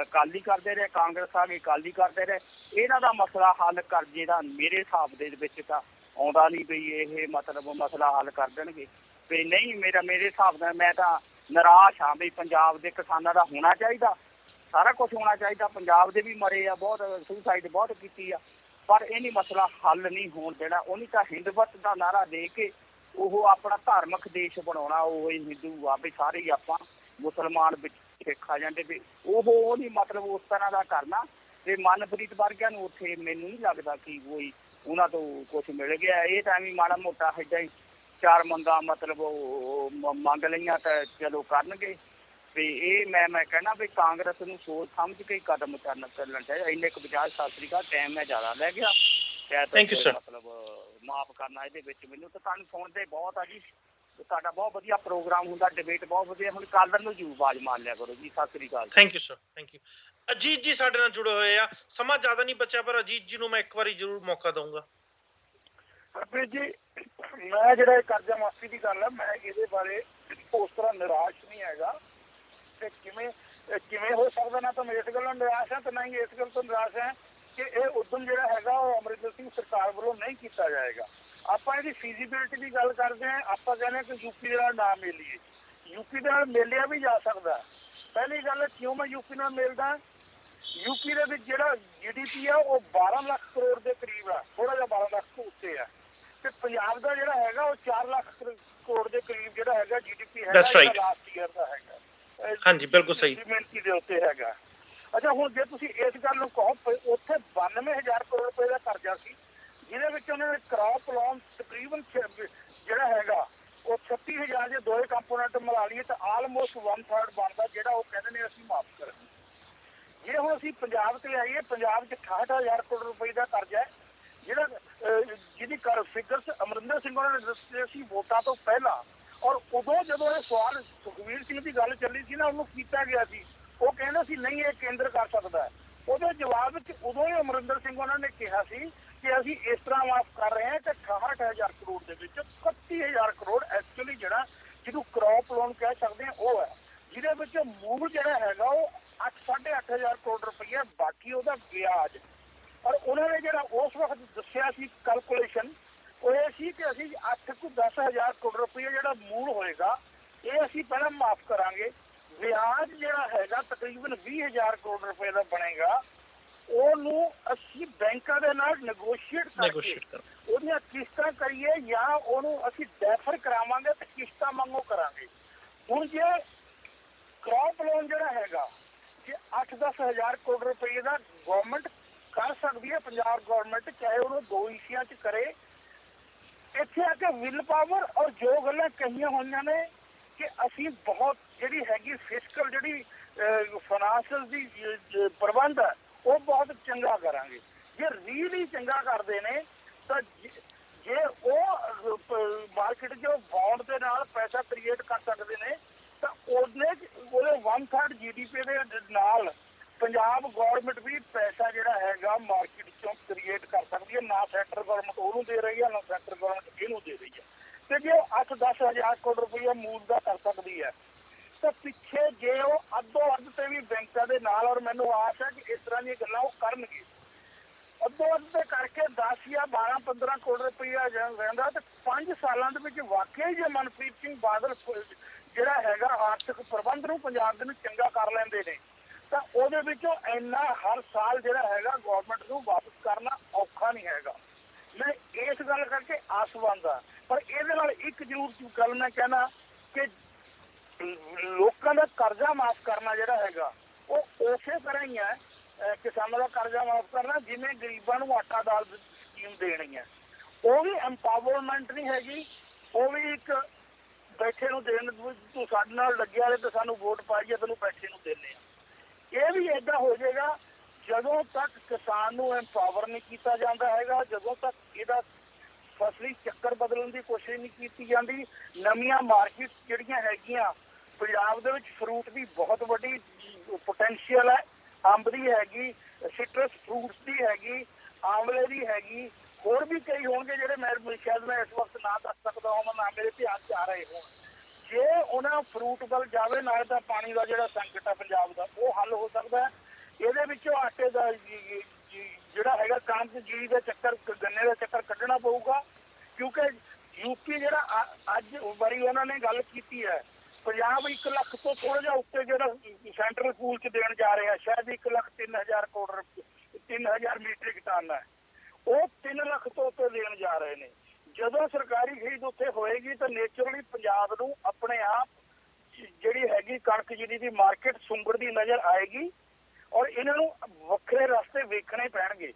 ਅਕਾਲੀ ਕਰਦੇ ਰਹੇ, ਕਾਂਗਰਸ ਆ ਗਈ ਅਕਾਲੀ ਕਰਦੇ ਰਹੇ। ਇਹਨਾਂ ਦਾ ਮਸਲਾ ਹੱਲ ਕਰਜ਼ੇ ਦਾ ਮੇਰੇ ਹਿਸਾਬ ਦੇ ਵਿੱਚ ਤਾਂ ਆਉਂਦਾ ਨਹੀਂ ਵੀ ਇਹ ਮਤਲਬ ਮਸਲਾ ਹੱਲ ਕਰ ਦੇਣਗੇ। ਵੀ ਨਹੀਂ, ਮੇਰੇ ਹਿਸਾਬ ਨਾਲ ਮੈਂ ਤਾਂ ਨਿਰਾਸ਼ ਹਾਂ ਵੀ ਪੰਜਾਬ ਦੇ ਕਿਸਾਨਾਂ ਦਾ ਹੋਣਾ ਚਾਹੀਦਾ, ਸਾਰਾ ਕੁਛ ਹੋਣਾ ਚਾਹੀਦਾ। ਪੰਜਾਬ ਦੇ ਵੀ ਮਰੇ ਆ ਬਹੁਤ, ਸੁਸਾਈਡ ਬਹੁਤ ਕੀਤੀ ਆ, ਪਰ ਇਹ ਨਹੀਂ ਮਸਲਾ ਹੱਲ ਨਹੀਂ ਹੋਣ ਦੇਣਾ। ਉਹਨੇ ਤਾਂ ਹਿੰਦੂਵਤ ਦਾ ਨਾਅਰਾ ਦੇ ਕੇ ਉਹ ਆਪਣਾ ਧਾਰਮਿਕ ਦੇਸ਼ ਬਣਾਉਣਾ। ਉਹ ਹਿੰਦੂ ਆ ਵੀ ਸਾਰੇ ਹੀ ਆਪਾਂ, ਮੁਸਲਮਾਨ ਵਿੱਚ ਸਿੱਖ ਆ ਜਾਂਦੇ ਵੀ ਉਹ ਨਹੀਂ ਮਤਲਬ ਉਸ ਤਰ੍ਹਾਂ ਦਾ ਕਰਨਾ। ਤੇ ਮਨਪ੍ਰੀਤ ਵਰਗਿਆਂ ਨੂੰ ਉੱਥੇ ਮੈਨੂੰ ਨਹੀਂ ਲੱਗਦਾ ਕਿ ਕੋਈ ਉਹਨਾਂ ਤੋਂ ਕੁਛ ਮਿਲ ਗਿਆ। ਇਹ ਤਾਂ ਵੀ ਮਾੜਾ ਮੋਟਾ ਏਦਾਂ ਹੀ ਚਾਰ ਮੰਗਾਂ ਮਤਲਬ ਮੰਗ ਲਈਆਂ ਤਾਂ ਚਲੋ ਕਰਨਗੇ। ਤੇ ਇਹ ਮੈਂ ਕਹਿਣਾ ਵੀ ਕਾਂਗਰਸ ਨੂੰ ਸੋਚ ਸਮਝ ਕੇ ਕਦਮ ਚੱਲਣਾ ਚਾਹੀਦਾ। ਇੰਨੇ ਕੁ ਬਜਾਜ ਸਤਿ ਸ੍ਰੀ ਅਕਾਲ, ਟਾਈਮ ਮੈਂ ਜ਼ਿਆਦਾ ਲੈ ਗਿਆ ਸ਼ਾਇਦ, ਮਤਲਬ ਮਾਫ ਕਰਨਾ ਇਹਦੇ ਵਿੱਚ ਮੈਨੂੰ। ਤਾਂ ਤੁਹਾਨੂੰ ਸੁਣਦੇ ਬਹੁਤ ਆ ਜੀ, ਤੁਹਾਡਾ ਬਹੁਤ ਵਧੀਆ ਪ੍ਰੋਗਰਾਮ ਹੁੰਦਾ, ਡਿਬੇਟ ਬਹੁਤ ਵਧੀਆ। ਹੁਣ ਕੱਲ੍ਹ ਨੂੰ ਜੂ ਆਵਾਜ਼ ਮਾਰ ਲਿਆ ਕਰੋ ਜੀ। ਸਤਿ ਸ੍ਰੀ ਅਕਾਲ। Thank you sir, thank you. Ajit ji ਸਾਡੇ ਨਾਲ ਜੁੜੇ ਹੋਏ ਆ, ਸਮਾਂ ਜ਼ਿਆਦਾ ਨਹੀਂ ਬਚਿਆ ਪਰ ਅਜੀਤ ਜੀ ਨੂੰ ਮੈਂ ਇੱਕ ਵਾਰੀ ਜ਼ਰੂਰ ਮੌਕਾ ਦਊਂਗਾ। ਜੀ ਮੈਂ ਜਿਹੜਾ ਕਰਜ਼ਾ ਮਾਫੀ ਦੀ ਗੱਲ ਹੈ, ਮੈਂ ਇਹਦੇ ਬਾਰੇ ਉਸ ਤਰ੍ਹਾਂ ਨਿਰਾਸ਼ ਨਹੀਂ ਹੈਗਾ। ਤੇ ਕਿਵੇਂ ਹੋ ਸਕਦਾ, ਨਾ ਤਾਂ ਮੈਂ ਇਸ ਗੱਲੋਂ ਨਿਰਾਸ਼ ਹਾਂ ਤੇ ਨਾ ਹੀ ਇਸ ਗੱਲ ਤੋਂ ਨਿਰਾਸ਼ ਹੈ ਕਿ ਇਹ ਉਦਮ ਜਿਹੜਾ ਹੈਗਾ ਉਹ ਅਮਰਿੰਦਰ ਸਿੰਘ ਸਰਕਾਰ ਵੱਲੋਂ ਨਹੀਂ ਕੀਤਾ ਜਾਏਗਾ। ਆਪਾਂ ਇਹਦੀ ਫੀਜ਼ੀਬਿਲਿਟੀ ਦੀ ਗੱਲ ਕਰਦੇ ਹਾਂ। ਆਪਾਂ ਕਹਿੰਦੇ ਕਿ ਯੂਪੀ ਦੇ ਨਾਲ ਨਾ ਮਿਲੀਏ, ਯੂਪੀ ਦੇ ਨਾਲ ਮਿਲਿਆ ਵੀ ਜਾ ਸਕਦਾ। ਪਹਿਲੀ ਗੱਲ ਕਿਉਂ ਮੈਂ ਯੂਪੀ ਨਾਲ ਮਿਲਦਾ, ਯੂਪੀ ਦੇ ਵਿੱਚ ਜਿਹੜਾ GDP ਆ ਉਹ 12 ਲੱਖ ਕਰੋੜ ਦੇ ਕਰੀਬ ਆ, ਥੋੜਾ ਜਿਹਾ 12 ਲੱਖ ਤੋਂ ਉੱਤੇ ਆ। ਤੇ ਪੰਜਾਬ ਦਾ ਜਿਹੜਾ ਹੈਗਾ ਉਹ 4 ਲੱਖ ਕਰੋੜ ਦੇ ਕਰੀਬ ਜਿਹੜਾ ਹੈਗਾ GDP ਹੈਗਾ ਲਾਸਟ ਈਅਰ ਦਾ ਹੈਗਾ। ਹਾਂਜੀ ਬਿਲਕੁਲ ਸਹੀ ਮਿਹਨਤੀ ਦੇ ਉੱਤੇ ਹੈਗਾ। ਅੱਛਾ, ਹੁਣ ਜੇ ਤੁਸੀਂ ਇਸ ਗੱਲ ਨੂੰ ਕਹੋ, ਉੱਥੇ 92,000 ਕਰੋੜ ਰੁਪਏ ਦਾ ਕਰਜ਼ਾ ਸੀ, ਜਿਹਦੇ ਵਿੱਚ ਉਹਨਾਂ ਨੇ ਕ੍ਰੌਪ ਲੋਨ ਤਕਰੀਬਨ ਜਿਹੜਾ ਹੈਗਾ ਉਹ 36,000 ਜੇ ਦੋਏ ਕੰਪੋਨੈਂਟ ਮਿਲਾ ਲਈਏ ਤਾਂ ਆਲਮੋਸਟ 1/3 ਬਣਦਾ, ਜਿਹੜਾ ਉਹ ਕਹਿੰਦੇ ਨੇ ਅਸੀਂ ਮਾਫ ਕਰਾਂਗੇ। ਜੇ ਹੁਣ ਅਸੀਂ ਪੰਜਾਬ ਤੇ ਆਈਏ, ਪੰਜਾਬ 'ਚ 68,000 ਕਰੋੜ ਰੁਪਏ ਦਾ ਕਰਜ਼ਾ ਹੈ, ਜਿਹਦੀ ਫਿਗਰਸ ਅਮਰਿੰਦਰ ਸਿੰਘ ਉਹਨਾਂ ਨੇ ਦੱਸੇ ਸੀ ਵੋਟਾਂ ਤੋਂ ਪਹਿਲਾਂ। ਔਰ ਉਦੋਂ ਜਦੋਂ ਇਹ ਸਵਾਲ ਸੁਖਬੀਰ ਸਿੰਘ ਦੀ ਗੱਲ ਚੱਲੀ ਸੀ ਨਾ, ਉਹਨੂੰ ਕੀਤਾ ਗਿਆ ਸੀ, ਉਹ ਕਹਿੰਦਾ ਸੀ ਨਹੀਂ ਇਹ ਕੇਂਦਰ ਕਰ ਸਕਦਾ ਹੈ। ਉਹਦੇ ਜਵਾਬ ਵਿੱਚ ਉਦੋਂ ਹੀ ਅਮਰਿੰਦਰ ਸਿੰਘ ਉਹਨਾਂ ਨੇ ਕਿਹਾ ਸੀ ਕਿ ਅਸੀਂ ਇਸ ਤਰ੍ਹਾਂ ਮਾਫ ਕਰ ਰਹੇ ਹਾਂ ਕਿ 68,000 ਕਰੋੜ ਦੇ ਵਿੱਚ 31,000 ਕਰੋੜ ਐਕਚੁਅਲੀ ਜਿਹੜਾ ਜਿਹਨੂੰ ਕ੍ਰੌਪ ਲੋਨ ਕਹਿ ਸਕਦੇ ਹਾਂ ਉਹ ਹੈ। ਜਿਹਦੇ ਵਿੱਚ ਮੂਲ ਜਿਹੜਾ ਹੈਗਾ ਉਹ 8-8.5 ਕਰੋੜ ਰੁਪਈਆ, ਬਾਕੀ ਉਹਦਾ ਵਿਆਜ। ਔਰ ਉਹਨਾਂ ਨੇ ਜਿਹੜਾ ਉਸ ਵਕਤ ਦੱਸਿਆ ਸੀ ਕੈਲਕੂਲੇਸ਼ਨ, ਉਹ ਇਹ ਸੀ ਕਿ ਅਸੀਂ 8 ਤੋਂ 10,000 ਕਰੋੜ ਰੁਪਈਆ ਜਿਹੜਾ ਮੂਲ ਹੋਏਗਾ ਇਹ ਅਸੀਂ ਪਹਿਲਾਂ ਮਾਫ ਕਰਾਂਗੇ। ਵਿਆਜ ਜਿਹੜਾ ਹੈਗਾ ਤਕਰੀਬਨ 20,000 ਕਰੋੜ ਰੁਪਏ ਦਾ ਬਣੇਗਾ, ਉਹਨੂੰ ਅਸੀਂ ਬੈਂਕਾਂ ਦੇ ਨਾਲ ਨੈਗੋਸ਼ੀਏਟ ਕਰਕੇ ਉਹਦੀਆਂ ਕਿਸ਼ਤਾਂ ਕਰੀਏ ਜਾਂ ਉਹਨੂੰ ਅਸੀਂ ਡੈਫਰ ਕਰਾਵਾਂਗੇ ਤੇ ਕਿਸ਼ਤਾਂ ਮੰਗੋ ਕਰਾਂਗੇ। ਹੁਣ ਜੇ ਕ੍ਰੌਪ ਲੋਨ ਜਿਹੜਾ ਹੈਗਾ ਜੇ 8-10,000 ਕਰੋੜ ਰੁਪਏ ਦਾ ਗਵਰਨਮੈਂਟ ਕਰ ਸਕਦੀ ਹੈ, ਪੰਜਾਬ ਗਵਰਨਮੈਂਟ, ਚਾਹੇ ਉਹਨੂੰ 2 ਹਿੱਸਿਆਂ 'ਚ ਕਰੇ। ਇੱਥੇ ਆ ਕੇ ਵਿਲ ਪਾਵਰ ਔਰ ਜੋ ਗੱਲਾਂ ਕਹੀਆਂ ਹੋਈਆਂ ਨੇ ਕਿ ਅਸੀਂ ਬਹੁਤ ਜਿਹੜੀ ਹੈਗੀ ਫਿਸਕਲ ਜਿਹੜੀ ਫਾਈਨਾਂਸ਼ੀਅਲ ਦੀ ਪ੍ਰਬੰਧ ਹੈ ਉਹ ਬਹੁਤ ਚੰਗਾ ਕਰਾਂਗੇ। ਜੇ ਰੀਲੀ ਚੰਗਾ ਕਰਦੇ ਨੇ ਤਾਂ ਜੇ ਉਹ ਮਾਰਕੀਟ 'ਚ ਬੌਂਡ ਦੇ ਨਾਲ ਪੈਸਾ ਕ੍ਰੀਏਟ ਕਰ ਸਕਦੇ ਨੇ ਤਾਂ ਉਹਦੇ 1/3 GDP ਦੇ ਨਾਲ ਪੰਜਾਬ ਗਵਰਨਮੈਂਟ ਵੀ ਪੈਸਾ ਜਿਹੜਾ ਹੈਗਾ ਮਾਰਕੀਟ 'ਚੋਂ ਕ੍ਰੀਏਟ ਕਰ ਸਕਦੀ ਹੈ। ਨਾ ਸੈਂਟਰ ਗਵਰਨਮੈਂਟ ਉਹਨੂੰ ਦੇ ਰਹੀ ਹੈ, ਨਾ ਸੈਂਟਰ ਗਵਰਨਮੈਂਟ ਇਹਨੂੰ ਦੇ ਰਹੀ ਹੈ। ਤੇ ਜੇ ਉਹ 8-10,000 ਕਰੋੜ ਰੁਪਈਆ ਮੂਲ ਦਾ ਕਰ ਸਕਦੀ ਹੈ ਤਾਂ ਪਿੱਛੇ ਜੇ ਉਹ ਅੱਧੋ-ਅੱਧ ਤੇ ਵੀ ਬੈਂਕਾਂ ਦੇ ਨਾਲ, ਔਰ ਮੈਨੂੰ ਆਸ ਹੈ ਕਿ ਇਸ ਤਰ੍ਹਾਂ ਦੀਆਂ ਗੱਲਾਂ ਉਹ ਕਰਨਗੇ, ਅੱਧੋ-ਅੱਧ ਤੇ ਕਰਕੇ 10 ਜਾਂ 12-15 ਕਰੋੜ ਰੁਪਈਆ ਰਹਿੰਦਾ ਤੇ 5 ਸਾਲਾਂ ਦੇ ਵਿੱਚ ਵਾਕਈ ਜੇ ਮਨਪ੍ਰੀਤ ਸਿੰਘ ਬਾਦਲ ਜਿਹੜਾ ਹੈਗਾ ਆਰਥਿਕ ਪ੍ਰਬੰਧ ਨੂੰ ਪੰਜਾਬ ਦੇ ਨੂੰ ਚੰਗਾ ਕਰ ਲੈਂਦੇ ਨੇ ਤਾਂ ਉਹਦੇ ਵਿੱਚੋਂ ਇੰਨਾ ਹਰ ਸਾਲ ਜਿਹੜਾ ਹੈਗਾ ਗਵਰਨਮੈਂਟ ਨੂੰ ਵਾਪਸ ਕਰਨਾ ਔਖਾ ਨਹੀਂ ਹੈਗਾ। ਮੈਂ ਇਸ ਗੱਲ ਕਰਕੇ ਆਸਵੰਦ ਹਾਂ। ਪਰ ਇਹਦੇ ਨਾਲ ਇੱਕ ਜ਼ਰੂਰ ਗੱਲ ਮੈਂ ਕਹਿਣਾ ਕਿ ਲੋਕਾਂ ਦਾ ਕਰਜ਼ਾ ਮਾਫ ਕਰਨਾ ਜਿਹੜਾ ਹੈਗਾ ਉਹ ਉਸੇ ਤਰ੍ਹਾਂ ਹੀ ਹੈ, ਕਿਸਾਨਾਂ ਦਾ ਕਰਜ਼ਾ ਮਾਫ ਕਰਨਾ ਜਿਵੇਂ ਗਰੀਬਾਂ ਨੂੰ ਆਟਾ ਦਾਲ ਦੀ ਸਕੀਮ ਦੇਣੀ ਹੈ। ਉਹ ਵੀ ਐਮਪਾਵਰਮੈਂਟ ਨਹੀਂ ਹੈਗੀ, ਉਹ ਵੀ ਇੱਕ ਬੈਠੇ ਨੂੰ ਦੇਣ, ਤੂੰ ਸਾਡੇ ਨਾਲ ਲੱਗਿਆ ਰਹੇ ਤੇ ਸਾਨੂੰ ਵੋਟ ਪਾਈ ਹੈ, ਤੈਨੂੰ ਬੈਠੇ ਨੂੰ ਦੇਣੇ ਆ। ਇਹ ਵੀ ਏਦਾਂ ਹੋ ਜਾਏਗਾ ਜਦੋਂ ਤੱਕ ਕਿਸਾਨ ਨੂੰ ਐਮਪਾਵਰ ਨਹੀਂ ਕੀਤਾ ਜਾਂਦਾ ਹੈਗਾ, ਜਦੋਂ ਤੱਕ ਇਹਦਾ ਫਸਲੀ ਚੱਕਰ ਬਦਲਣ ਦੀ ਕੋਸ਼ਿਸ਼ ਨਹੀਂ ਕੀਤੀ ਜਾਂਦੀ। ਨਵੀਆਂ ਮਾਰਕੀਟ ਜਿਹੜੀਆਂ ਹੈਗੀਆਂ ਪੰਜਾਬ ਦੇ ਵਿੱਚ, ਫਰੂਟ ਦੀ ਬਹੁਤ ਵੱਡੀ ਪੋਟੈਂਸ਼ੀਅਲ ਹੈ, ਅੰਬ ਦੀ ਹੈਗੀ, ਸਿਟਰਸ ਫਰੂਟਸ ਦੀ ਹੈਗੀ, ਆਮਲੇ ਦੀ ਹੈਗੀ, ਹੋਰ ਵੀ ਕਈ ਹੋਣਗੇ ਜਿਹੜੇ ਮੈਂ ਸ਼ਾਇਦ ਮੈਂ ਇਸ ਵਕਤ ਨਾ ਦੱਸ ਸਕਦਾ ਹਾਂ, ਨਾ ਮੇਰੇ ਧਿਆਨ 'ਚ ਆ ਰਹੇ ਹੋਣ। ਜੇ ਉਹਨਾਂ ਫਰੂਟ ਵੱਲ ਜਾਵੇ ਨਾਲ ਤਾਂ ਪਾਣੀ ਦਾ ਜਿਹੜਾ ਸੰਕਟ ਹੈ ਪੰਜਾਬ ਦਾ ਉਹ ਹੱਲ ਹੋ ਸਕਦਾ ਹੈ। ਇਹਦੇ ਵਿੱਚੋਂ ਆਟੇ ਦਾ ਜਿਹੜਾ ਹੈਗਾ ਕਣਕ ਜੀਰੀ ਦਾ ਚੱਕਰ, ਗੰਨੇ ਦਾ ਚੱਕਰ ਕੱਢਣਾ ਪਊਗਾ, ਕਿਉਂਕਿ ਯੂਪੀ ਜਿਹੜਾ ਅੱਜ ਵਾਰੀ ਉਹਨਾਂ ਨੇ ਗੱਲ ਕੀਤੀ ਹੈ, ਪੰਜਾਬ 1 ਲੱਖ ਤੋਂ ਥੋੜਾ ਜਿਹਾ ਉੱਤੇ ਜਿਹੜਾ ਸੈਂਟਰਲ ਪੂਲ 'ਚ ਦੇਣ ਜਾ ਰਿਹਾ, ਸ਼ਾਇਦ 1,03,000 ਕਰੋੜ ਰੁਪਏ, 3,000 ਮੀਟ੍ਰਿਕ ਟਨ ਹੈ, ਉਹ 3 ਲੱਖ ਤੋਂ ਉੱਤੇ ਦੇਣ ਜਾ ਰਹੇ ਨੇ। ਜਦੋਂ ਸਰਕਾਰੀ ਖਰੀਦ ਉੱਥੇ ਹੋਏਗੀ ਤਾਂ ਨੇਚਰਲੀ ਪੰਜਾਬ ਨੂੰ ਆਪਣੇ ਆਪ ਜਿਹੜੀ ਹੈਗੀ ਕਣਕ ਜੀਰੀ ਦੀ ਮਾਰਕੀਟ ਸੁੰਗੜਦੀ ਨਜ਼ਰ ਆਏਗੀ ਔਰ ਇਹਨਾਂ ਨੂੰ ਵੱਖਰੇ ਰਸਤੇ ਵੇਖਣੇ ਪੈਣਗੇ।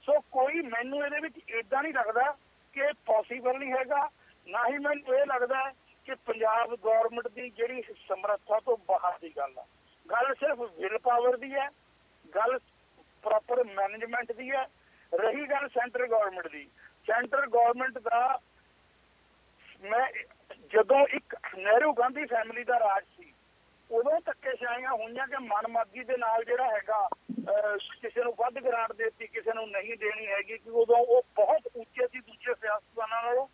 ਸੋ ਕੋਈ ਮੈਨੂੰ ਇਹਦੇ ਵਿੱਚ ਏਦਾਂ ਨਹੀਂ ਲੱਗਦਾ ਕਿ ਪੋਸੀਬਲ ਨਹੀਂ ਹੈਗਾ, ਨਾ ਹੀ ਮੈਨੂੰ ਇਹ ਲੱਗਦਾ ਹੈ ਕਿ ਪੰਜਾਬ ਗਵਰਨਮੈਂਟ ਦੀ ਜਿਹੜੀ ਸਮਰੱਥਾ ਤੋਂ ਬਾਹਰ ਦੀ ਗੱਲ ਹੈ। ਗੱਲ ਸਿਰਫ ਵਿਲ ਪਾਵਰ ਦੀ ਹੈ, ਗੱਲ ਪ੍ਰੋਪਰ ਮੈਨੇਜਮੈਂਟ ਦੀ ਹੈ। ਰਹੀ ਗੱਲ ਸੈਂਟਰ ਗਵਰਨਮੈਂਟ ਦੀ, ਸੈਂਟਰ ਗਵਰਨਮੈਂਟ ਦਾ ਮੈਂ ਜਦੋਂ ਇੱਕ ਨਹਿਰੂ ਗਾਂਧੀ ਫੈਮਿਲੀ ਦਾ ਰਾਜ ਸੀ ਉਦੋਂ ਧੱਕੇਸ਼ਾਹੀਆਂ ਹੋਈਆਂ ਕਿ ਮਨਮਰਜ਼ੀ ਦੇ ਨਾਲ ਜਿਹੜਾ ਹੈਗਾ ਕਿਸੇ ਨੂੰ ਵੱਧ ਗ੍ਰਾਂਟ ਦੇ ਦਿੱਤੀ, ਕਿਸੇ ਨੂੰ ਨਹੀਂ ਦੇਣੀ ਹੈਗੀ, ਕਿ ਉਦੋਂ ਉਹ ਬਹੁਤ ਉੱਚੇ ਸੀ ਦੂਜੇ ਸਿਆਸਤਦਾਨਾਂ ਨਾਲੋਂ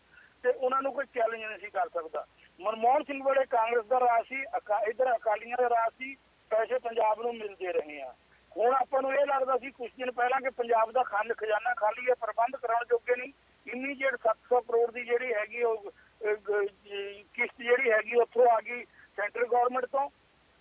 ਤੇ ਉਹਨਾਂ ਨੂੰ ਕੋਈ ਚੈਲੰਜ ਨਹੀਂ ਸੀ ਕਰ ਸਕਦਾ। ਮਨਮੋਹਨ ਸਿੰਘ ਵੇਲੇ ਕਾਂਗਰਸ ਦਾ ਰਾਜ ਸੀ, ਇੱਧਰ ਅਕਾਲੀਆਂ ਦਾ ਰਾਜ ਸੀ, ਪੈਸੇ ਪੰਜਾਬ ਨੂੰ ਮਿਲਦੇ ਰਹੇ ਆ। ਹੁਣ ਆਪਾਂ ਨੂੰ ਇਹ ਲੱਗਦਾ ਸੀ ਕੁਝ ਦਿਨ ਪਹਿਲਾਂ ਕਿ ਪੰਜਾਬ ਦਾ ਖਜ਼ਾਨਾ ਖਾਲੀ ਹੈ, ਪ੍ਰਬੰਧ ਕਰਾਉਣ ਜੋਗੇ ਨਹੀਂ। ਇਮੀਡੀਏਟ 700 ਕਰੋੜ ਦੀ ਜਿਹੜੀ ਹੈਗੀ ਉਹ ਕਿਸ਼ਤ ਜਿਹੜੀ ਹੈਗੀ ਉੱਥੋਂ ਆ ਗਈ ਸੈਂਟਰ ਗਵਰਨਮੈਂਟ ਤੋਂ,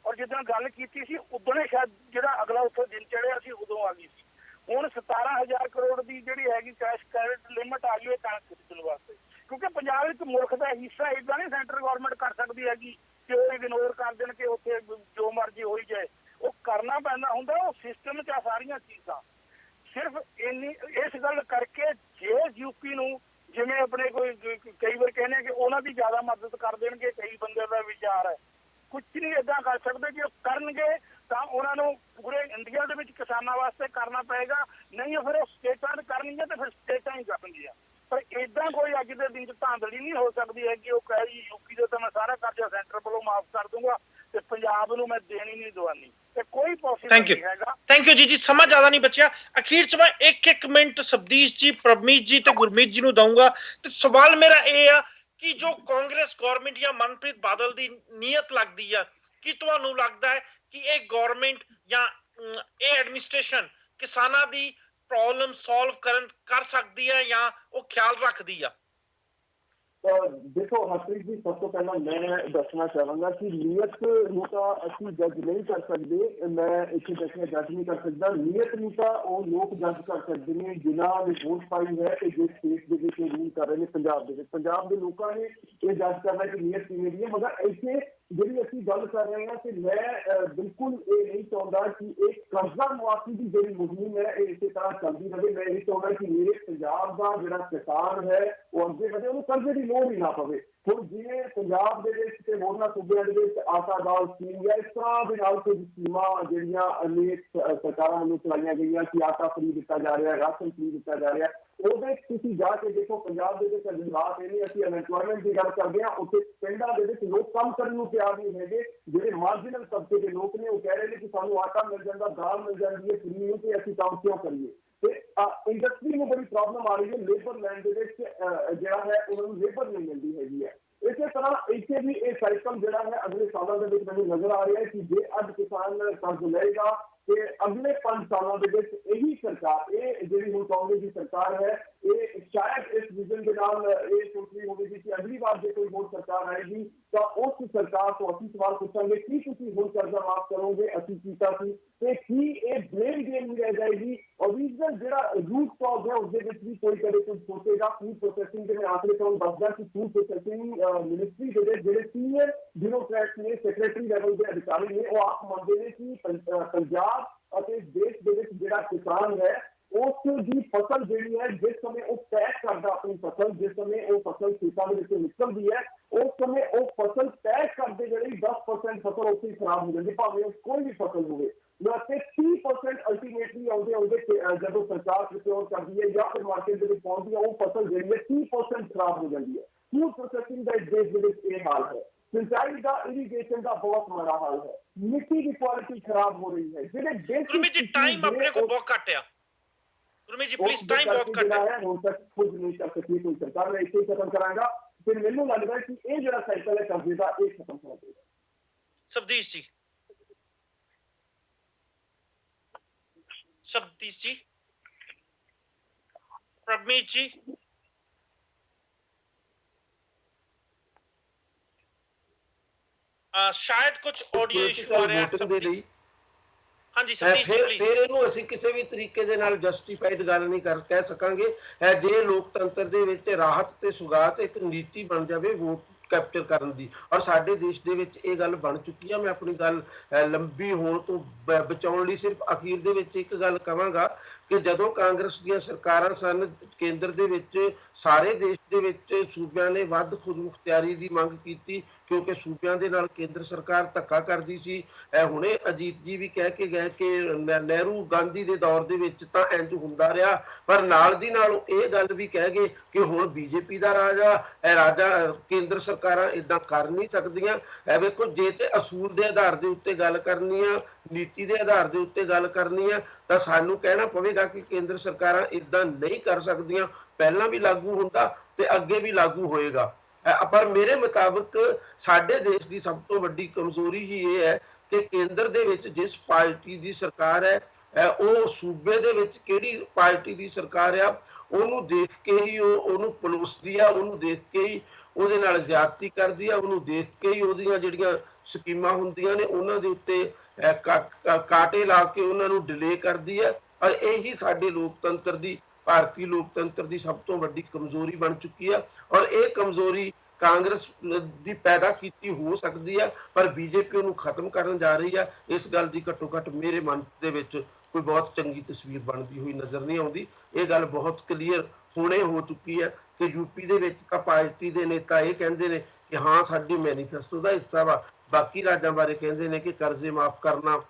ਔਰ ਜਿੱਦਾਂ ਗੱਲ ਕੀਤੀ ਸੀ ਉਦੋਂ ਸ਼ਾਇਦ ਜਿਹੜਾ ਅਗਲਾ ਉੱਥੋਂ ਦਿਨ ਚੜਿਆ ਸੀ ਉਦੋਂ ਆ ਗਈ ਸੀ। ਹੁਣ 17,000 ਕਰੋੜ ਦੀ ਜਿਹੜੀ ਹੈਗੀ ਕੈਸ਼ ਕ੍ਰੈਡਿਟ ਲਿਮਟ ਆ ਗਈ ਹੈ ਕਣਕ ਖਰੀਦਣ ਵਾਸਤੇ, ਕਿਉਂਕਿ ਪੰਜਾਬ ਇੱਕ ਮੁਲਕ ਦਾ ਹਿੱਸਾ ਏਦਾਂ ਨਹੀਂ ਸੈਂਟਰ ਗਵਰਨਮੈਂਟ ਕਰ ਸਕਦੀ ਹੈਗੀ ਕਿ ਉਹ ਇਗਨੋਰ ਕਰ ਦੇਣ ਕਿ ਉੱਥੇ ਜੋ ਮਰਜ਼ੀ ਹੋਈ ਜਾਏ। ਉਹ ਕਰਨਾ ਪੈਂਦਾ ਹੁੰਦਾ, ਉਹ ਸਿਸਟਮ 'ਚ ਆ ਸਾਰੀਆਂ ਚੀਜ਼ਾਂ। ਸਿਰਫ ਇੰਨੀ ਇਸ ਗੱਲ ਕਰਕੇ ਜੇ ਯੂਪੀ ਨੂੰ ਜਿਵੇਂ ਆਪਣੇ ਕੋਈ ਕਈ ਵਾਰ ਕਹਿੰਦੇ ਕਿ ਉਹਨਾਂ ਦੀ ਜ਼ਿਆਦਾ ਮਦਦ ਕਰ ਦੇਣਗੇ, ਕਈ ਬੰਦੇ ਦਾ ਵਿਚਾਰ ਹੈ, ਕੁਝ ਨਹੀਂ ਏਦਾਂ ਕਰ ਸਕਦੇ। ਜੇ ਉਹ ਕਰਨਗੇ ਤਾਂ ਉਹਨਾਂ ਨੂੰ ਪੂਰੇ ਇੰਡੀਆ ਦੇ ਵਿੱਚ ਕਿਸਾਨਾਂ ਵਾਸਤੇ ਕਰਨਾ ਪਏਗਾ, ਨਹੀਂ ਫਿਰ ਉਹ ਸਟੇਟਾਂ ਕਰਨਗੀਆਂ ਤੇ ਫਿਰ ਸਟੇਟਾਂ ਹੀ ਕਰਨਗੀਆਂ। ਪਰ ਏਦਾਂ ਕੋਈ ਅੱਜ ਦੇ ਦਿਨ 'ਚ ਧਾਂਦਲੀ ਨਹੀਂ ਹੋ ਸਕਦੀ ਹੈ ਕਿ ਉਹ ਕਹੇ ਜੀ ਯੂਪੀ ਦੇ ਤਾਂ ਮੈਂ ਸਾਰਾ ਕਰਜ਼ਾ ਸੈਂਟਰ ਵੱਲੋਂ ਮਾਫ ਕਰ ਦੂੰਗਾ ਤੇ ਪੰਜਾਬ ਨੂੰ ਮੈਂ ਦੇਣੀ ਨਹੀਂ ਦਵਾਨੀ, ਤੇ ਕੋਈ ਪੋਸੀਬਲ ਨਹੀਂ ਹੈਗਾ। ਥੈਂਕ ਯੂ ਜੀ, ਸਮਾਂ ਜ਼ਿਆਦਾ ਨਹੀਂ ਬਚਿਆ। ਅਖੀਰ 'ਚ ਮੈਂ ਇੱਕ ਮਿੰਟ ਸਬਦੀਸ਼ ਜੀ, ਪ੍ਰਵਨੀਤ ਜੀ ਤੇ ਗੁਰਮੀਤ ਜੀ ਨੂੰ ਦਊਂਗਾ। ਤੇ ਸਵਾਲ ਮੇਰਾ ਇਹ ਆ ਕਿ ਜੋ ਕਾਂਗਰਸ ਗਵਰਨਮੈਂਟ ਜਾਂ ਮਨਪ੍ਰੀਤ ਬਾਦਲ ਦੀ ਨੀਅਤ ਲੱਗਦੀ ਆ ਕੀ ਤੁਹਾਨੂੰ ਲੱਗਦਾ ਹੈ ਕਿ ਇਹ ਗਵਰਨਮੈਂਟ ਜਾਂ ਇਹ ਐਡਮਿਨਿਸਟ੍ਰੇਸ਼ਨ ਕਿਸਾਨਾਂ ਦੀ ਪ੍ਰੋਬਲਮ ਸੋਲਵ ਕਰ ਸਕਦੀ ਹੈ ਜਾਂ ਉਹ ਖਿਆਲ ਰੱਖਦੀ ਆ? ਦੇਖੋ ਹਰਪ੍ਰੀਤ ਜੀ, ਸਭ ਤੋਂ ਪਹਿਲਾਂ ਮੈਂ ਦੱਸਣਾ ਚਾਹਾਂਗਾ ਕਿ ਨੀਅਤ ਨੂੰ ਤਾਂ ਅਸੀਂ ਜੱਜ ਨਹੀਂ ਕਰ ਸਕਦੇ। ਮੈਂ ਇੱਥੇ ਦੱਸਣਾ ਜੱਜ ਨਹੀਂ ਕਰ ਸਕਦਾ। ਨੀਅਤ ਨੂੰ ਤਾਂ ਉਹ ਲੋਕ ਜੱਜ ਕਰ ਸਕਦੇ ਨੇ ਜਿਨ੍ਹਾਂ ਨੇ ਵੋਟ ਪਾਈ ਹੈ ਤੇ ਜਿਸ ਸਟੇਟ ਦੇ ਵਿੱਚ ਰੂਲ ਕਰ ਰਹੇ ਨੇ, ਪੰਜਾਬ ਦੇ ਵਿੱਚ। ਪੰਜਾਬ ਦੇ ਲੋਕਾਂ ਨੇ ਇਹ ਜੱਜ ਕਰਨਾ ਕਿ ਨੀਅਤ ਕਿਵੇਂ ਦੀ ਹੈ। ਮਗਰ ਇੱਥੇ ਜਿਹੜੀ ਅਸੀਂ ਗੱਲ ਕਰ ਰਹੇ ਹਾਂ ਕਿ ਮੈਂ ਬਿਲਕੁਲ ਇਹ ਨਹੀਂ ਚਾਹੁੰਦਾ ਕਿ ਇਹ ਕਰਜ਼ਾ ਮੁਆਫੀ ਦੀ ਜਿਹੜੀ ਮੁਹਿੰਮ ਹੈ ਇਹ ਇਸੇ ਤਰ੍ਹਾਂ ਚੱਲਦੀ ਰਹੇ। ਮੈਂ ਇਹ ਚਾਹੁੰਦਾ ਕਿ ਮੇਰੇ ਪੰਜਾਬ ਦਾ ਜਿਹੜਾ ਕਿਸਾਨ ਹੈ ਉਹ ਅੱਗੇ ਵਧੇ, ਉਹਨੂੰ ਕਰਜ਼ੇ ਦੀ ਲੋੜ ਹੀ ਨਾ ਪਵੇ। ਹੁਣ ਜਿਵੇਂ ਪੰਜਾਬ ਦੇ ਵਿੱਚ ਤੇ ਹੋਰਨਾਂ ਸੂਬਿਆਂ ਦੇ ਵਿੱਚ ਆਟਾ ਦਾਲ ਸਕੀਮ ਜਾਂ ਇਸ ਤਰ੍ਹਾਂ ਦੇ ਨਾਲ ਕੁਝ ਸਕੀਮਾਂ ਜਿਹੜੀਆਂ ਅਨੇਕ ਸਰਕਾਰਾਂ ਵੱਲੋਂ ਚਲਾਈਆਂ ਗਈਆਂ ਕਿ ਆਟਾ ਫਰੀ ਦਿੱਤਾ ਜਾ ਰਿਹਾ, ਰਾਸ਼ਨ ਫਰੀ ਦਿੱਤਾ ਜਾ ਰਿਹਾ, ਉਹਦੇ ਤੁਸੀਂ ਜਾ ਕੇ ਦੇਖੋ ਪੰਜਾਬ ਦੇ ਵਿੱਚ ਹਾਲਾਤ ਇਹ ਨਹੀਂ। ਅਸੀਂ ਅਨਐਮਪਲੋਇਮੈਂਟ ਦੀ ਗੱਲ ਕਰਦੇ ਹਾਂ, ਉੱਥੇ ਪਿੰਡਾਂ ਦੇ ਵਿੱਚ ਲੋਕ ਕੰਮ ਕਰਨ ਨੂੰ ਤਿਆਰ ਨਹੀਂ ਹੈਗੇ। ਜਿਹੜੇ ਮਾਰਜਨਲ ਤਬਕੇ ਦੇ ਲੋਕ ਨੇ ਉਹ ਕਹਿ ਰਹੇ ਨੇ ਕਿ ਸਾਨੂੰ ਆਟਾ ਮਿਲ ਜਾਂਦਾ, ਦਾਲ ਮਿਲ ਜਾਂਦੀ ਹੈ ਫਰੀ ਨੂੰ, ਤੇ ਅਸੀਂ ਕੰਮ ਕਿਉਂ ਕਰੀਏ। ਤੇ ਇੰਡਸਟਰੀ ਨੂੰ ਬੜੀ ਪ੍ਰੋਬਲਮ ਆ ਰਹੀ ਹੈ। ਲੇਬਰ ਲੈਣ ਦੇ ਵਿੱਚ ਜਿਹੜਾ ਹੈ ਉਹਨਾਂ ਨੂੰ ਲੇਬਰ ਨਹੀਂ ਮਿਲਦੀ ਹੈਗੀ ਹੈ। ਇਸੇ ਤਰ੍ਹਾਂ ਇੱਥੇ ਵੀ ਇਹ ਸਾਈਕਲ ਜਿਹੜਾ ਹੈ ਅਗਲੇ ਸਾਲਾਂ ਦੇ ਵਿੱਚ ਮੈਨੂੰ ਨਜ਼ਰ ਆ ਰਿਹਾ ਹੈ ਕਿ ਜੇ ਅੱਜ ਕਿਸਾਨ ਕਰਜ਼ ਲਏਗਾ ਤੇ ਅਗਲੇ 5 ਸਾਲਾਂ ਦੇ ਵਿੱਚ ਇਹੀ ਸਰਕਾਰ, ਇਹ ਜਿਹੜੀ ਹੁਣ ਕਾਂਗਰਸ ਦੀ ਸਰਕਾਰ ਹੈ, ਇਹ ਸ਼ਾਇਦ ਇਸ ਵਿਜ਼ਨ ਦੇ ਨਾਲ ਇਹ ਸੋਚ ਰਹੀ ਹੋਵੇਗੀ ਕਿ ਅਗਲੀ ਵਾਰ ਜੇ ਕੋਈ ਹੋਰ ਸਰਕਾਰ ਆਏਗੀ ਤਾਂ ਉਸ ਸਰਕਾਰ ਤੋਂ ਅਸੀਂ ਸਵਾਲ ਪੁੱਛਾਂਗੇ ਕਿ ਤੁਸੀਂ ਹੁਣ ਕਰਜ਼ਾ ਮਾਫ ਕਰੋਗੇ, ਅਸੀਂ ਕੀਤਾ ਸੀ, ਤੇ ਕੀ ਇਹ ਬਲੇਮ ਗੇਮ ਨਹੀਂ ਰਹਿ ਜਾਏਗੀ। ਓਰੀਜਨਲ ਜਿਹੜਾ ਰੂਟ ਕਾਜ਼ ਹੈ ਉਸਦੇ ਵਿੱਚ ਵੀ ਕੋਈ ਕਦੇ ਕੁਝ ਸੋਚੇਗਾ। ਫੂਡ ਪ੍ਰੋਸੈਸਿੰਗ ਦੇ ਮੈਂ ਆਖਰੀ ਤੁਹਾਨੂੰ ਦੱਸਦਾ ਕਿ ਫੂਡ ਪ੍ਰੋਸੈਸਿੰਗ ਮਿਨਿਸਟਰੀ ਦੇ ਵਿੱਚ ਜਿਹੜੇ ਸੀਨੀਅਰ ਬਿਊਰੋਕਰੈਟਸ ਨੇ, ਸੈਕਟਰੀ ਲੈਵਲ ਦੇ ਅਧਿਕਾਰੀ ਨੇ, ਉਹ ਆਪ ਮੰਨਦੇ ਨੇ ਕਿ ਪੰਜਾਬ ਅਤੇ ਦੇਸ਼ ਦੇ ਵਿੱਚ ਜਿਹੜਾ ਕਿਸਾਨ ਹੈ ਉਸ ਦੀ ਫਸਲ ਜਿਹੜੀ ਹੈ ਜਿਸ ਸਮੇਂ ਉਹ ਪੈਕ ਕਰਦਾ ਆਪਣੀ ਫਸਲ, ਜਿਸ ਸਮੇਂ ਉਹ ਫਸਲ ਖੇਤਾਂ ਦੇ ਵਿੱਚੋਂ ਨਿਕਲਦੀ ਹੈ, ਉਸ ਸਮੇਂ ਉਹ ਫਸਲ ਪੈਕ ਕਰਦੇ ਜਿਹੜੀ 10% ਫਸਲ ਉੱਥੇ ਹੀ ਖਰਾਬ ਹੋ ਜਾਂਦੀ, ਭਾਵੇਂ ਉਹ ਕੋਈ ਵੀ ਫਸਲ ਹੋਵੇ। ਤੇ 30% ਅਲਟੀਮੇਟਲੀ ਆਉਂਦੇ ਜਦੋਂ ਸਰਕਾਰ ਪ੍ਰੋਕਿਓਰ ਕਰਦੀ ਹੈ ਜਾਂ ਫਿਰ ਮਾਰਕੀਟ ਦੇ ਵਿੱਚ ਪਹੁੰਚਦੀ ਹੈ, ਉਹ ਫਸਲ ਜਿਹੜੀ ਹੈ 30% ਖਰਾਬ ਹੋ ਜਾਂਦੀ ਹੈ। ਫੂਡ ਪ੍ਰੋਸੈਸਿੰਗ ਦਾ ਦੇਸ਼ ਦੇ ਵਿੱਚ ਇਹ ਹਾਲ ਹੈ। ਸਿੰਚਾਈ ਦਾ, ਇਰੀਗੇਸ਼ਨ ਦਾ ਬਹੁਤ ਮਾੜਾ ਹਾਲ ਹੈ। ਮਿੱਟੀ ਦੀ ਕੁਆਲਿਟੀ ਖਰਾਬ ਹੋ ਰਹੀ ਹੈ। ਜਿਹੜੇ ਗੁਰਮੀਤ ਜੀ ਟਾਈਮ ਆਪਣੇ ਕੋਲ ਬਹੁਤ ਘੱਟ ਆ। ਗੁਰਮੀਤ ਜੀ ਪਲੀਜ਼ ਟਾਈਮ ਬਹੁਤ ਘੱਟ ਹੈ। ਹੁਣ ਤੱਕ ਕੁਝ ਨਹੀਂ ਕਰ ਸਕੀ ਕੋਈ ਸਰਕਾਰ। ਮੈਂ ਇੱਥੇ ਖਤਮ ਕਰਾਂਗਾ। ਫਿਰ ਮੈਨੂੰ ਲੱਗਦਾ ਕਿ ਇਹ ਜਿਹੜਾ ਸਾਈਕਲ ਹੈ ਕਰਜ਼ੇ ਦਾ ਇਹ ਖਤਮ ਹੋ ਜਾਏਗਾ। ਸ਼ਬਦੀਸ਼ ਜੀ, ਸ਼ਬਦੀਸ਼ ਜੀ, ਪ੍ਰਭਮੀਤ ਜੀ, ਸ਼ਾਇਦ ਕੁਝ ਆਡੀਓ ਇਸ਼ੂ ਆ ਰਿਹਾ ਦੇ ਲਈ। ਹਾਂਜੀ ਸ਼ਬਦੀਸ਼ ਜੀ ਪਲੀਜ਼। ਫਿਰ ਇਹਨੂੰ ਅਸੀਂ ਕਿਸੇ ਵੀ ਤਰੀਕੇ ਦੇ ਨਾਲ ਜਸਟੀਫਾਈਡ ਗੱਲ ਨਹੀਂ ਕਹਿ ਸਕਾਂਗੇ। ਜੇ ਲੋਕਤੰਤਰ ਦੇ ਵਿੱਚ ਰਾਹਤ ਤੇ ਸੁਗਾਤ ਇੱਕ ਨੀਤੀ ਬਣ ਜਾਵੇ ਵੋਟ ਕੈਪਚਰ ਕਰਨ ਦੀ, ਔਰ ਸਾਡੇ ਦੇਸ਼ ਦੇ ਵਿੱਚ ਇਹ ਗੱਲ ਬਣ ਚੁੱਕੀ ਆ। ਮੈਂ ਆਪਣੀ ਗੱਲ ਲੰਬੀ ਹੋਣ ਤੋਂ ਬਚਾਉਣ ਲਈ ਸਿਰਫ ਅਖੀਰ ਦੇ ਵਿੱਚ ਇੱਕ ਗੱਲ ਕਹਾਂਗਾ ਕਿ ਜਦੋਂ ਕਾਂਗਰਸ ਦੀਆਂ ਸਰਕਾਰਾਂ ਸਨ ਕੇਂਦਰ ਦੇ ਵਿੱਚ, ਸਾਰੇ ਦੇਸ਼ ਦੇ ਵਿੱਚ ਸੂਬਿਆਂ ਨੇ ਵੱਧ ਖੁਦਮੁਖਤਿਆਰੀ ਦੀ ਮੰਗ ਕੀਤੀ ਕਿਉਂਕਿ ਸੂਬਿਆਂ ਦੇ ਨਾਲ ਕੇਂਦਰ ਸਰਕਾਰ ਧੱਕਾ ਕਰਦੀ ਸੀ। ਹੁਣੇ ਅਜੀਤ ਜੀ ਵੀ ਕਹਿ ਕੇ ਗਏ ਕਿ ਨਹਿਰੂ ਗਾਂਧੀ ਦੇ ਦੌਰ ਦੇ ਵਿੱਚ ਤਾਂ ਇੰਝ ਹੁੰਦਾ ਰਿਹਾ, ਪਰ ਨਾਲ ਦੀ ਨਾਲ ਇਹ ਗੱਲ ਵੀ ਕਹਿ ਗਏ ਕਿ ਹੁਣ ਬੀਜੇਪੀ ਦਾ ਰਾਜਾ ਕੇਂਦਰ ਸਰਕਾਰਾਂ ਇਦਾਂ ਕਰ ਨਹੀਂ ਸਕਦੀਆਂ। ਵੇਖੋ, ਜੇ ਤੇ ਅਸੂਲ ਦੇ ਆਧਾਰ ਦੇ ਉੱਤੇ ਗੱਲ ਕਰਨੀ ਆ, ਨੀਤੀ ਦੇ ਆਧਾਰ ਦੇ ਉੱਤੇ ਗੱਲ ਕਰਨੀ ਆ, ਤਾਂ ਸਾਨੂੰ ਕਹਿਣਾ ਪਵੇਗਾ ਕਿ ਕੇਂਦਰ ਸਰਕਾਰਾਂ ਇਦਾਂ ਨਹੀਂ ਕਰ ਸਕਦੀਆਂ। ਪਹਿਲਾਂ ਵੀ ਲਾਗੂ ਹੁੰਦਾ ਤੇ ਅੱਗੇ ਵੀ ਲਾਗੂ ਹੋਏਗਾ। ਪਰ ਮੇਰੇ ਮੁਤਾਬਕ ਸਾਡੇ ਦੇਸ਼ ਦੀ ਸਭ ਤੋਂ ਵੱਡੀ ਕਮਜ਼ੋਰੀ ਹੀ ਇਹ ਹੈ ਕਿ ਕੇਂਦਰ ਦੇ ਵਿੱਚ ਜਿਸ ਪਾਰਟੀ ਦੀ ਸਰਕਾਰ ਹੈ ਉਹ ਸੂਬੇ ਦੇ ਵਿੱਚ ਕਿਹੜੀ ਪਾਰਟੀ ਦੀ ਸਰਕਾਰ ਆ ਉਹਨੂੰ ਦੇਖ ਕੇ ਹੀ ਉਹਨੂੰ ਪਲੋਸਦੀ ਆ, ਉਹਨੂੰ ਦੇਖ ਕੇ ਹੀ ਉਹਦੇ ਨਾਲ ਜ਼ਿਆਦਤੀ ਕਰਦੀ ਆ, ਉਹਨੂੰ ਦੇਖ ਕੇ ਹੀ ਉਹਦੀਆਂ ਜਿਹੜੀਆਂ ਸਕੀਮਾਂ ਹੁੰਦੀਆਂ ਨੇ ਉਹਨਾਂ ਦੇ ਉੱਤੇ ਕਾਟੇ ਲਾ ਕੇ ਉਹਨਾਂ ਨੂੰ ਡਿਲੇ ਕਰਦੀ ਹੈ। ਔਰ ਇਹੀ ਸਾਡੇ ਲੋਕਤੰਤਰ ਦੀ, ਭਾਰਤੀ ਲੋਕਤੰਤਰ ਦੀ ਸਭ ਤੋਂ ਵੱਡੀ ਕਮਜ਼ੋਰੀ ਬਣ ਚੁੱਕੀ ਆ। ਔਰ ਇਹ ਕਮਜ਼ੋਰੀ ਕਾਂਗਰਸ ਦੀ ਪੈਦਾ ਕੀਤੀ ਹੋ ਸਕਦੀ ਆ, ਪਰ ਬੀਜੇਪੀ ਉਹਨੂੰ ਖਤਮ ਕਰਨ ਜਾ ਰਹੀ ਆ। ਇਸ ਗੱਲ ਦੀ ਘੱਟੋ ਘੱਟ ਮੇਰੇ ਮਨ ਦੇ ਵਿੱਚ ਕੋਈ ਬਹੁਤ ਚੰਗੀ ਤਸਵੀਰ ਬਣਦੀ ਹੋਈ ਨਜ਼ਰ ਨਹੀਂ ਆਉਂਦੀ। ਇਹ ਗੱਲ ਬਹੁਤ ਕਲੀਅਰ ਹੁਣੇ ਹੋ ਚੁੱਕੀ ਹੈ ਕਿ ਯੂਪੀ ਦੇ ਵਿੱਚ ਤਾਂ ਪਾਰਟੀ ਦੇ ਨੇਤਾ ਇਹ ਕਹਿੰਦੇ ਨੇ ਕਿ ਹਾਂ ਸਾਡੀ ਮੈਨੀਫੈਸਟੋ ਦਾ ਹਿੱਸਾ ਵਾ, ਬਾਕੀ ਰਾਜਾਂ ਬਾਰੇ ਕਹਿੰਦੇ ਨੇ ਕਿ ਕਰਜ਼ੇ ਮਾਫ ਕਰਨਾ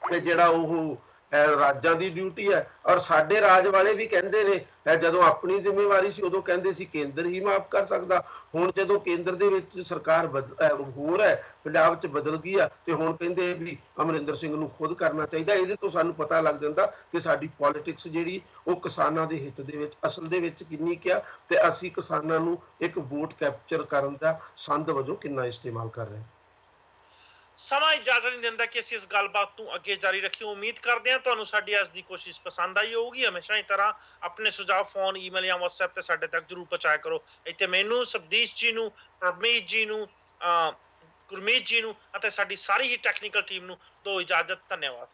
ਤੇ ਜਿਹੜਾ ਉਹ ਰਾਜਾਂ ਦੀ ਡਿਊਟੀ ਹੈ। ਔਰ ਸਾਡੇ ਰਾਜ ਵਾਲੇ ਵੀ ਕਹਿੰਦੇ ਨੇ ਜਦੋਂ ਆਪਣੀ ਜ਼ਿੰਮੇਵਾਰੀ ਸੀ ਉਦੋਂ ਕਹਿੰਦੇ ਸੀ ਕੇਂਦਰ ਹੀ ਮਾਫ ਕਰ ਸਕਦਾ। ਹੁਣ ਜਦੋਂ ਕੇਂਦਰ ਦੇ ਵਿੱਚ ਸਰਕਾਰ ਹੋਰ ਹੈ, ਪੰਜਾਬ 'ਚ ਬਦਲ ਗਈ ਆ, ਤੇ ਹੁਣ ਕਹਿੰਦੇ ਵੀ ਅਮਰਿੰਦਰ ਸਿੰਘ ਨੂੰ ਖੁਦ ਕਰਨਾ ਚਾਹੀਦਾ। ਇਹਦੇ ਤੋਂ ਸਾਨੂੰ ਪਤਾ ਲੱਗ ਜਾਂਦਾ ਕਿ ਸਾਡੀ ਪੋਲਿਟਿਕਸ ਜਿਹੜੀ ਉਹ ਕਿਸਾਨਾਂ ਦੇ ਹਿੱਤ ਦੇ ਵਿੱਚ ਅਸਲ ਦੇ ਵਿੱਚ ਕਿੰਨੀ ਕਿਆ, ਤੇ ਅਸੀਂ ਕਿਸਾਨਾਂ ਨੂੰ ਇੱਕ ਵੋਟ ਕੈਪਚਰ ਕਰਨ ਦਾ ਸੰਦ ਵਜੋਂ ਕਿੰਨਾ ਇਸਤੇਮਾਲ ਕਰ ਰਹੇ ਹਾਂ। ਸਮਾਂ ਇਜਾਜ਼ਤ ਨਹੀਂ ਦਿੰਦਾ ਕਿ ਅਸੀਂ ਇਸ ਗੱਲਬਾਤ ਨੂੰ ਅੱਗੇ ਜਾਰੀ ਰੱਖੀਏ। ਉਮੀਦ ਕਰਦੇ ਹਾਂ ਤੁਹਾਨੂੰ ਸਾਡੀ ਅੱਜ ਦੀ ਕੋਸ਼ਿਸ਼ ਪਸੰਦ ਆਈ ਹੋਊਗੀ। ਹਮੇਸ਼ਾ ਦੀ ਤਰ੍ਹਾਂ ਆਪਣੇ ਸੁਝਾਅ ਫੋਨ, ਈਮੇਲ ਜਾਂ WhatsApp ਤੇ ਸਾਡੇ ਤੱਕ ਜ਼ਰੂਰ ਪਹੁੰਚਾਇਆ ਕਰੋ। ਇੱਥੇ ਮੈਨੂੰ, ਸਬਦੀਸ਼ ਜੀ ਨੂੰ, ਪਰਮੀਤ ਜੀ ਨੂੰ, ਗੁਰਮੀਤ ਜੀ ਨੂੰ ਅਤੇ ਸਾਡੀ ਸਾਰੀ ਹੀ ਟੈਕਨੀਕਲ ਟੀਮ ਨੂੰ ਦਿਓ ਇਜਾਜ਼ਤ। ਧੰਨਵਾਦ।